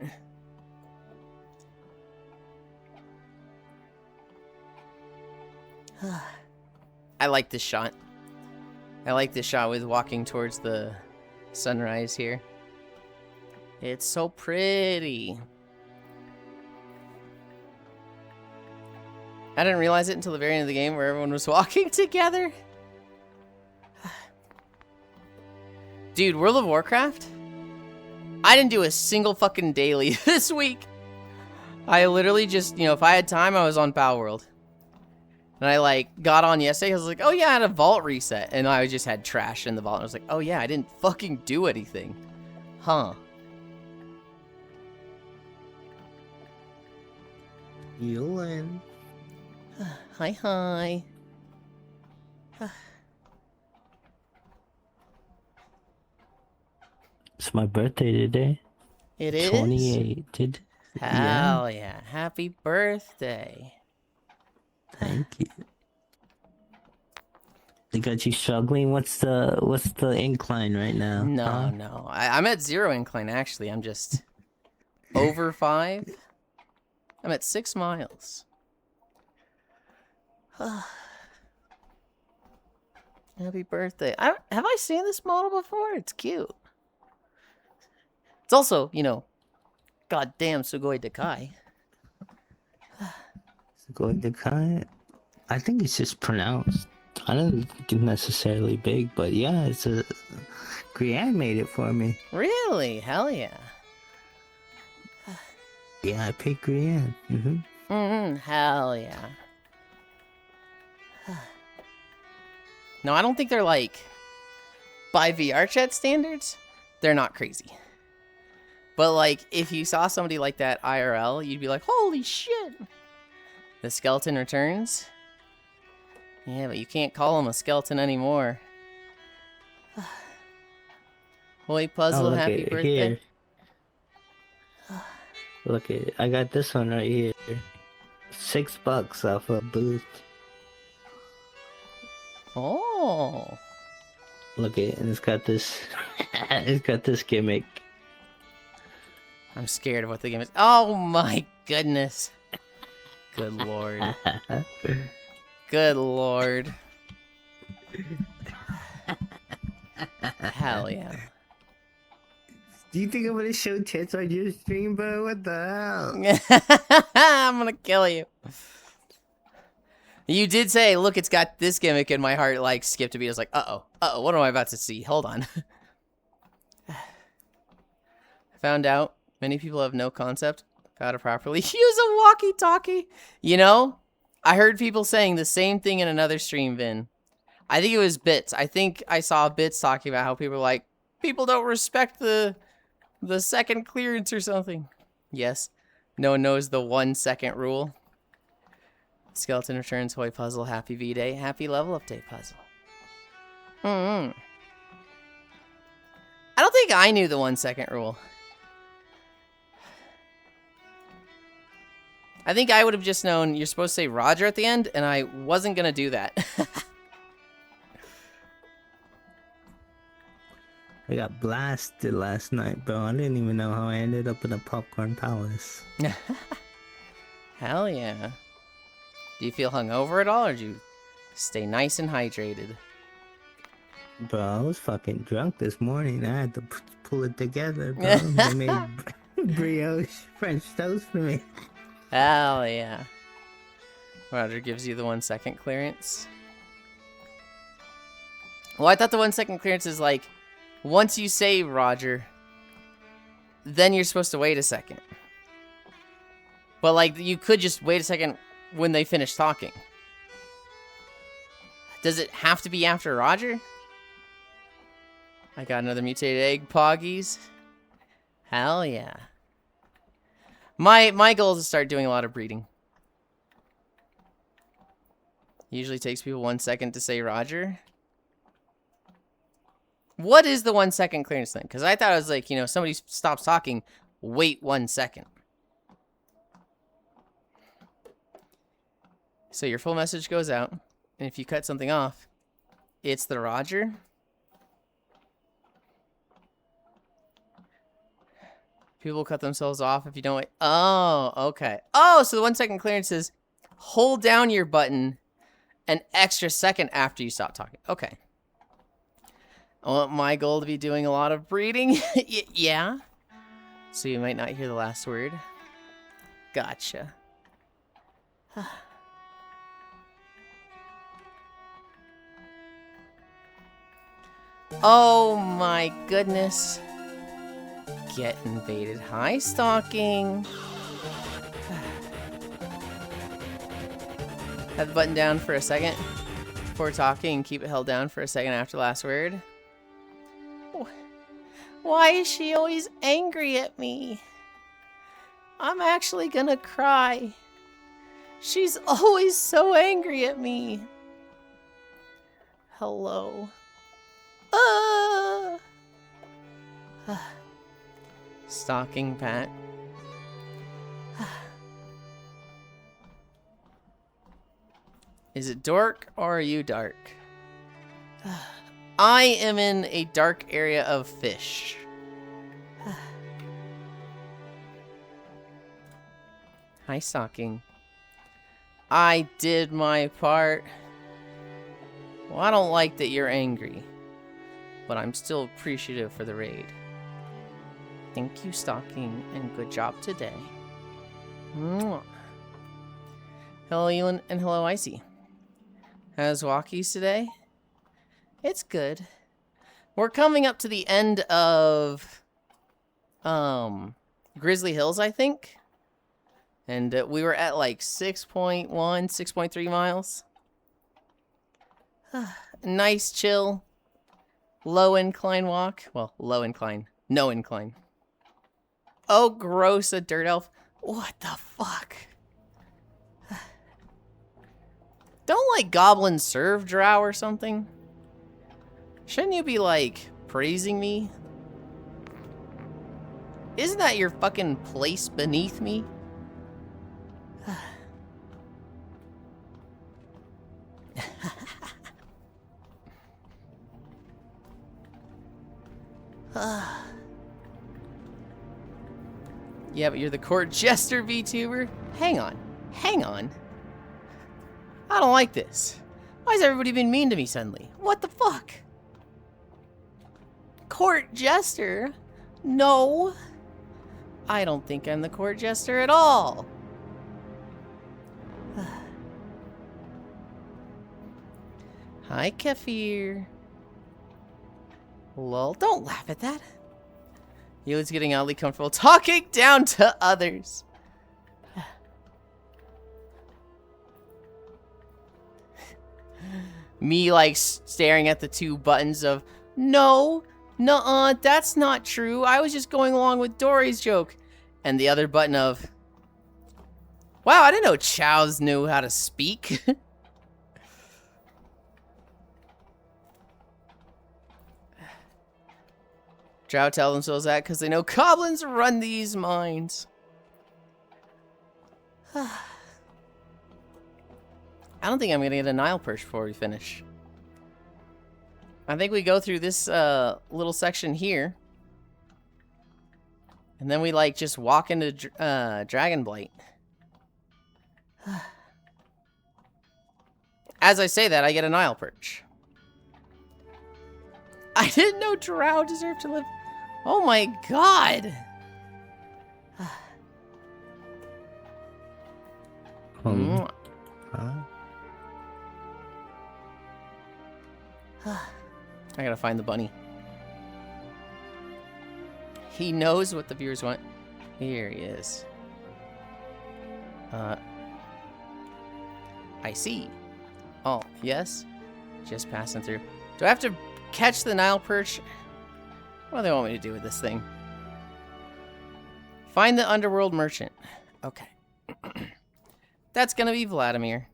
I like this shot. I like this shot with walking towards the sunrise here. It's so pretty. I didn't realize it until the very end of the game where everyone was walking together. Dude, World of Warcraft? I didn't do a single fucking daily this week. I literally just, if I had time, I was on Power World. And I, got on yesterday. I was like, oh, yeah, I had a vault reset. And I just had trash in the vault. And I was like, oh, yeah, I didn't fucking do anything. Huh. Yulind. Hi, hi. It's my birthday today. It is? 28. Hell yeah. Happy birthday. Thank you. They got you struggling? What's the incline right now? No. I'm at 0 incline, actually. I'm just over 5. I'm at 6 miles. Happy birthday. Have I seen this model before? It's cute. It's also, goddamn Sugoi Dekai. Sugoi Dekai? I think it's just pronounced. I don't think it's necessarily big, but yeah, it's a... Grianne made it for me. Really? Hell yeah. Yeah, I picked Grianne. Hell yeah. No, I don't think they're by VR chat standards, they're not crazy. But if you saw somebody like that IRL, you'd be like, holy shit. The skeleton returns. Yeah, but you can't call him a skeleton anymore. Boy Puzzle, happy birthday. Here. Look at it. I got this one right here. $6 off a booth. Oh. Look at it, and it's got this. It's got this gimmick. I'm scared of what the game is. Oh my goodness. Good lord. Good lord. Hell yeah. Do you think I'm gonna show tits on your stream, bro? What the hell? I'm gonna kill you. You did say, look, it's got this gimmick, and my heart, like, skipped a beat. I was like, uh-oh, what am I about to see? Hold on. I found out many people have no concept of how to properly use a walkie-talkie. You know, I heard people saying the same thing in another stream, Vin. I think it was Bits. I think I saw Bits talking about how people were like, people don't respect the second clearance or something. Yes, no one knows the 1 second rule. Skeleton returns, Hoy puzzle, happy V-Day, happy level update puzzle. I don't think I knew the 1 second rule. I think I would have just known you're supposed to say Roger at the end, and I wasn't gonna do that. I got blasted last night, bro. I didn't even know how I ended up in a popcorn palace. Hell yeah. Do you feel hungover at all, or do you stay nice and hydrated? Bro, I was fucking drunk this morning. I had to pull it together, bro. They made brioche French toast for me. Hell yeah. Roger gives you the 1 second clearance. Well, I thought the 1 second clearance is like, once you say Roger, then you're supposed to wait a second. But like, you could just wait a second when they finish talking. Does it have to be after Roger? I got another mutated egg, Poggies. Hell yeah. My goal is to start doing a lot of breeding. Usually takes people 1 second to say Roger. What is the 1 second clearance thing? Because I thought it was like, you know, somebody stops talking, wait 1 second. So your full message goes out, and if you cut something off, it's the Roger. People cut themselves off if you don't wait. Oh, okay. Oh, so the 1 second clearance is hold down your button an extra second after you stop talking. Okay. I want my goal to be doing a lot of breeding. Yeah. So you might not hear the last word. Gotcha. Oh my goodness. Get invaded. Hi, stalking. Have the button down for a second before talking and keep it held down for a second after the last word. Why is she always angry at me? I'm actually gonna cry. She's always so angry at me. Hello. Stalking Pat. Is it dark or are you dark? I am in a dark area of fish. Hi, stalking. I did my part. Well, I don't like that you're angry, but I'm still appreciative for the raid. Thank you, stalking, and good job today. Mwah. Hello, Yulind, and hello, Icy. How's walkies today? It's good. We're coming up to the end of Grizzly Hills, I think. And we were at like 6.1, 6.3 miles. Nice, chill, low incline walk. Well, low incline, no incline. Oh, gross, a dirt elf. What the fuck? Don't like goblins serve drow or something? Shouldn't you be like praising me? Isn't that your fucking place beneath me? Yeah, but you're the court jester VTuber? Hang on. Hang on. I don't like this. Why is everybody being mean to me suddenly? What the fuck? Court jester? No. I don't think I'm the court jester at all. Hi, Kefir. Lol, don't laugh at that. Yulind's getting oddly comfortable talking down to others. Me, like, staring at the two buttons of, no, nuh-uh, that's not true. I was just going along with Dory's joke. And the other button of, wow, I didn't know chows knew how to speak. Drow tell themselves that because they know goblins run these mines. I don't think I'm going to get a Nile perch before we finish. I think we go through this little section here. And then we, like, just walk into Dragonblight. As I say that, I get a Nile perch. I didn't know Drow deserved to live. Oh my god. I gotta find the bunny. He knows what the viewers want. Here he is. I see. Oh, yes? Just passing through. Do I have to catch the Nile perch? What do they want me to do with this thing? Find the underworld merchant. Okay. That's gonna be Vladimir.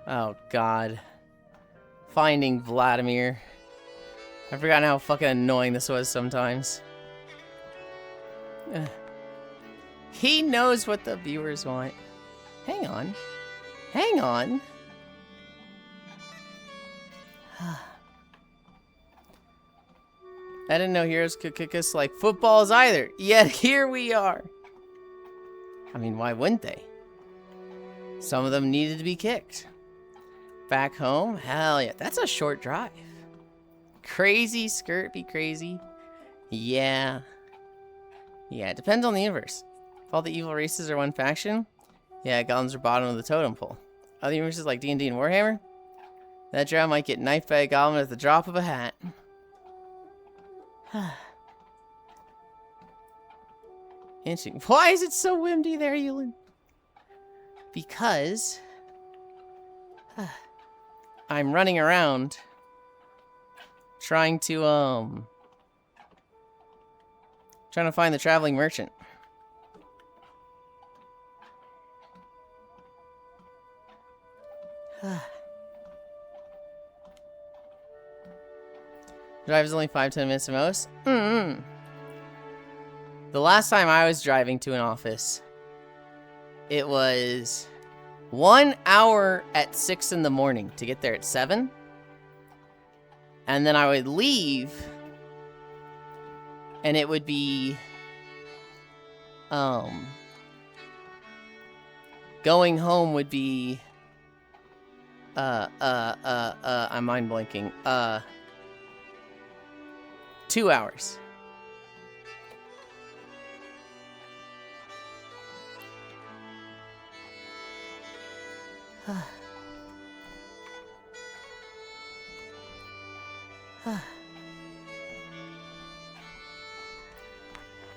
Oh, God. Finding Vladimir. I've forgotten how fucking annoying this was sometimes. He knows what the viewers want. Hang on. Hang on. I didn't know heroes could kick us like footballs either. Yet here we are. I mean, why wouldn't they? Some of them needed to be kicked. Back home? Hell yeah. That's a short drive. Crazy skirt be crazy. Yeah. Yeah, it depends on the universe. If all the evil races are one faction, yeah, goblins are bottom of the totem pole. Other universes like D&D and Warhammer, that drow might get knifed by a goblin at the drop of a hat. Interesting. Why is it so windy there, Yulind? Because I'm running around trying to find the traveling merchant. Drive is only 5-10 minutes at most. The last time I was driving to an office, it was 1 hour at 6 in the morning to get there at 7. And then I would leave, and it would be, going home would be, I'm mind blanking, 2 hours.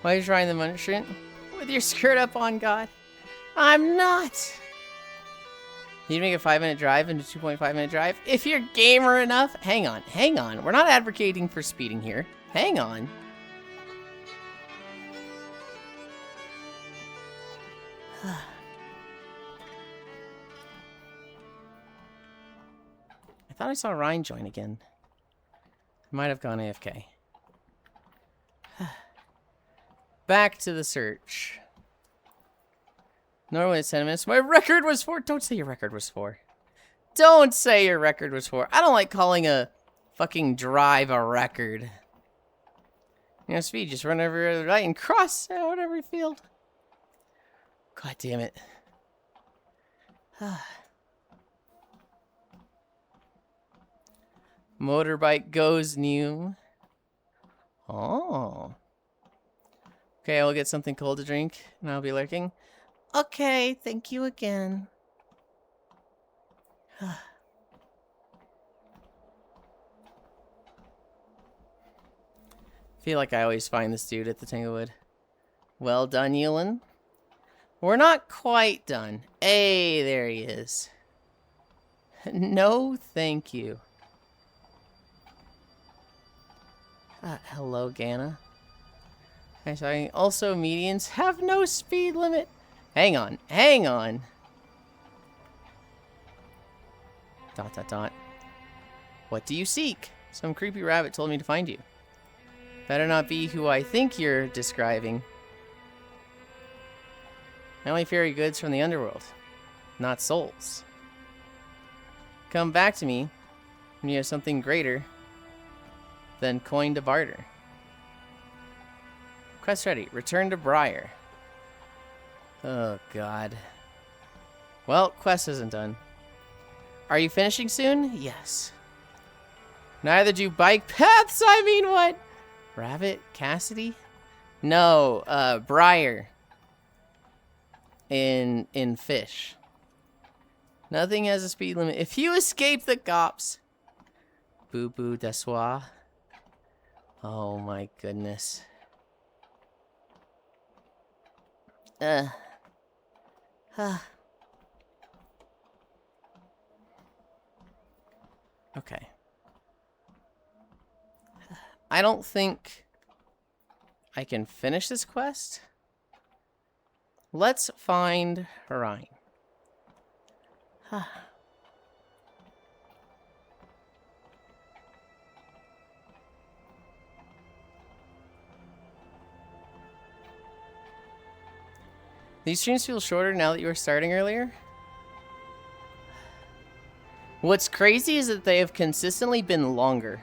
Why are you trying the merchant? With your skirt up on, God. I'm not! You make a 5-minute drive into 2.5-minute drive? If you're gamer enough. Hang on, hang on. We're not advocating for speeding here. Hang on. I thought I saw Ryan join again. Might have gone AFK. Back to the search. Normally it's 10 minutes. My record was 4. Don't say your record was 4. Don't say your record was 4. I don't like calling a fucking drive a record. You know, speed, just run over the right and cross out every field. God damn it. Motorbike goes new. Oh. Okay, I'll get something cold to drink, and I'll be lurking. Okay, thank you again. Feel like I always find this dude at the Tanglewood. Well done, Yulind. We're not quite done. Hey, there he is. No, thank you. Hello, Ganna. Okay, sorry. Also, medians have no speed limit. Hang on, hang on. Dot, dot, dot. What do you seek? Some creepy rabbit told me to find you. Better not be who I think you're describing. I only ferry goods from the underworld, not souls. Come back to me when you have something greater than coin to barter. Quest ready. Return to Briar. Oh, God. Well, quest isn't done. Are you finishing soon? Yes. Neither do bike paths. I mean, what? Rabbit? Cassidy? No, Briar. In Fish. Nothing has a speed limit. If you escape the cops. Boo boo desoir. Oh my goodness. Okay. I don't think I can finish this quest. Let's find Ryan. These streams feel shorter now that you were starting earlier. What's crazy is that they have consistently been longer.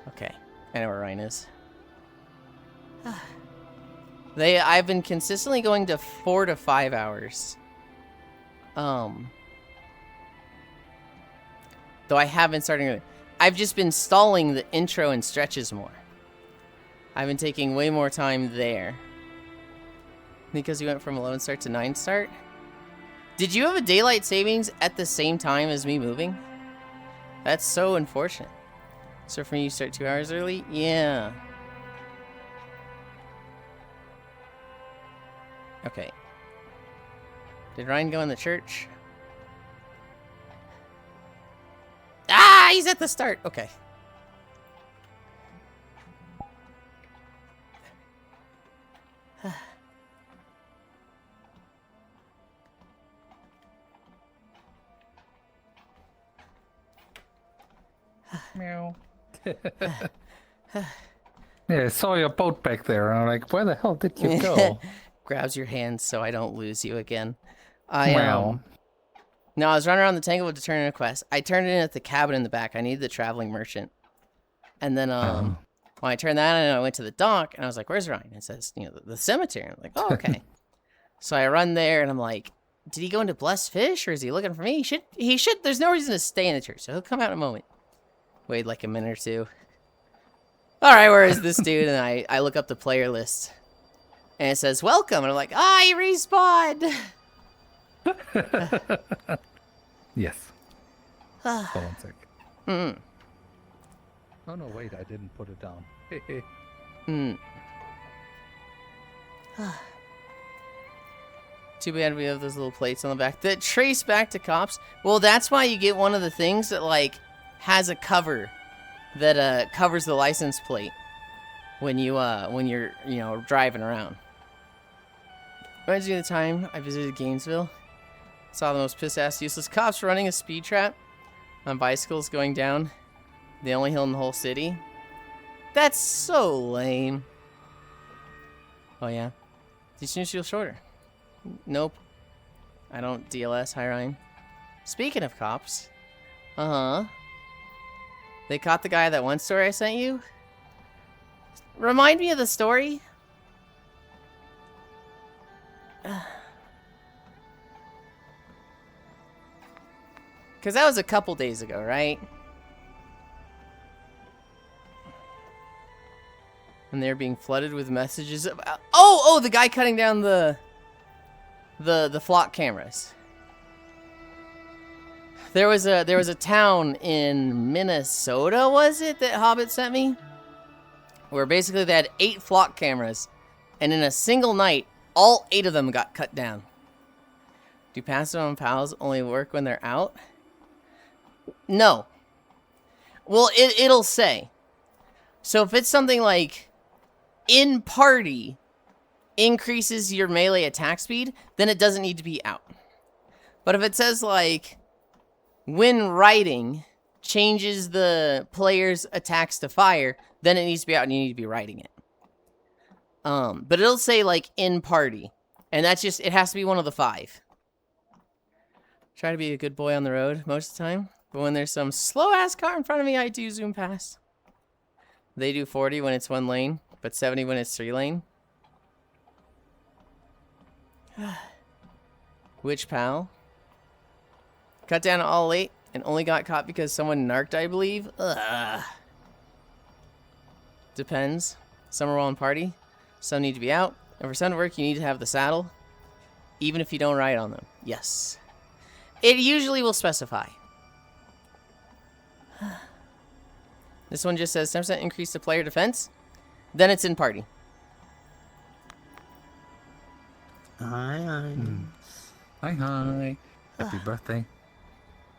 Okay, I know where Ryan is. I've been consistently going to 4 to 5 hours. Though I have been starting. I've just been stalling the intro and stretches more. I've been taking way more time there. Because you went from 11 start to 9 start? Did you have a daylight savings at the same time as me moving? That's so unfortunate. So for me, you start 2 hours early? Yeah. Okay. Did Ryan go in the church? Ah, he's at the start. Okay. Meow. Yeah, I saw your boat back there, and I'm like, where the hell did you go? Grabs your hand so I don't lose you again. Wow. No, I was running around the Tanglewood to turn in a quest. I turned it in at the cabin in the back. I needed the traveling merchant. And then when I turned that in, I went to the dock, and I was like, where's Ryan? It says, the cemetery. I'm like, oh, okay. So I run there, and I'm like, did he go into Blessed Fish, or is he looking for me? He should. There's no reason to stay in the church, so he'll come out in a moment. Wait like a minute or two. All right, where is this dude? And I look up the player list. And it says, welcome. And I'm like, he respawned. Yes. Hold on a sec. Oh, no, wait, I didn't put it down. Too bad we have those little plates on the back that trace back to cops. Well, that's why you get one of the things that, like, has a cover that covers the license plate when you're driving around. Reminds me of the time I visited Gainesville. Saw the most piss-ass useless cops running a speed trap on bicycles going down the only hill in the whole city. That's so lame. Oh yeah. These streams feel shorter. Nope. I don't DLS. Hi, Ryan. Speaking of cops. Uh-huh. They caught the guy at that one story I sent you? Remind me of the story? Because that was a couple days ago, right? And they're being flooded with messages about... Oh, the guy cutting down the flock cameras. There was a town in Minnesota, was it, that Hobbit sent me? Where basically they had 8 flock cameras, and in a single night, all 8 of them got cut down. Do passive on pals only work when they're out? No. Well, it'll say. So if it's something like, in party, increases your melee attack speed, then it doesn't need to be out. But if it says like, when riding, changes the player's attacks to fire, then it needs to be out and you need to be riding it. But it'll say like in party. And that's just, it has to be one of the 5. Try to be a good boy on the road most of the time. But when there's some slow ass car in front of me, I do zoom past. They do 40 when it's 1 lane, but 70 when it's 3 lane. Which pal? Cut down all 8 and only got caught because someone narked, I believe. Ugh. Depends. Some are all in party. Some need to be out. And for some to work, you need to have the saddle. Even if you don't ride on them. Yes. It usually will specify. This one just says 10% increase to player defense. Then it's in party. Hi. Hi, hi. Happy birthday.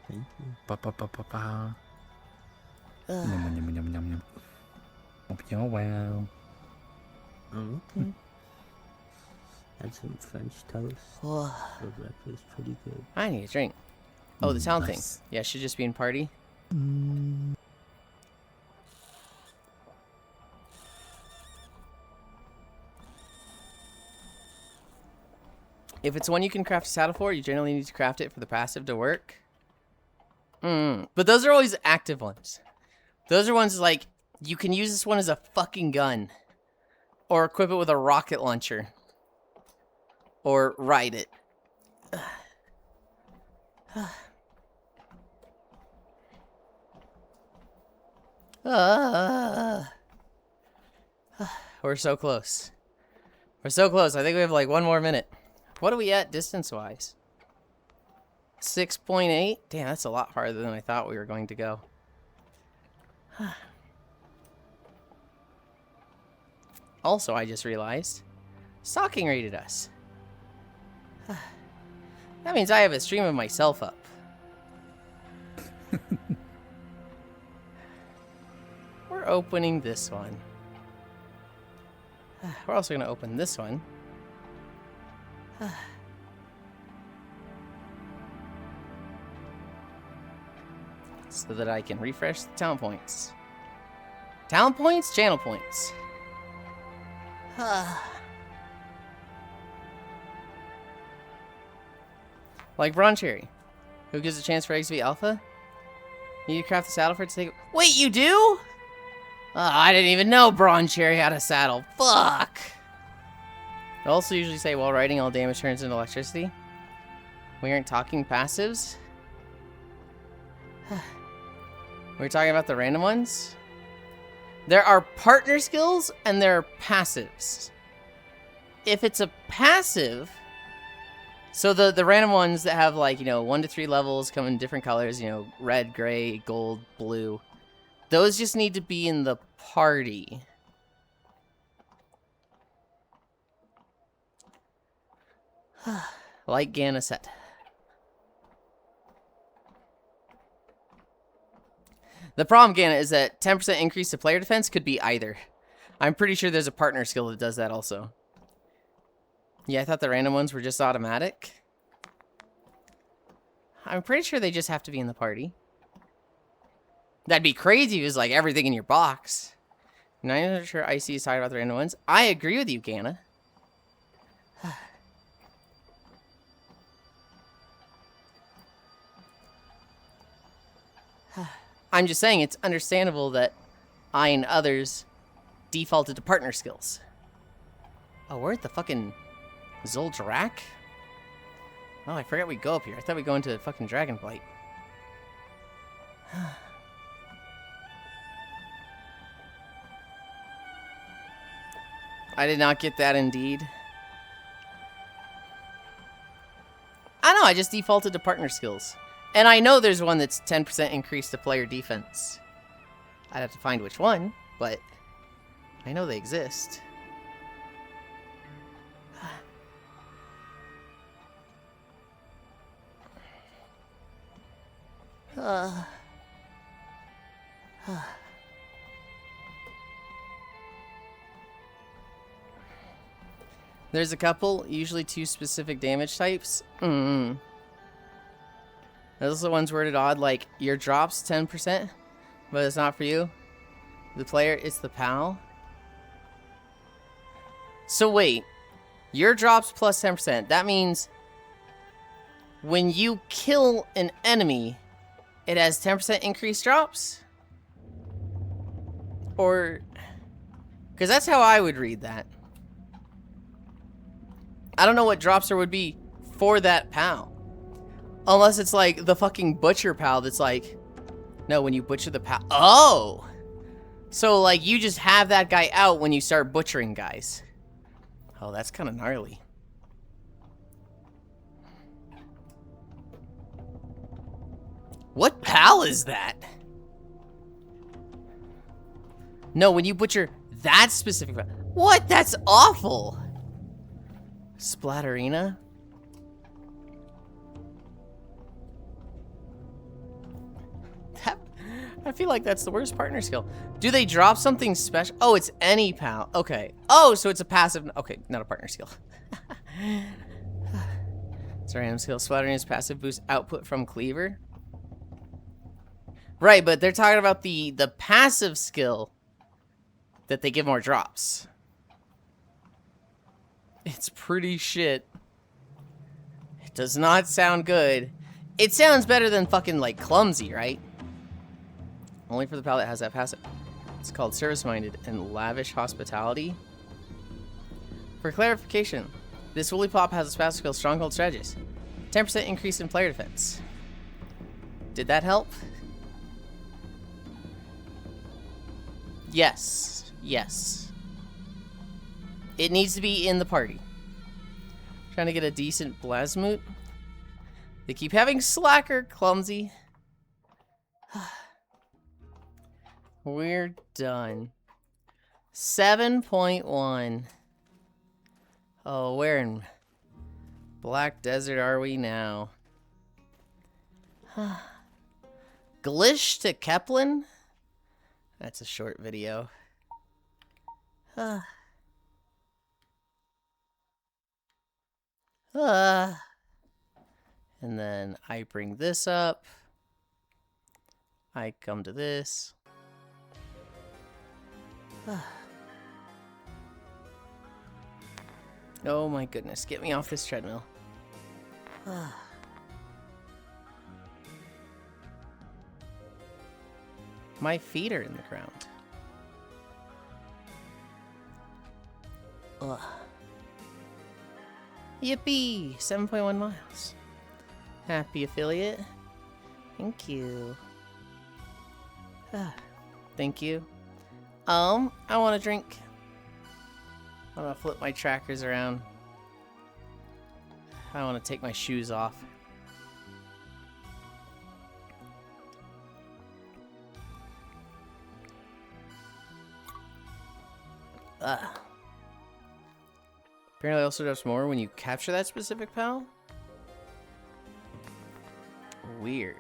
Thank you. Ba ba ba ba ba. Yum yum yum yum yum. Oh wow. Oh, okay. Had some French toast for breakfast. Pretty good. I need a drink. Oh, the town thing. Nice. Yeah, should just be in party. If it's one you can craft a saddle for, you generally need to craft it for the passive to work. But those are always active ones. Those are ones like, you can use this one as a fucking gun. Or equip it with a rocket launcher. Or ride it. We're so close. We're so close. I think we have like 1 more minute. What are we at distance-wise? 6.8? Damn, that's a lot farther than I thought we were going to go. Also, I just realized, Stalking rated us. That means I have a stream of myself up. We're opening this one. We're also going to open this one. So that I can refresh the talent points. Talent points? Channel points. Like Bronze Cherry. Who gives a chance for eggs to be alpha? You need to craft the saddle for it to take... Wait, you do? I didn't even know Bronze Cherry had a saddle. Fuck! They also usually say while riding all damage turns into electricity. We aren't talking passives. We're talking about the random ones. There are partner skills and there are passives. If it's a passive, so the random ones that have like, 1 to 3 levels come in different colors, red, gray, gold, blue. Those just need to be in the party. Like Gana said. The problem, Gana, is that 10% increase to player defense could be either. I'm pretty sure there's a partner skill that does that also. Yeah, I thought the random ones were just automatic. I'm pretty sure they just have to be in the party. That'd be crazy if it was like everything in your box. Now I'm not sure Icy is talking about the random ones. I agree with you, Gana. I'm just saying it's understandable that I and others defaulted to partner skills. Oh, we're at the fucking Zoldrak? Oh, I forgot we go up here. I thought we'd go into fucking Dragonblight. I did not get that indeed. I know, I just defaulted to partner skills. And I know there's one that's 10% increase to player defense. I'd have to find which one, but I know they exist. There's a couple, usually 2 specific damage types. Those are the ones worded odd, like your drops 10%, but it's not for you. The player, it's the PAL. So wait, your drops plus 10%. That means when you kill an enemy, it has 10% increased drops? Or, because that's how I would read that. I don't know what drops there would be for that PAL. Unless it's like the fucking butcher PAL that's like, no, when you butcher the PAL. Oh! So like you just have that guy out when you start butchering guys. Oh, that's kind of gnarly. What PAL is that? No, when you butcher that specific PAL. What? That's awful! Splatterina? I feel like that's the worst partner skill. Do they drop something special? Oh, it's any PAL. Okay. Oh, so it's a passive. Okay, not a partner skill. It's a random skill. Splatterina's passive boost output from cleaver. Right, but they're talking about the passive skill that they give more drops. It's pretty shit. It does not sound good. It sounds better than fucking like clumsy, right? Only for the PAL that has that passive. It's called service-minded and lavish hospitality. For clarification, this Woolly Plop has a passive skill Stronghold Strategist. 10% increase in player defense. Did that help? Yes. Yes. It needs to be in the party. Trying to get a decent Blasmoot. They keep having Slacker, clumsy. We're done. 7.1. Oh, where in Black Desert are we now? Glish to Keplin? That's a short video. And then I bring this up. I come to this. Oh my goodness, get me off this treadmill. My feet are in the ground. Ugh. Yippee! 7.1 miles. Happy affiliate. Thank you. Thank you. I want a drink. I'm gonna flip my trackers around. I want to take my shoes off. Apparently also drops more when you capture that specific PAL? Weird.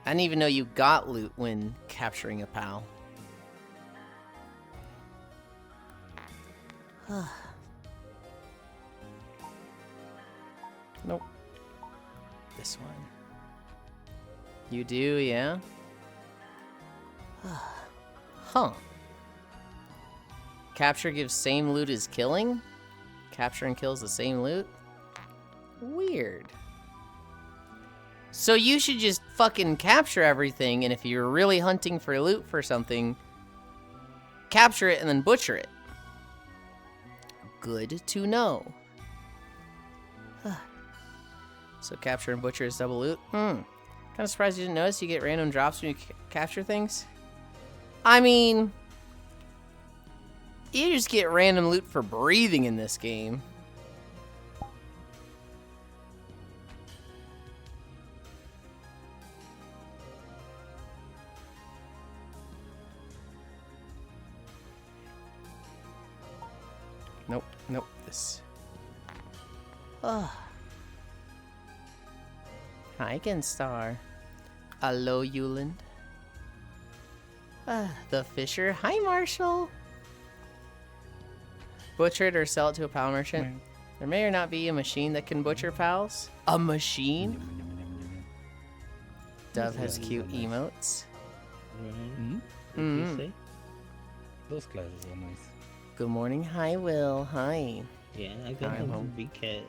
I didn't even know you got loot when capturing a PAL. Nope. This one. You do, yeah? Huh. Capture gives same loot as killing? Capture and kills the same loot? Weird. So you should just fucking capture everything, and if you're really hunting for loot for something, capture it and then butcher it. Good to know. So capture and butcher is double loot? Kind of surprised you didn't notice you get random drops when you capture things. I mean, you just get random loot for breathing in this game. Nope, nope, this. Ugh. Hi, Genstar. Hello, Yulind. The Fisher. Hi, Marshall. Butcher it or sell it to a pal merchant. There may or not be a machine that can butcher pals. A machine? Dove has cute emotes. Those classes are nice. Good morning. Hi, Will. Hi. Yeah, I got I'm the home. big cat.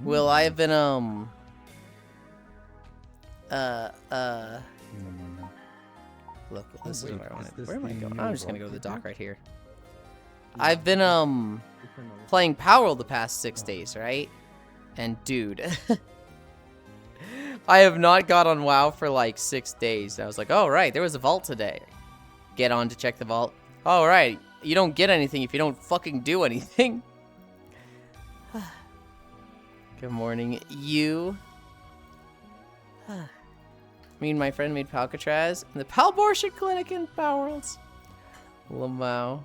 Will, I have been, Look, this is where I want to. Where am I going? I'm just gonna go to the dock right here. I've been, playing Power World the past 6 days, right? And dude, I have not got on WoW for like 6 days. I was like, oh, right, there was a vault today. Get on to check the vault. Oh, right, you don't get anything if you don't fucking do anything. Good morning, you. Me and my friend made Palcatraz in the Palbortian Clinic in Power Worlds. Lamau.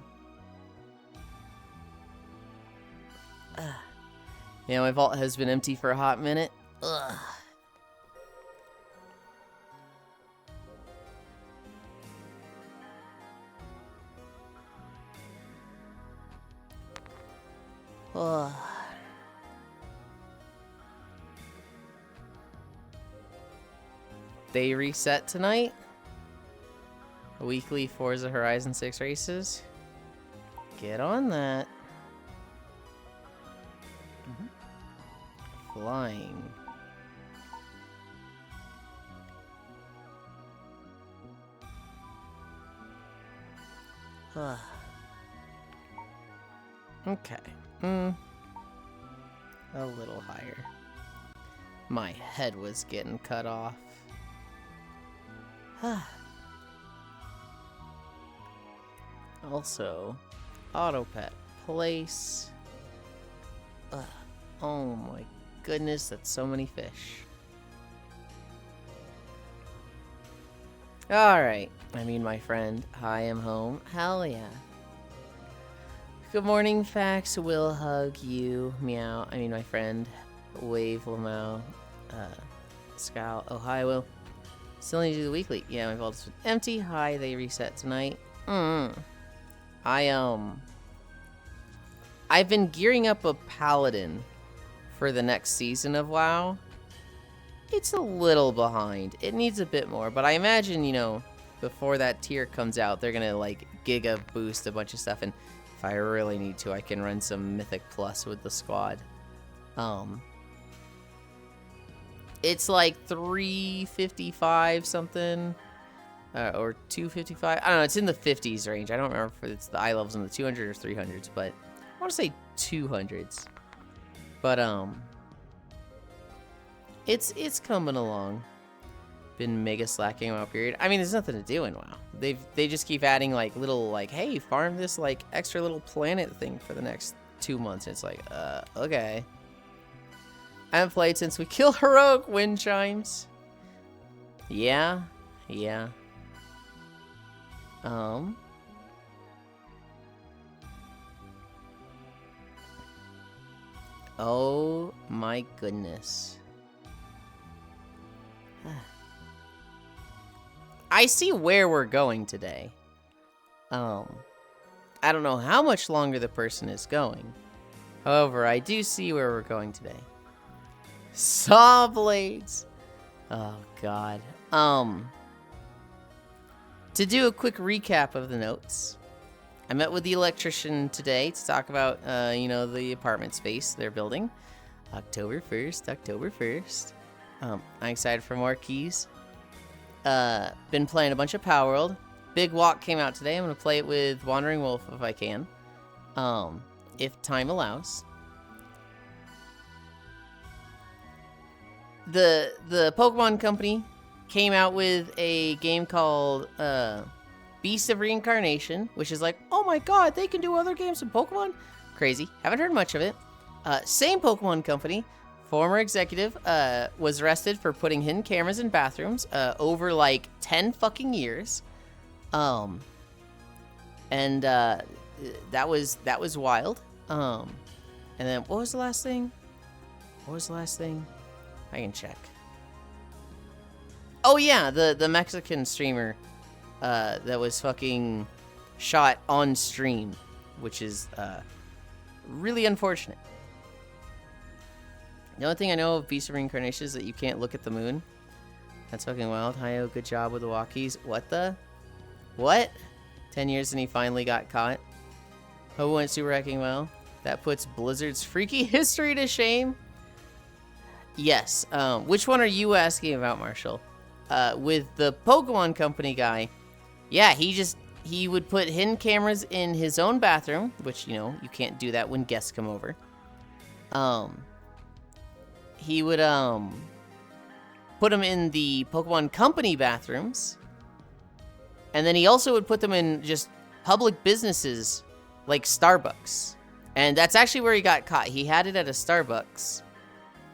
Yeah, my vault has been empty for a hot minute. Ugh. Ugh. They reset tonight. Weekly Forza Horizon 6 races. Get on that. Flying. Okay. A little higher. My head was getting cut off. Also, auto pet place. Oh my goodness, that's so many fish. Alright, I mean my friend, I am home. Hell yeah. Good morning, Fax. Will hug you. Meow. I mean my friend. Wave Lamau. Scowl. Oh, hi, Will. Still need to do the weekly. Yeah, my vault's empty. Hi, they reset tonight. I've been gearing up a paladin for the next season of WoW. It's a little behind. It needs a bit more, but I imagine, you know, before that tier comes out, they're gonna like giga boost a bunch of stuff, and if I really need to, I can run some Mythic Plus with the squad. It's like 355 something, or 255. I don't know. It's in the 50s range. I don't remember if it's the eye levels in the 200 or 300s, but I want to say 200s. But it's coming along. Been mega slacking WoW period. I mean, there's nothing to do in WoW. They just keep adding like little like, hey, farm this like extra little planet thing for the next 2 months. And it's like, okay. I haven't played since we killed heroic wind chimes. Yeah. Oh my goodness. I see where we're going today. I don't know how much longer the person is going. However, I do see where we're going today. Saw blades. Oh god. To do a quick recap of the notes, I met with the electrician today to talk about, you know, the apartment space they're building. October 1st. I'm excited for more keys. Been playing a bunch of Power World. Big Walk came out today. I'm gonna play it with Wandering Wolf if I can. If time allows. The Pokemon Company came out with a game called Beast of Reincarnation, which is like, oh my god, they can do other games in Pokemon? Crazy. Haven't heard much of it. Same Pokemon Company, former executive, was arrested for putting hidden cameras in bathrooms over like 10 fucking years. And that was wild. And then what was the last thing? I can check. Oh yeah, the Mexican streamer that was fucking shot on stream, which is really unfortunate. The only thing I know of Beast of Reincarnation is that you can't look at the moon. That's fucking wild. Hi-Oh, good job with the walkies. What? 10 years and he finally got caught. Ho went super wrecking well. That puts Blizzard's freaky history to shame. Yes. Which one are you asking about, Marshall? With the Pokemon Company guy. Yeah, he would put hidden cameras in his own bathroom, which, you know, you can't do that when guests come over. He would, put them in the Pokemon Company bathrooms. And then he also would put them in just public businesses like Starbucks. And that's actually where he got caught. He had it at a Starbucks.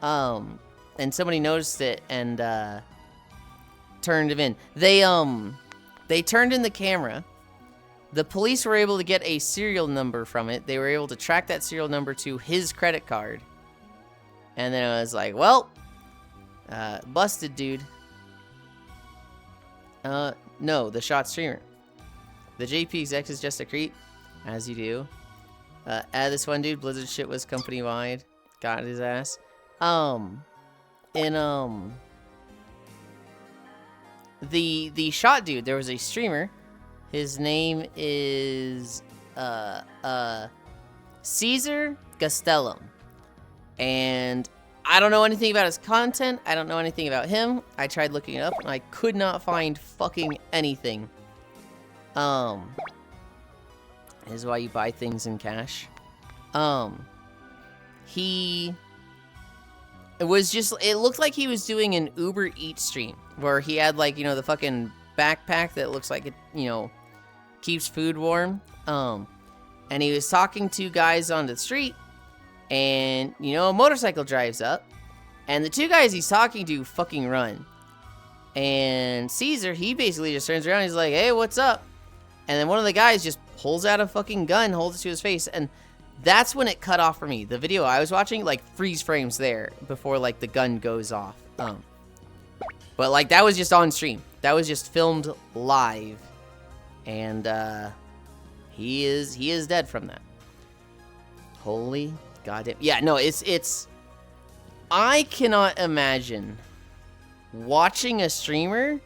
And somebody noticed it and turned him in. They turned in the camera. The police were able to get a serial number from it. They were able to track that serial number to his credit card. And then it was like, well, busted, dude. No, the shot streamer. The JP exec is just a creep, as you do. This one dude, Blizzard shit was company-wide. Got his ass. The shot dude, there was a streamer. His name is, Caesar Gastelum. And I don't know anything about his content. I don't know anything about him. I tried looking it up and I could not find fucking anything. This is why you buy things in cash. It looked like he was doing an Uber Eats stream where he had, like, you know, the fucking backpack that looks like it, you know, keeps food warm. And he was talking to guys on the street, and, you know, a motorcycle drives up, and the two guys he's talking to fucking run. And Caesar, he basically just turns around and he's like, hey, what's up? And then one of the guys just pulls out a fucking gun, holds it to his face, and that's when it cut off for me. The video I was watching, like, freeze frames there before, like, the gun goes off. But, like, that was just on stream. That was just filmed live. And, he is dead from that. Holy goddamn. Yeah, no, it's... I cannot imagine watching a streamer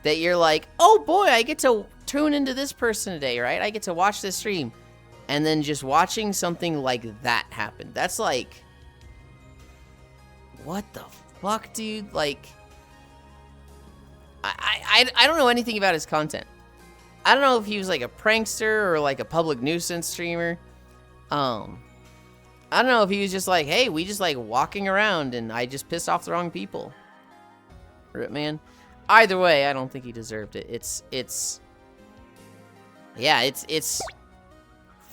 that you're like, oh boy, I get to tune into this person today, right? I get to watch this stream. And then just watching something like that happen. That's like... What the fuck, dude? Like... I don't know anything about his content. I don't know if he was like a prankster or like a public nuisance streamer. I don't know if he was just like, hey, we just like walking around and I just pissed off the wrong people. Rip, man. Either way, I don't think he deserved it. It's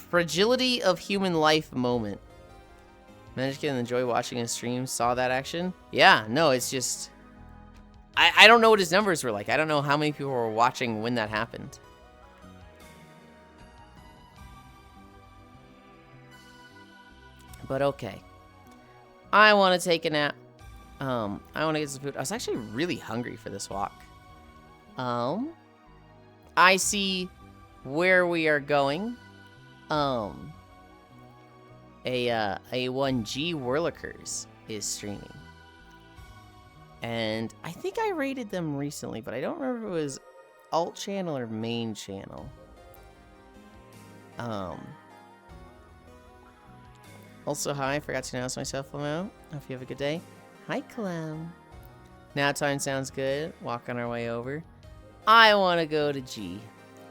fragility of human life moment. Managed to enjoy watching his stream, saw that action. Yeah, no, it's just... I don't know what his numbers were like. I don't know how many people were watching when that happened. But okay. I want to take a nap. I want to get some food. I was actually really hungry for this walk. I see where we are going. A 1G Whirlikers is streaming. And I think I rated them recently, but I don't remember if it was alt channel or main channel. Also, hi, I forgot to announce myself, Lamo. Hope you have a good day. Hi, Clem. Now time sounds good. Walking our way over. I want to go to G.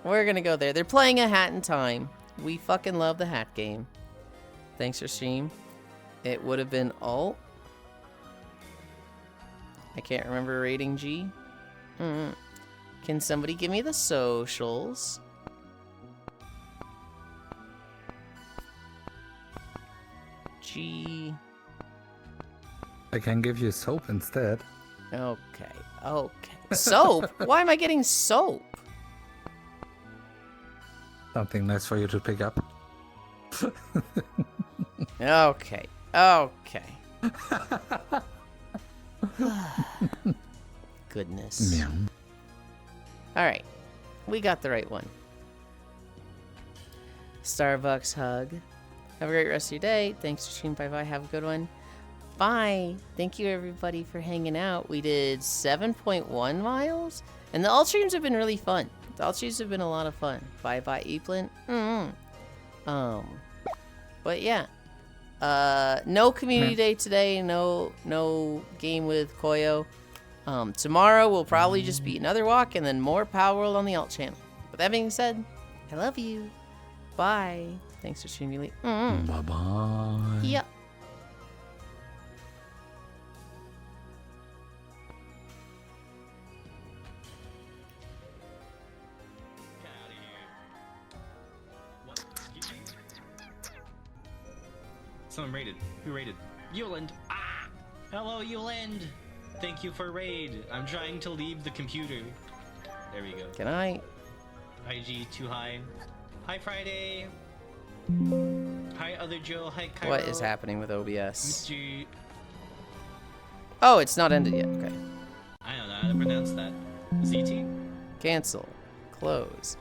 We're gonna go there. They're playing a Hat in Time. We fucking love the Hat game. Thanks for stream. It would have been alt. I can't remember rating G. Can somebody give me the socials? G. I can give you soap instead. Okay. Okay. Soap? Why am I getting soap? Something nice for you to pick up. Okay. Okay. Goodness. Yeah. Alright. We got the right one. Starbucks hug. Have a great rest of your day. Thanks for streaming. Bye bye. Have a good one. Bye. Thank you everybody for hanging out. We did 7.1 miles. And the alt streams have been really fun. The alt streams have been a lot of fun. Bye bye, Eplin. But yeah. No community day today. No game with Koyo. Tomorrow will probably just be another walk and then more Power World on the alt channel. With that being said, I love you. Bye. Thanks for streaming. Bye-bye. Yep. Someone raided. Who raided? Yulind. Ah! Hello, Yulind. Thank you for raid. I'm trying to leave the computer. There we go. Good night. IG too high. Hi Friday. Hi other Joe. Hi Cairo. What is happening with OBS? Mr. Oh, it's not ended yet. Okay. I don't know how to pronounce that. ZT? Cancel. Close.